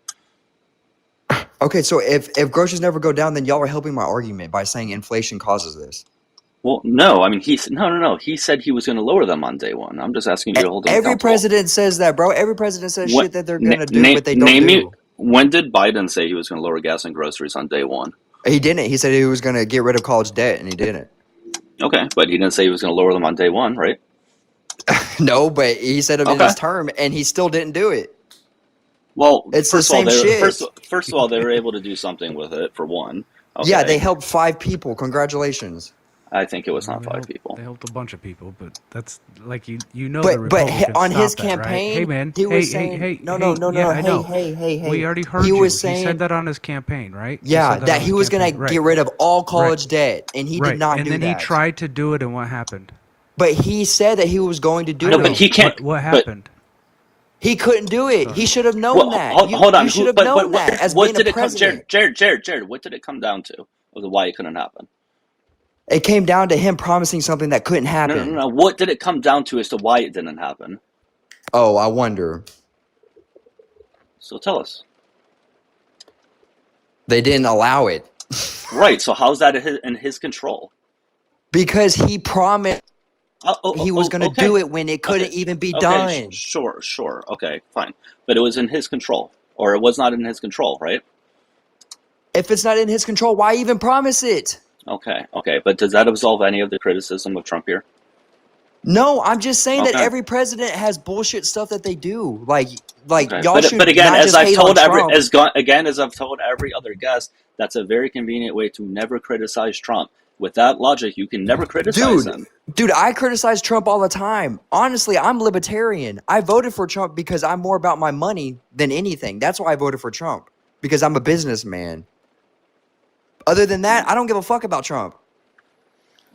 Okay, so if groceries never go down, then y'all are helping my argument by saying inflation causes this. Well, no. I mean, no. He said he was going to lower them on day one. I'm just asking you to hold him Every accountable. president says that, bro. Every president says What, shit that they're gonna do, but they don't name me. do. When did Biden say he was going to lower gas and groceries on day one? He didn't. He said he was gonna get rid of college debt, and he didn't. Okay, but he didn't say he was going to lower them on day one, right? No, but he said it in Okay. his term, and he still didn't do it. Well, It's the first of all, same shit. first of all, they were able to do something with it for one. Okay. Yeah, they helped 5 people. Congratulations. I think it was not 5 people. They helped a bunch of people, but that's like the But Republicans on his stopped that, right? campaign, Hey man, he was hey, saying, hey, no, I know. hey. We already heard He you. was He saying, said that on his campaign, right? yeah, said that on he his was gonna campaign, get right. rid of all college debt, and he did not and do then that. he tried to do it, and what happened? But he said that he was going to do I it. know. But he can't. What happened? He couldn't do it. He should have known Well, that. hold on. You should have known What, that as what being did a it come? president. Jared. What did it come down to? Of why it couldn't happen? It came down to him promising something that couldn't happen. No. What did it come down to as to why it didn't happen? Oh, I wonder. So tell us. They didn't allow it. Right. So how's that in his control? Because he promised he was going to okay. do it when it couldn't even be done. Sure. Okay, fine. But it was in his control, or it was not in his control, right? If it's not in his control, why even promise it? Okay. But does that absolve any of the criticism of Trump here? No, I'm just saying that Okay. every president has bullshit stuff that they do. Like Okay. y'all should But again, not as just I've hate told on Trump. as I've told every other guest, that's a very convenient way to never criticize Trump. With that logic, you can never criticize him. Dude, I criticize Trump all the time. Honestly, I'm libertarian. I voted for Trump because I'm more about my money than anything. That's why I voted for Trump, because I'm a businessman. Other than that, I don't give a fuck about Trump.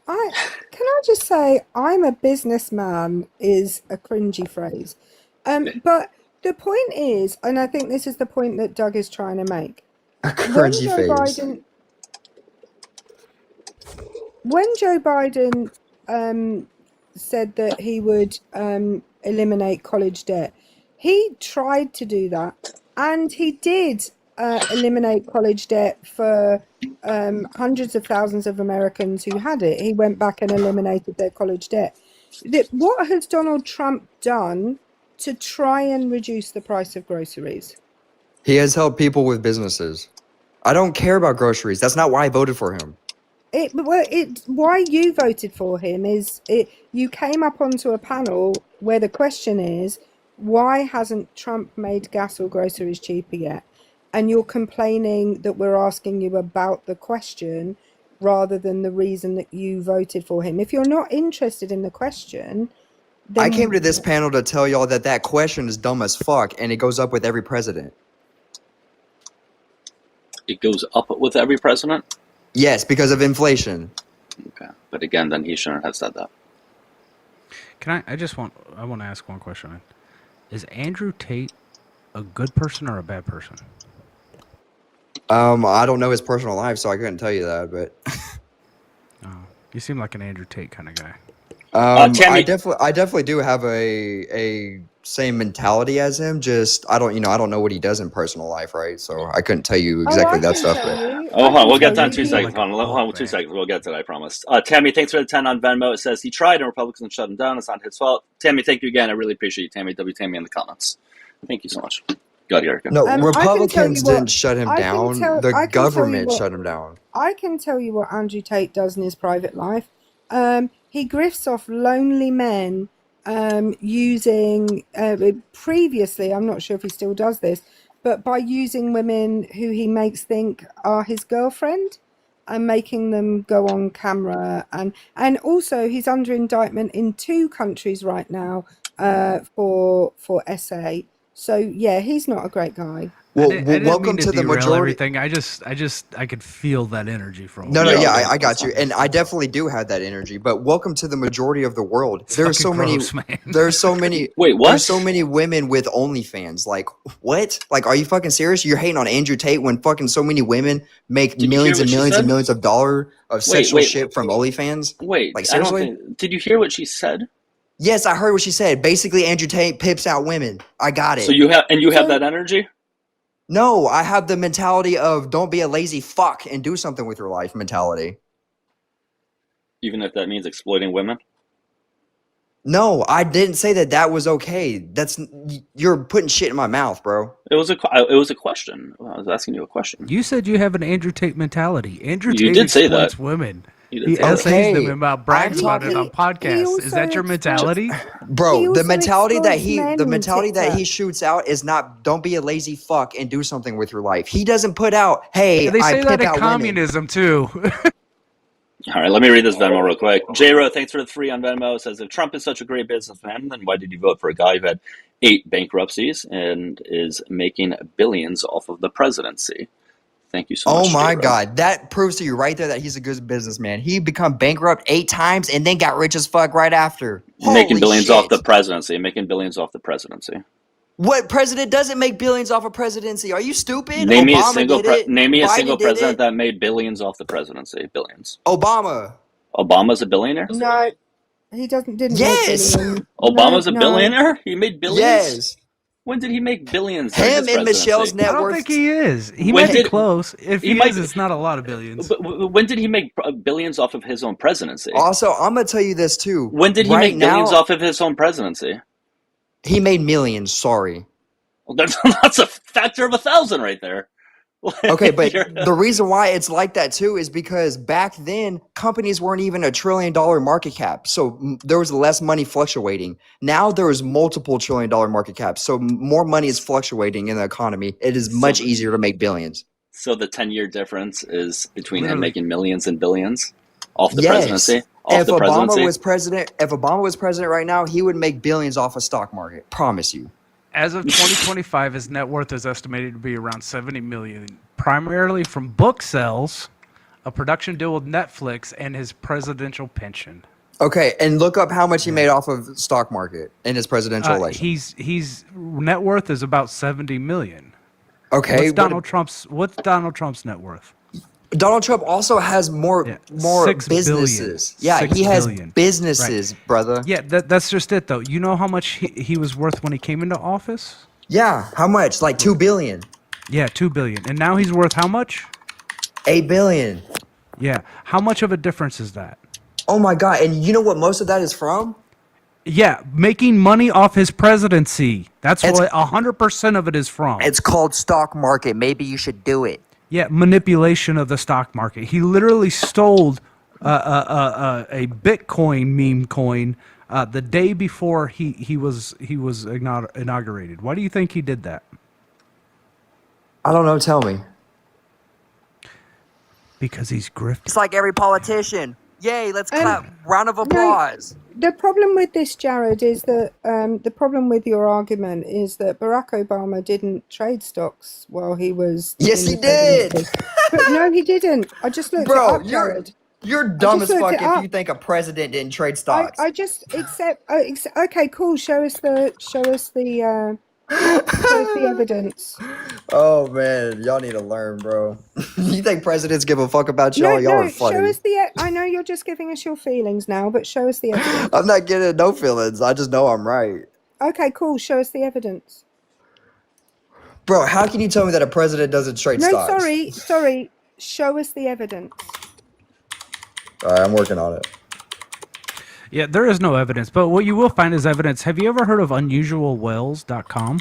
Can I just say, I'm a businessman is a cringy phrase. But the point is, and I think this is the point that Doug is trying to make. When Joe Biden said that he would eliminate college debt, he tried to do that, and he did eliminate college debt for hundreds of thousands of Americans who had it. He went back and eliminated their college debt. What has Donald Trump done to try and reduce the price of groceries? He has helped people with businesses. I don't care about groceries. That's not why I voted for him. Why you voted for him is you came up onto a panel where the question is, why hasn't Trump made gas or groceries cheaper yet? And you're complaining that we're asking you about the question rather than the reason that you voted for him. If you're not interested in the question, then I came to this panel to tell y'all that question is dumb as fuck, and it goes up with every president. It goes up with every president? Yes, because of inflation. Okay. But again, then he shouldn't have said that. Can I want to ask one question. Is Andrew Tate a good person or a bad person? I don't know his personal life, so I couldn't tell you that, but You seem like an Andrew Tate kind of guy. I definitely do have a same mentality as him. Just I don't know what he does in personal life, right? So I couldn't tell you exactly that stuff. Hold on, we'll get to that in 2 seconds. Hold on, 2 seconds. We'll get to that, I promise. Tammy, thanks for the 10 on Venmo. It says he tried and Republicans shut him down. It's not his fault. Tammy, thank you again. I really appreciate you, Tammy. Tammy in the comments. Thank you so much. Go ahead, Erica. No, Republicans didn't shut him down. The government shut him down. I can tell you what Andrew Tate does in his private life. He grifts off lonely men using, previously, I'm not sure if he still does this, but by using women who he makes think are his girlfriend and making them go on camera. And also he's under indictment in 2 countries right now for SA. So yeah, he's not a great guy. Well, I didn't welcome mean to the derail majority. Everything. I could feel that energy from. No, yeah, I got you, and I definitely do have that energy. But welcome to the majority of the world. There's so many. There's so many. Wait, what? There's so many women with OnlyFans. Like what? Like, are you fucking serious? You're hating on Andrew Tate when fucking so many women make millions and millions and millions of dollars of sexual shit from OnlyFans? Wait, like seriously? Did you hear what she said? Yes, I heard what she said. Basically, Andrew Tate pips out women. I got it. So you have that energy? No, I have the mentality of don't be a lazy fuck and do something with your life mentality. even if that means exploiting women? No, I didn't say that that was okay. You're putting shit in my mouth, bro. It was a question. I was asking you a question. You said you have an Andrew Tate mentality. Andrew You Tate did say exploits that. women. You did He say that. essays them about bragging about it talking- on podcasts. Is that your mentality? Bro, the mentality that TikTok. he shoots out is not don't be a lazy fuck and do something with your life. He doesn't put out, hey, They say I that pimp in out women. communism too. All right, let me read this Venmo real quick. J-Ro, thanks for the 3 on Venmo. Says, if Trump is such a great businessman, then why did you vote for a guy who had 8 bankruptcies and is making billions off of the presidency? Thank you so much, Oh my J-Ro. God, that proves to you right there that he's a good businessman. He become bankrupt 8 times and then got rich as fuck right after. Making Holy billions shit. off the presidency. Making billions off the presidency. What president doesn't make billions off a presidency? Are you stupid? Name me a Obama single did it. name me a Biden single did president it. that made billions off the presidency. Billions. Obama. Obama's a billionaire? No, he didn't make Yes. billions. Obama's a No. billionaire? He made billions? Yes. When did he make billions during Him his and presidency? Michelle's net I don't worth. think he is. He When might be did- close. If he he, might is, be- it's not a lot of billions. But when did he make billions off of his own presidency? Also, I'm gonna tell you this too. When did he right make billions now, off of his own presidency? He made millions. Sorry. Well, that's a factor of 1,000 right there. Okay, but the reason why it's like that too is because back then companies weren't even $1 trillion market cap, so there was less money fluctuating. Now there is multiple $1 trillion market caps, so more money is fluctuating in the economy. It is much easier to make billions. So the 10-year difference is between him Literally. making millions and billions off the Yes. presidency? Off If the Obama presidency? was president right now, he would make billions off a stock market. Promise you. As of 2025, his net worth is estimated to be around $70 million, primarily from book sales, a production deal with Netflix, and his presidential pension. Okay, and look up how much he made off of stock market in his presidential election. He's net worth is about $70 million. Okay, What's Donald Trump's net worth? Donald Trump also has more $6 businesses. billion. Yeah, $6 he has billion. businesses, brother. Yeah, that's just it though. You know how much he was worth when he came into office? Yeah, how much? Like $2 billion. Yeah, $2 billion. And now he's worth how much? $8 billion. Yeah. How much of a difference is that? Oh my God! And you know what most of that is from? Yeah, making money off his presidency. That's what 100% of it is from. It's called stock market. Maybe you should do it. Yeah, manipulation of the stock market. He literally stole a Bitcoin meme coin the day before he was inaugurated. Why do you think he did that? I don't know. Tell me. Because he's grifting. It's like every politician. Yay! Let's clap. Round of applause. The problem with this, Jared, is that the problem with your argument is that Barack Obama didn't trade stocks while he was. Yes, in he the did. presidency. But no, he didn't. I just looked Bro, it up, Jared. You're dumb as fuck it if up. you think a president didn't trade stocks. I just accept. Okay, cool. Show us the evidence. Oh man, y'all need to learn, bro. You think presidents give a fuck about y'all? Y'all are funny. Show us I know you're just giving us your feelings now, but show us the evidence. I'm not getting no feelings. I just know I'm right. Okay, cool. Show us the evidence. Bro, how can you tell me that a president doesn't trade No, stocks? sorry. Show us the evidence. All right, I'm working on it. Yeah, there is no evidence, but what you will find is evidence. Have you ever heard of unusualwells.com?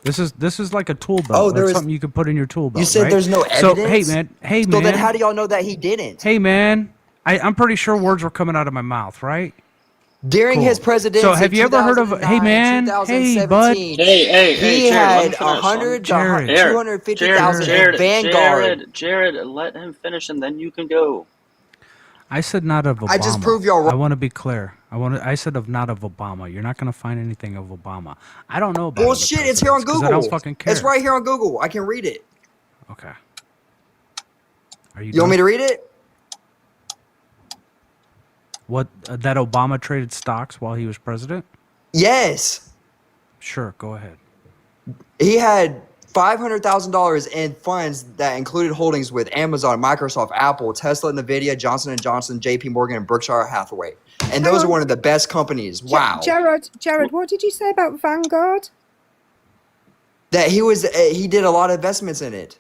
This is like a tool belt. Oh, That's something you can put in your tool belt. You said right? there's no So evidence? hey So man. then how do y'all know that he didn't? Hey man, I'm pretty sure words were coming out of my mouth, right? During his presidency, So have you ever heard of? Hey man, hey bud. Hey, he Jared, had 100 to Jared. 250,000 in Vanguard. Jared, let him finish and then you can go. I said not of Obama. I just proved y'all wrong. I want to be clear. I said of not of Obama. You're not going to find anything of Obama. I don't know about Bullshit, it's here on presidents 'cause Google. I don't fucking care. It's right here on Google. I can read it. Okay. Are you? You want me to read it? What that Obama traded stocks while he was president? Yes. Sure, go ahead. He had $500,000 in funds that included holdings with Amazon, Microsoft, Apple, Tesla, Nvidia, Johnson & Johnson, JP Morgan, and Berkshire Hathaway. And those are one of the best companies. Wow. Jared, what did you say about Vanguard? That he did a lot of investments in it.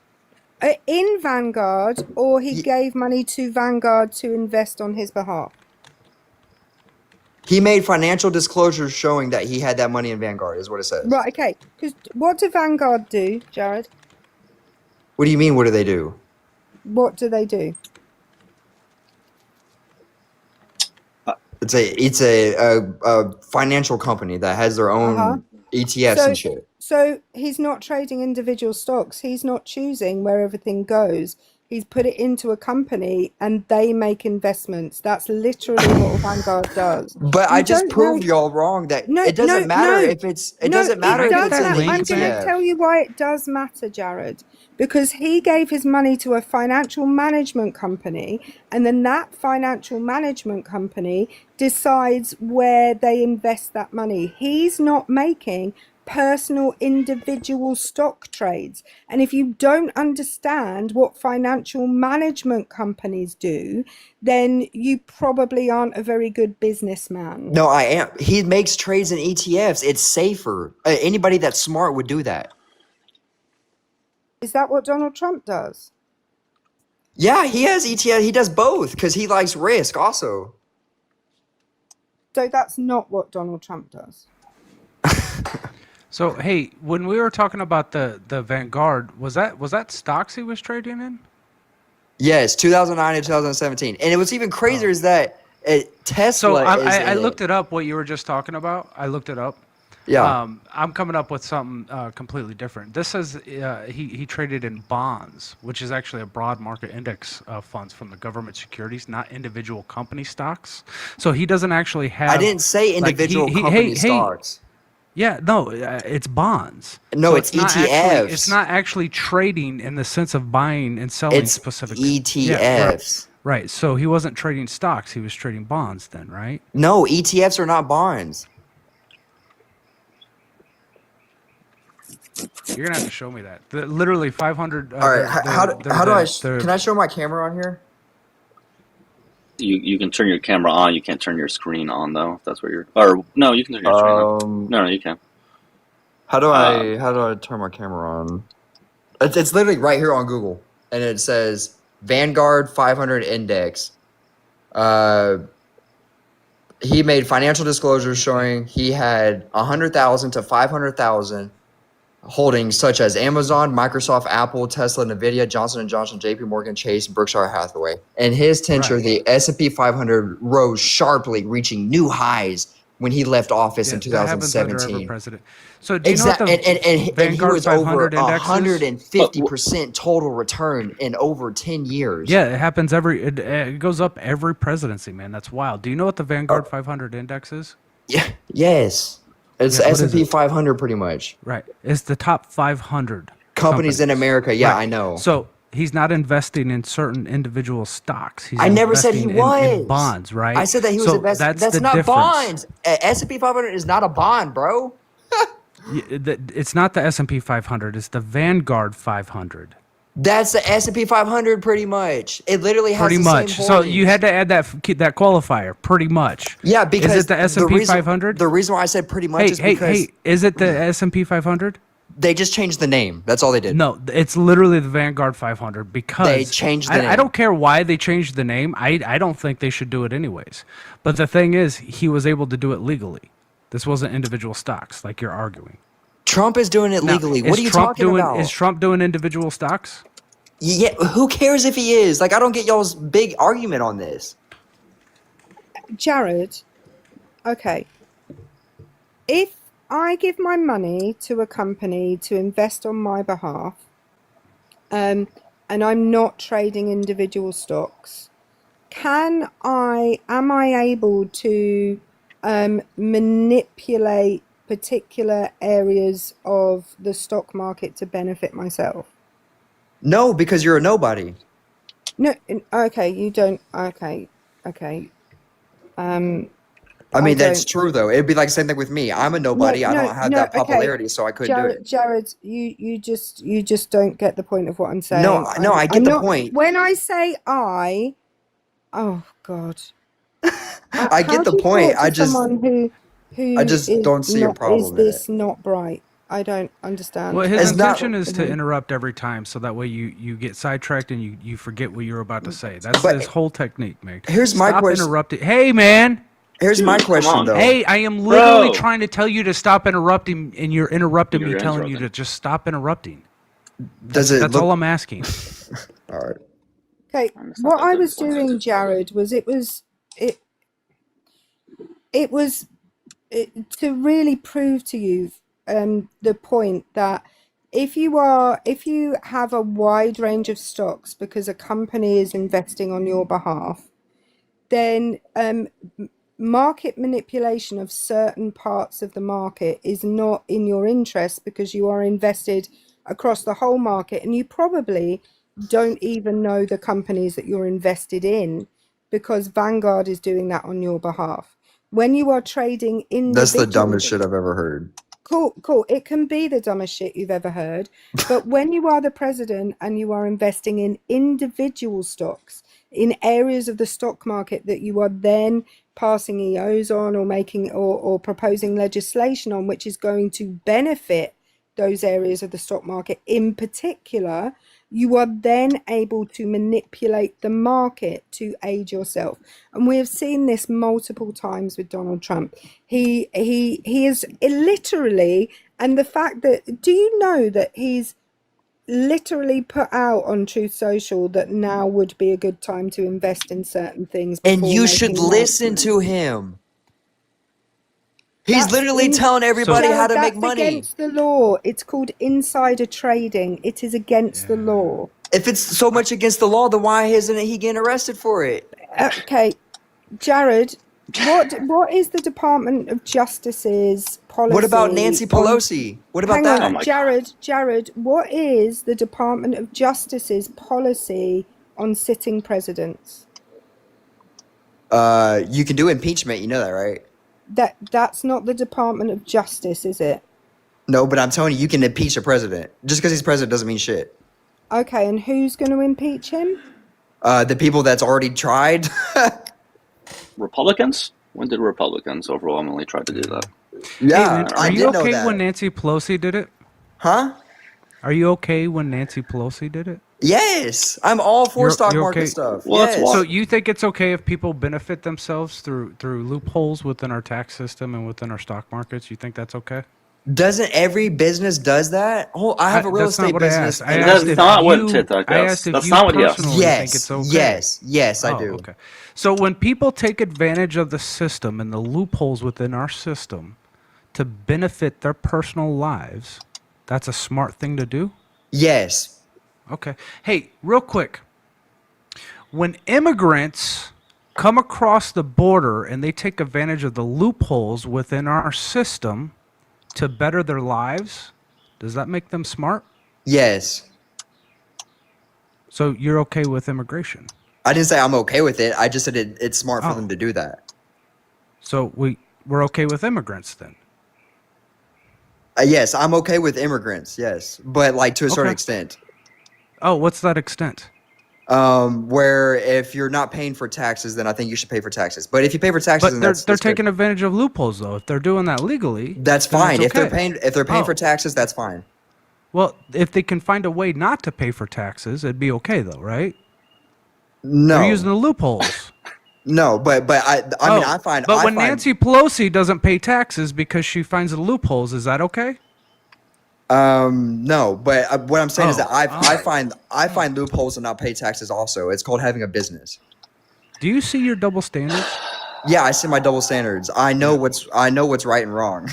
In Vanguard, or he gave money to Vanguard to invest on his behalf? He made financial disclosures showing that he had that money in Vanguard, is what it says. Right, okay. Because what do Vanguard do, Jared? What do you mean, what do they do? What do they do? It's a financial company that has their own ETFs and shit. So he's not trading individual stocks. He's not choosing where everything goes. He's put it into a company and they make investments. That's literally what Vanguard does. But I just proved y'all wrong that it doesn't matter if it's an ETF. I'm going to tell you why it does matter, Jared. Because he gave his money to a financial management company, and then that financial management company decides where they invest that money. He's not making personal individual stock trades. And if you don't understand what financial management companies do, then you probably aren't a very good businessman. No, I am. He makes trades in ETFs. It's safer. Anybody that's smart would do that. Is that what Donald Trump does? Yeah, he has ETF. He does both because he likes risk also. So that's not what Donald Trump does. So hey, when we were talking about the Vanguard, was that stocks he was trading in? Yes, 2009 and 2017, and it was even crazier is that Tesla. So I looked it up. What you were just talking about, I looked it up. Yeah. I'm coming up with something completely different. This says he traded in bonds, which is actually a broad market index of funds from the government securities, not individual company stocks. So he doesn't actually have. I didn't say individual company stocks. Yeah, no, it's bonds. No, So it's not ETFs. Actually, it's not actually trading in the sense of buying and selling It's specific ETFs. Yeah, right. So he wasn't trading stocks; he was trading bonds. Then, right? No, ETFs are not bonds. You're gonna have to show me that. Literally 500. All right, how do I? Can I show my camera on here? You can turn your camera on. You can't turn your screen on though. If that's what you're. Or no, you can turn your screen on. No, you can. How do I turn my camera on? It's literally right here on Google, and it says Vanguard 500 Index. He made financial disclosures showing he had 100,000 to 500,000 holdings such as Amazon, Microsoft, Apple, Tesla, Nvidia, Johnson & Johnson, JP Morgan Chase, and Berkshire Hathaway. In his tenure, the S&P 500 rose sharply, reaching new highs when he left office in 2017. President. So do you know what the and he Vanguard was over 500 index is? 150% total return in over 10 years. Yeah, it happens it goes up every presidency, man. That's wild. Do you know what the Vanguard 500 index is? Yeah. Yes. It's S&P 500 pretty much. Right. It's the top 500 companies in America. Yeah, right. I know. So he's not investing in certain individual stocks. I never said he was. In bonds, right? I said that he was investing. That's not bonds. S&P 500 is not a bond, bro. It's not the S&P 500. It's the Vanguard 500. That's the S&P 500 pretty much. It literally has pretty the much. same So you had to add that qualifier, pretty much. Yeah, because is it the S&P 500? The reason why I said pretty much is because is it the S&P 500? They just changed the name. That's all they did. No, it's literally the Vanguard 500 because they changed the name. I don't care why they changed the name. I don't think they should do it anyways. But the thing is, he was able to do it legally. This wasn't individual stocks like you're arguing. Trump is doing it legally. What are you talking about? Is Trump doing individual stocks? Yeah, who cares if he is? Like, I don't get y'all's big argument on this. Jared, okay. If I give my money to a company to invest on my behalf, and I'm not trading individual stocks, am I able to manipulate particular areas of the stock market to benefit myself? No, because you're a nobody. No, okay, you don't. Okay. I mean, that's true though. It'd be like the same thing with me. I'm a nobody. I don't have that popularity, so I couldn't do it. Jared, you just don't get the point of what I'm saying. No, I get the point. When I say oh God, I get the point. I just don't see a problem. Is this not bright? I don't understand. Well, his intention is to interrupt every time, so that way you get sidetracked and you forget what you're about to say. That's his whole technique, man. Here's my question. Stop interrupting. Hey, man. Here's my Dude, come question on. though. Hey, I am literally Bro. trying to tell you to stop interrupting, and you're interrupting me, You're telling you interrupting. to just stop interrupting. Does it That's look? all I'm asking. All right. Okay, It's not what that I was difficult. doing, Jared, was it was to really prove to you the point that if you have a wide range of stocks because a company is investing on your behalf, then market manipulation of certain parts of the market is not in your interest because you are invested across the whole market, and you probably don't even know the companies that you're invested in because Vanguard is doing that on your behalf. When you are trading That's the dumbest shit individually, I've ever heard. cool. It can be the dumbest shit you've ever heard, but when you are the president and you are investing in individual stocks in areas of the stock market that you are then passing EOs on or making or proposing legislation on, which is going to benefit those areas of the stock market in particular, you are then able to manipulate the market to aid yourself. And we have seen this multiple times with Donald Trump. He is literally, and the fact that, do you know that he's literally put out on Truth Social that now would be a good time to invest in certain things And before you making should listen announcements? to him. He's That's literally telling everybody how Jared, to make that's money. against the law. It's called insider trading. It is against the law. If it's so much against the law, then why isn't he getting arrested for it? Okay, Jared, what is the Department of Justice's policy? What about Nancy Pelosi? What about Hang that? on, Jared, what is the Department of Justice's policy on sitting presidents? You can do impeachment. You know that, right? That's not the Department of Justice, is it? No, but I'm telling you, you can impeach a president. Just because he's president doesn't mean shit. Okay, and who's going to impeach him? The people that's already tried. Republicans? When did Republicans overwhelmingly try to do that? Yeah, Hey, I are did you know okay that. when Nancy Pelosi did it? Huh? Are you okay when Nancy Pelosi did it? Yes, I'm all for stock market stuff. Yes. So you think it's okay if people benefit themselves through loopholes within our tax system and within our stock markets? You think that's okay? Doesn't every business does that? Oh, I have a real That's not estate what I business. asked. I and asked That's if not what you. TikTok I does. asked if That's you not what he asked. personally think it's okay. Yes, I do. Okay. So when people take advantage of the system and the loopholes within our system to benefit their personal lives, that's a smart thing to do? Yes. Okay. Hey, real quick. When immigrants come across the border and they take advantage of the loopholes within our system to better their lives, does that make them smart? Yes. So you're okay with immigration? I didn't say I'm okay with it. I just said it's smart for them to do that. So we're okay with immigrants then? Yes, I'm okay with immigrants. Yes, but like to a certain extent. Oh, what's that extent? Where if you're not paying for taxes, then I think you should pay for taxes. But if you pay for taxes, But then they're taking advantage of loopholes though. If they're doing that legally, that's then fine. it's If okay. they're paying for Oh. taxes, that's fine. Well, if they can find a way not to pay for taxes, it'd be okay though, right? No. They're using the loopholes. No, but I mean I find But I when find, Nancy Pelosi doesn't pay taxes because she finds the loopholes, is that okay? no, but what I'm saying is that Oh, I find loopholes and not pay taxes also. It's called having a business. Do you see your double standards? Yeah, I see my double standards. I know what's right and wrong.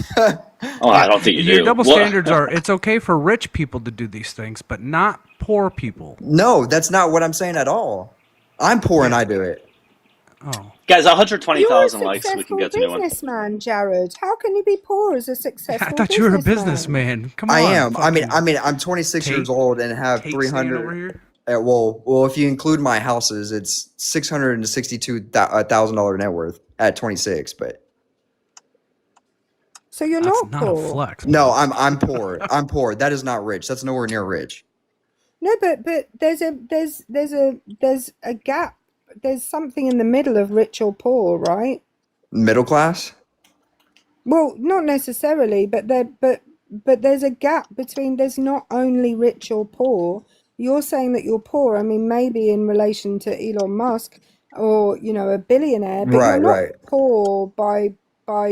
Oh, I don't think you Your do. double What? standards are it's okay for rich people to do these things, but not poor people. No, that's not what I'm saying at all. I'm poor and I do it. Oh. Guys, You're a 120,000 likes so we can successful get to new one. businessman, Jared. How can you be poor as a successful I thought you were a businessman. Come on. I am. I mean, fucking I'm 26 Kate- years old and have Kate standing over 300. here? Well, if you include my houses, it's $662,000 net worth at 26. But So you're That's not not a poor. flex. no, I'm poor. I'm poor. That is not rich. That's nowhere near rich. No, but there's a gap. There's something in the middle of rich or poor, right? Middle class. Well, not necessarily, but there's a gap between. There's not only rich or poor. You're saying that you're poor. I mean, maybe in relation to Elon Musk, or a billionaire, but you're not poor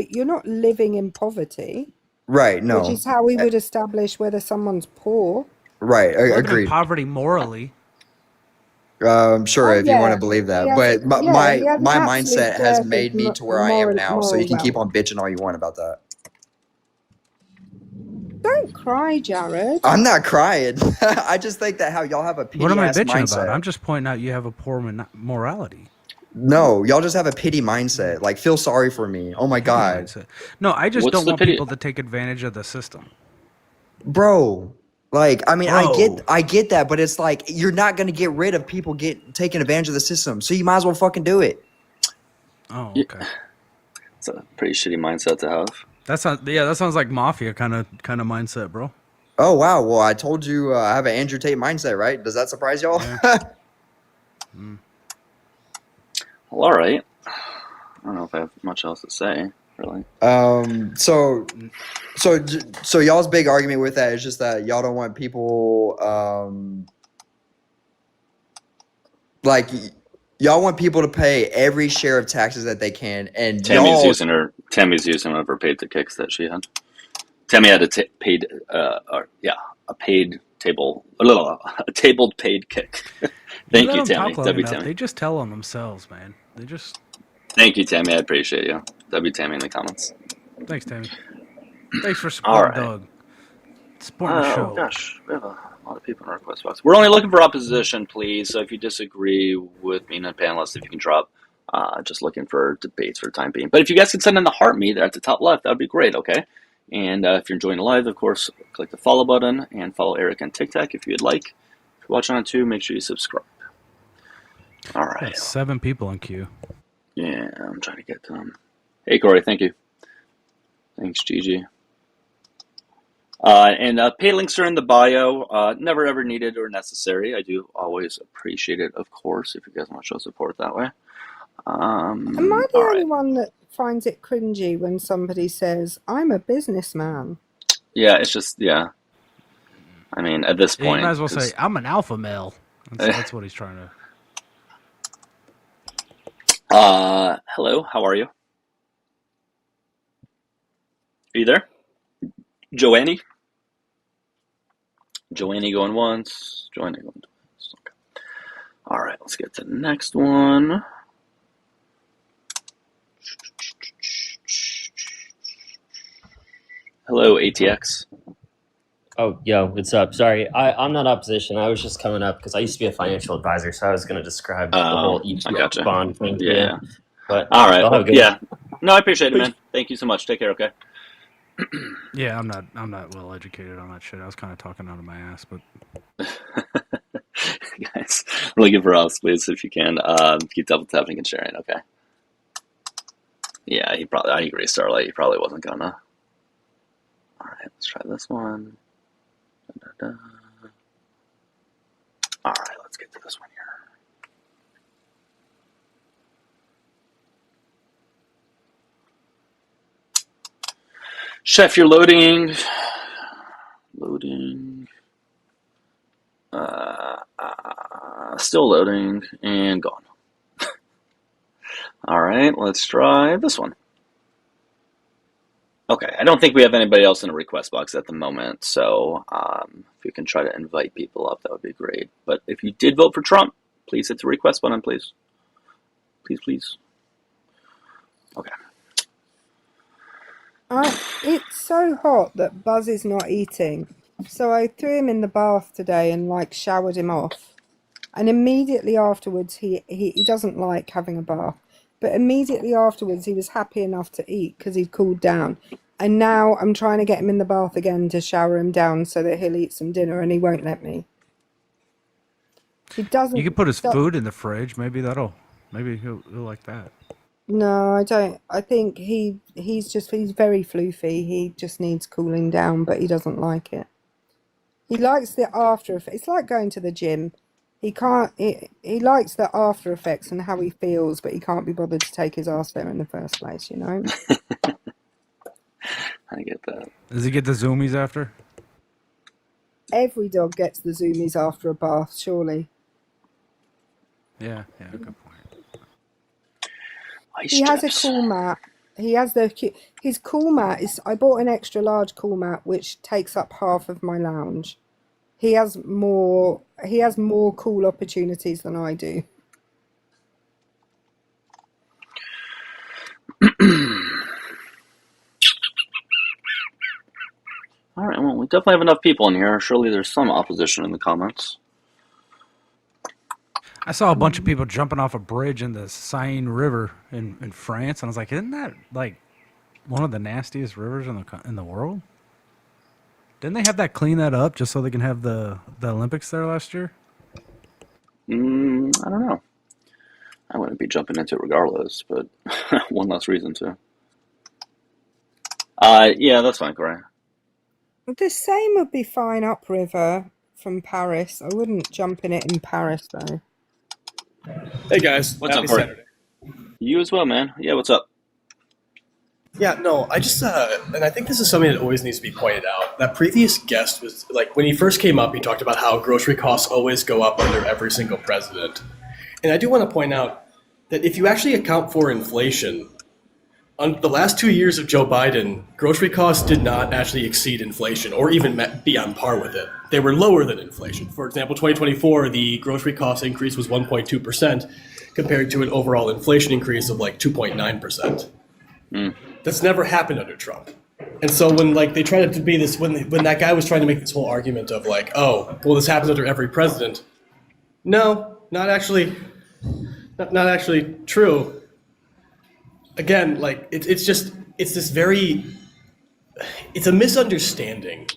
you're not living in poverty. Right. No. Which is how we would establish whether someone's poor. Right. Living in Agreed. poverty morally. Sure, if you want to believe that, but my mindset has made me to where I am now. So you can keep on bitching all you want about that. Don't cry, Jared. I'm not crying. I just think that how y'all have a pity What am I bitching mindset. about? I'm just pointing out you have a poor morality. No, y'all just have a pity mindset. Like, feel sorry for me. Oh my God. No, I just don't want people to take advantage of the system. Bro, like, I mean, I get that, but it's like you're not gonna get rid of people taking advantage of the system, so you might as well fucking do it. Oh, okay. It's a pretty shitty mindset to have. That sounds like mafia kind of mindset, bro. Oh wow, well I told you I have an Andrew Tate mindset, right? Does that surprise y'all? Yeah. Well, all right. I don't know if I have much else to say, really. So y'all's big argument with that is just that y'all don't want people, like, y'all want people to pay every share of taxes that they can, and Tammy's using one of her paid the kicks that she had. Tammy had a tabled paid kick. Thank you, Tammy. Tammy. They just tell on themselves, man. Thank you, Tammy. I appreciate you. Tammy in the comments. Thanks, Tammy. Thanks for supporting Doug. Supporting the show. Oh gosh, we have a lot of people in our request box. We're only looking for opposition, please. So if you disagree with me and the panelists, if you can drop, just looking for debates for the time being. But if you guys can send in the heart me there at the top left, that would be great. Okay. And if you're enjoying the live, of course, click the follow button and follow Eric on TikTok if you'd like. If you're watching on YouTube, make sure you subscribe. All right. That's 7 people in queue. Yeah, I'm trying to get to them. Hey, Corey, thank you. Thanks, Gigi. And pay links are in the bio. Never ever needed or necessary. I do always appreciate it, of course, if you guys want to show support that way. Am I the only one that finds it cringy when somebody says, I'm a businessman? Yeah, it's just, yeah. I mean, at this point... You might as well say, I'm an alpha male. That's what he's trying to... Hello, how are you? Are you there? Joannie? Joannie going once. Joannie going twice. Okay. All right, let's get to the next one. Hello, ATX. Oh, yo, what's up? Sorry, I'm not opposition. I was just coming up because I used to be a financial advisor, so I was going to describe the whole ETF bond thing. Yeah. But all right. Well, yeah. No, I appreciate it, man. Thank you so much. Take care. Okay. Yeah, I'm not well educated on that shit. I was kind of talking out of my ass, but guys, really good for us, please, if you can. Keep double tapping and sharing. Okay. Yeah, I agree, Starlight. He probably wasn't gonna. All right, let's try this one. Da-da-da. All right, let's get to this one here. Chef, you're loading. Still loading and gone. All right, let's try this one. Okay, I don't think we have anybody else in the request box at the moment, so if you can try to invite people up, that would be great. But if you did vote for Trump, please hit the request button, please. Please. Okay. It's so hot that Buzz is not eating, so I threw him in the bath today and showered him off. And immediately afterwards, he doesn't like having a bath, but immediately afterwards he was happy enough to eat because he'd cooled down. And now I'm trying to get him in the bath again to shower him down so that he'll eat some dinner, and he won't let me. He doesn't. You could put his food in the fridge. Maybe he'll like that. No, I don't. I think he's very floofy. He just needs cooling down, but he doesn't like it. He likes the after effects. It's like going to the gym. He likes the after effects and how he feels, but he can't be bothered to take his ass there in the first place, you know? I get that. Does he get the zoomies after? Every dog gets the zoomies after a bath, surely. Yeah, good point. He has a cool mat. He has his cool mat is. I bought an extra large cool mat which takes up half of my lounge. He has more. He has more cool opportunities than I do. All right, well, we definitely have enough people in here. Surely there's some opposition in the comments. I saw a bunch of people jumping off a bridge in the Seine River in France, and I was like, isn't that like one of the nastiest rivers in the world? Didn't they have that clean that up just so they can have the Olympics there last year? I don't know. I wouldn't be jumping into it regardless, but one less reason to. Yeah, that's fine, Corey. The same would be fine upriver from Paris. I wouldn't jump in it in Paris though. Hey guys, What's happy up, Corey? Saturday. You as well, man. Yeah, what's up? Yeah, no, I just and I think this is something that always needs to be pointed out. That previous guest was like, when he first came up, he talked about how grocery costs always go up under every single president. And I do want to point out that if you actually account for inflation, on the last 2 years of Joe Biden, grocery costs did not actually exceed inflation or even be on par with it. They were lower than inflation. For example, 2024, the grocery cost increase was 1.2% compared to an overall inflation increase of like 2.9%. That's never happened under Trump. And so when like they tried to be this, when that guy was trying to make this whole argument of like, oh, well, this happens under every president. No, not actually true. Again, like it's a misunderstanding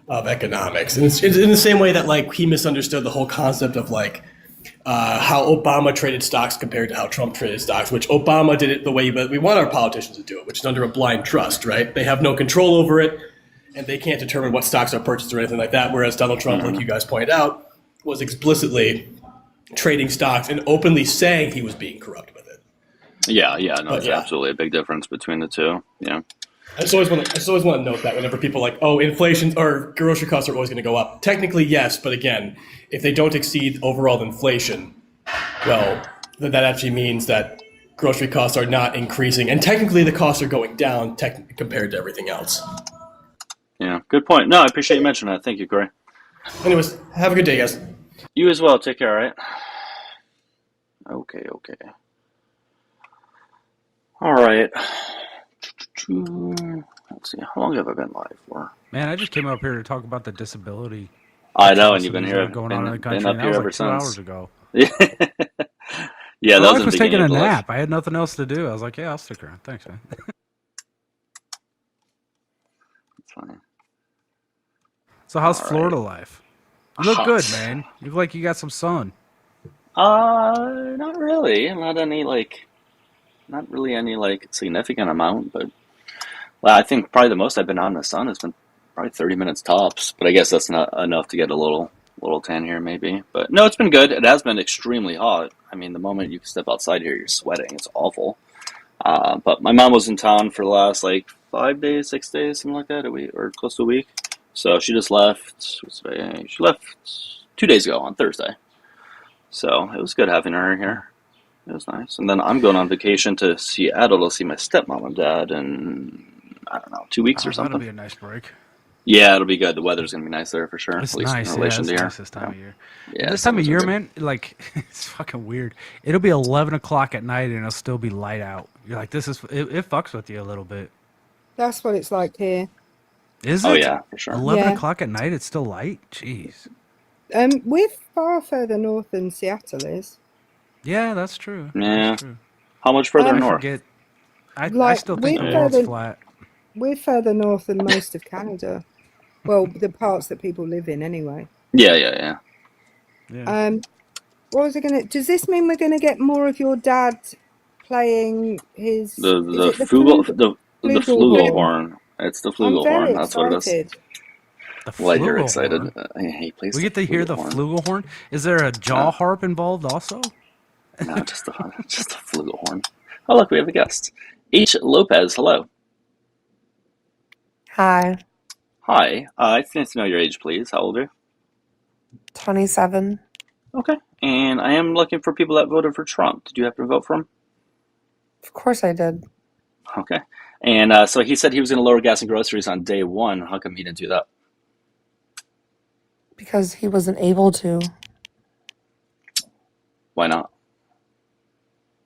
of economics, and it's in the same way that like he misunderstood the whole concept of like how Obama traded stocks compared to how Trump traded stocks, which Obama did it the way we want our politicians to do it, which is under a blind trust, right? They have no control over it, and they can't determine what stocks are purchased or anything like that, whereas Donald Trump, like you guys pointed out, was explicitly trading stocks and openly saying he was being corrupt with it. Yeah, no, there's absolutely a big difference between the two. Yeah. I just always want to note that whenever people are like, oh, inflation or grocery costs are always going to go up. Technically, yes, but again, if they don't exceed overall inflation, well, then that actually means that grocery costs are not increasing, and technically the costs are going down compared to everything else. Yeah, good point. No, I appreciate you mentioning that. Thank you, Corey. Anyways, have a good day, guys. You as well. Take care, all right? Okay. All right. Let's see. How long have I been live for? Man, I just came up here to talk about the disability. I know, and you've been here going on in the country. And that was like 2 hours ago. Yeah, my wife was taking a nap. I had nothing else to do. I was like, yeah, I'll stick around. Thanks, man. That's fine. So how's Florida life? You look good, man. You look like you got some sun. Not really. Not really any significant amount, but I think probably the most I've been out in the sun has been probably 30 minutes tops. But I guess that's not enough to get a little tan here, maybe. But no, it's been good. It has been extremely hot. I mean, the moment you step outside here, you're sweating. It's awful. But my mom was in town for the last 5 days, 6 days, something like that, or close to a week. So she just left. She left 2 days ago on Thursday. So it was good having her here. It was nice. And then I'm going on vacation to Seattle to see my stepmom and dad in, I don't know, 2 weeks or something. That'll be a nice break. Yeah, it'll be good. The weather's going to be nice there for sure. It's at least nice. in relation to here. Nice this time of year. Yeah, this time of year, man, it's fucking weird. It'll be 11 o'clock at night and it'll still be light out. You're like, it fucks with you a little bit. That's what it's like here. Is it? Oh, yeah, for sure. 11 o'clock at night, it's still light? Jeez. We're far further north than Seattle is. Yeah, that's true. Yeah. That's true. How much further north? I still think the world's flat. We're further north than most of Canada. Well, the parts that people live in, anyway. Yeah. What was I gonna? Does this mean we're gonna get more of your dad playing his the flugelhorn? It's the flugelhorn. That's what it is. Well, you're excited. He plays. We get to hear the flugelhorn. Is there a jaw harp involved also? No, just the flugelhorn. Oh, look, we have a guest. H. Lopez, hello. Hi. Hi. It's nice to know your age, please. How old are you? 27. Okay. And I am looking for people that voted for Trump. Did you have to vote for him? Of course I did. Okay. And so he said he was going to lower gas and groceries on day one. How come he didn't do that? Because he wasn't able to. Why not?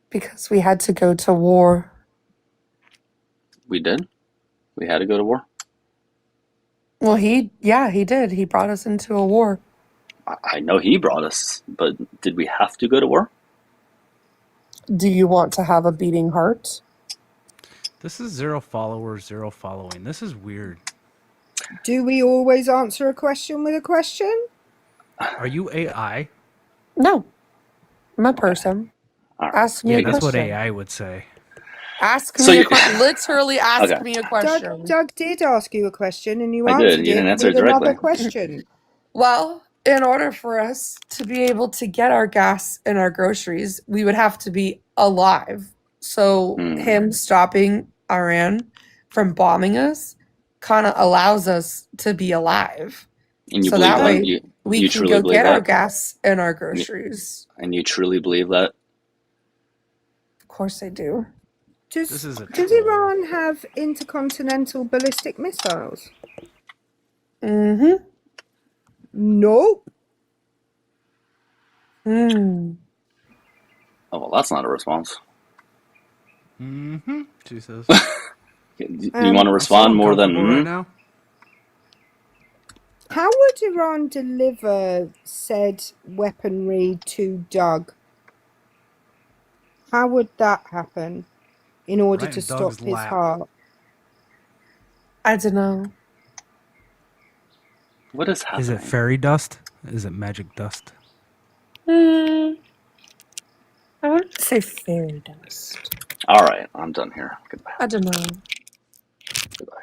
Because we had to go to war. We did? We had to go to war? Well, he did. He brought us into a war. I know he brought us, but did we have to go to war? Do you want to have a beating heart? This is 0 followers, 0 following. This is weird. Do we always answer a question with a question? Are you AI? No. I'm a person. Ask me a question. That's what AI would say. Ask me a question. Literally ask Okay. me a question. Doug did ask you a question and you I did. answered You didn't it answer with it directly. another question. Well, in order for us to be able to get our gas and our groceries, we would have to be alive. So him stopping Iran from bombing us kind of allows us to be alive. And you So believe that that? way we you can truly go believe get that? our gas and our groceries. And you truly believe that? Of course I do. Does Iran have intercontinental ballistic missiles? Mm-hmm. Nope. Hmm. Oh, well, that's not a response. Mm-hmm. She says. You want to respond more than right now? How would Iran deliver said weaponry to Doug? How would that happen in order Right to in stop Doug's his lap. heart? I don't know. What is happening? Is it fairy dust? Is it magic dust? I wouldn't say fairy dust. All right, I'm done here. Goodbye. I don't know. Goodbye.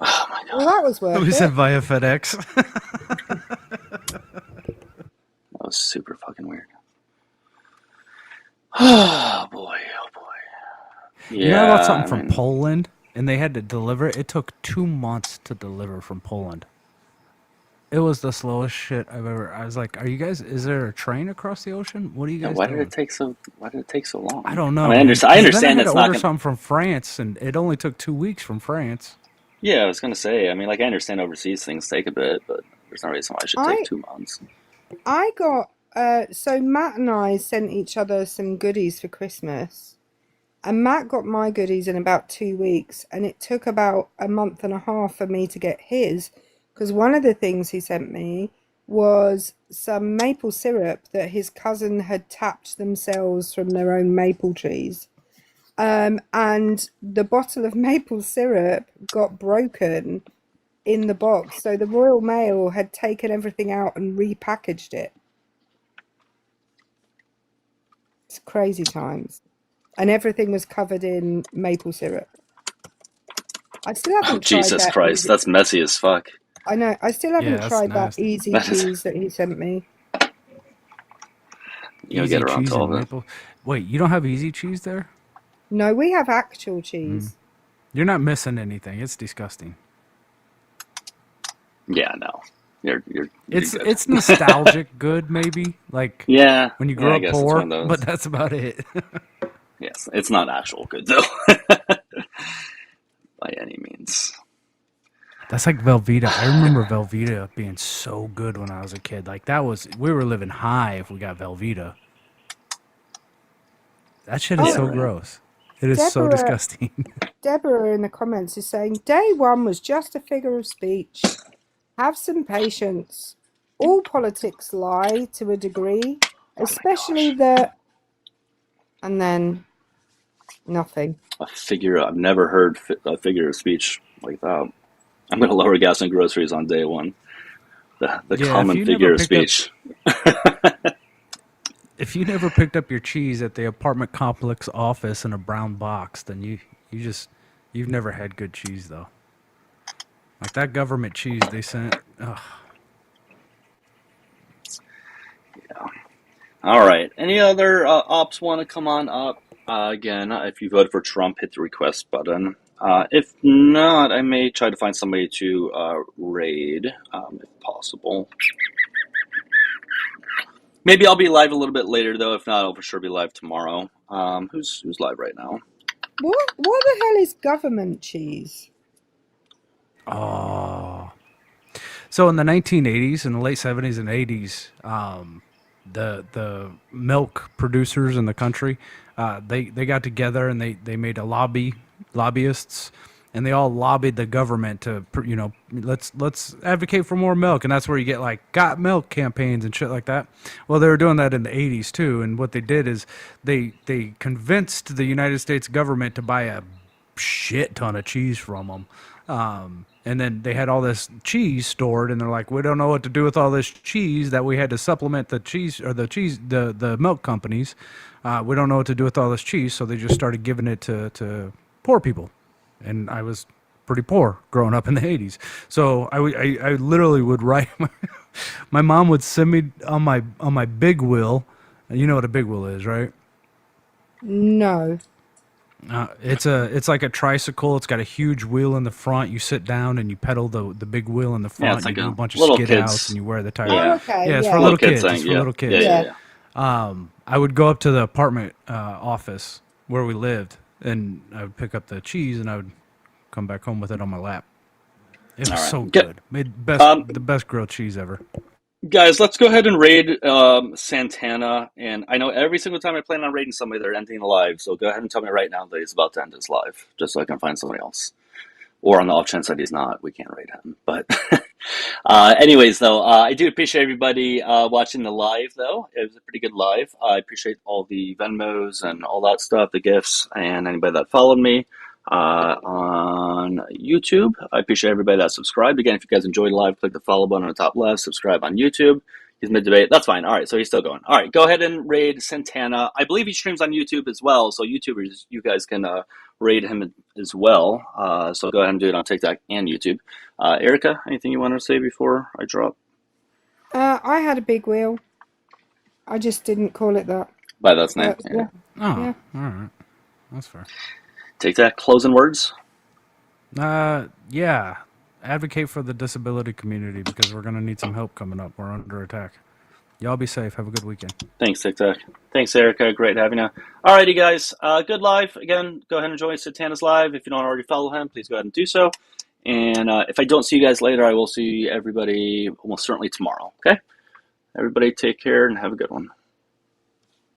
Oh my god. Well, that was worth We it. said via FedEx. That was super fucking weird. Oh boy, oh boy. Yeah, You know about something from Poland, and they had to deliver it? It took 2 months to deliver from Poland. It was the slowest shit I've ever. I was like, "Are you guys? Is there a train across the ocean? What are you guys why doing?" did it take so? Why did it take so long? I don't know. I mean, I understand then I had it's to not order gonna. something from France, and it only took 2 weeks from France. Yeah, I was gonna say. I mean, like I understand overseas things take a bit, but there's no reason why it should take 2 months. I got so Matt and I sent each other some goodies for Christmas, and Matt got my goodies in about 2 weeks, and it took about a month and a half for me to get his, because one of the things he sent me was some maple syrup that his cousin had tapped themselves from their own maple trees, and the bottle of maple syrup got broken in the box, so the Royal Mail had taken everything out and repackaged it. It's crazy times. And everything was covered in maple syrup. I still haven't tried Jesus that. Christ, that's messy as fuck. I know. I still haven't that's tried nasty. that easy That is- cheese that he sent me. You'll Easy get around cheese to all and of it. maple. Wait, you don't have easy cheese there? No, we have actual cheese. You're not missing anything. It's disgusting. Yeah, no. You're It's nostalgic good, maybe. Like Yeah, when you yeah, grew I up guess it's poor, one of those. but that's about it. Yes, it's not actual good though, by any means. That's like Velveeta. I remember Velveeta being so good when I was a kid. Like we were living high if we got Velveeta. That shit is so gross. It is so disgusting. Deborah in the comments is saying, day one was just a figure of speech. Have some patience. All politics lie to a degree, especially and then nothing. A figure, I've never heard a figure of speech like that. I'm going to lower gas and groceries on day one. The common figure of speech. If you never picked up your cheese at the apartment complex office in a brown box, then you've never had good cheese though. Like that government cheese they sent. Ugh. Yeah. All right. Any other ops want to come on up? Again, if you voted for Trump, hit the request button. If not, I may try to find somebody to raid, if possible. Maybe I'll be live a little bit later though. If not, I'll for sure be live tomorrow. Who's live right now? What the hell is government cheese? Oh. So in the 1980s, in the late 70s and 80s, the milk producers in the country, they got together and they made a lobbyists, and they all lobbied the government to, let's advocate for more milk, and that's where you get like got milk campaigns and shit like that. Well, they were doing that in the 80s too, and what they did is they convinced the United States government to buy a shit ton of cheese from them. And then they had all this cheese stored, and they're like, we don't know what to do with all this cheese that we had to supplement the milk companies. We don't know what to do with all this cheese, so they just started giving it to poor people. And I was pretty poor growing up in the 80s. So I literally would write, my mom would send me on my big wheel. You know what a big wheel is, right? No. It's like a tricycle. It's got a huge wheel in the front. You sit down and you pedal the big wheel in the front. Yeah, it's like you do a a bunch of little skid kids. outs and you wear the tire. Oh, okay. Yeah, it's yeah. for little kids. thing, It's for yeah. little kids. Yeah. I would go up to the apartment office where we lived, and I would pick up the cheese, and I would come back home with it on my lap. It was All right. so good. Made the best grilled cheese ever. Guys, let's go ahead and raid Santana. And I know every single time I plan on raiding somebody, they're ending the live. So go ahead and tell me right now that he's about to end his live, just so I can find somebody else. Or on the off chance that he's not, we can't raid him. But anyways, though, I do appreciate everybody watching the live, though. It was a pretty good live. I appreciate all the Venmos and all that stuff, the gifts, and anybody that followed me on YouTube. I appreciate everybody that subscribed. Again, if you guys enjoyed live, click the follow button on the top left, subscribe on YouTube. He's mid-debate. That's fine. All right, so he's still going. All right, go ahead and raid Santana. I believe he streams on YouTube as well, so YouTubers, you guys can raid him as well. So go ahead and do it on TikTok and YouTube. Erica, anything you want to say before I drop? I had a big wheel. I just didn't call it that. By that's name. Yeah. Oh, all right. That's fair. TikTok, closing words? Yeah. Advocate for the disability community because we're going to need some help coming up. We're under attack. Y'all be safe. Have a good weekend. Thanks, TikTok. Thanks, Erica. Great having you. Alrighty, guys. Good live. Again, go ahead and join Santana's live. If you don't already follow him, please go ahead and do so. And if I don't see you guys later, I will see everybody almost certainly tomorrow. Okay? Everybody take care and have a good one.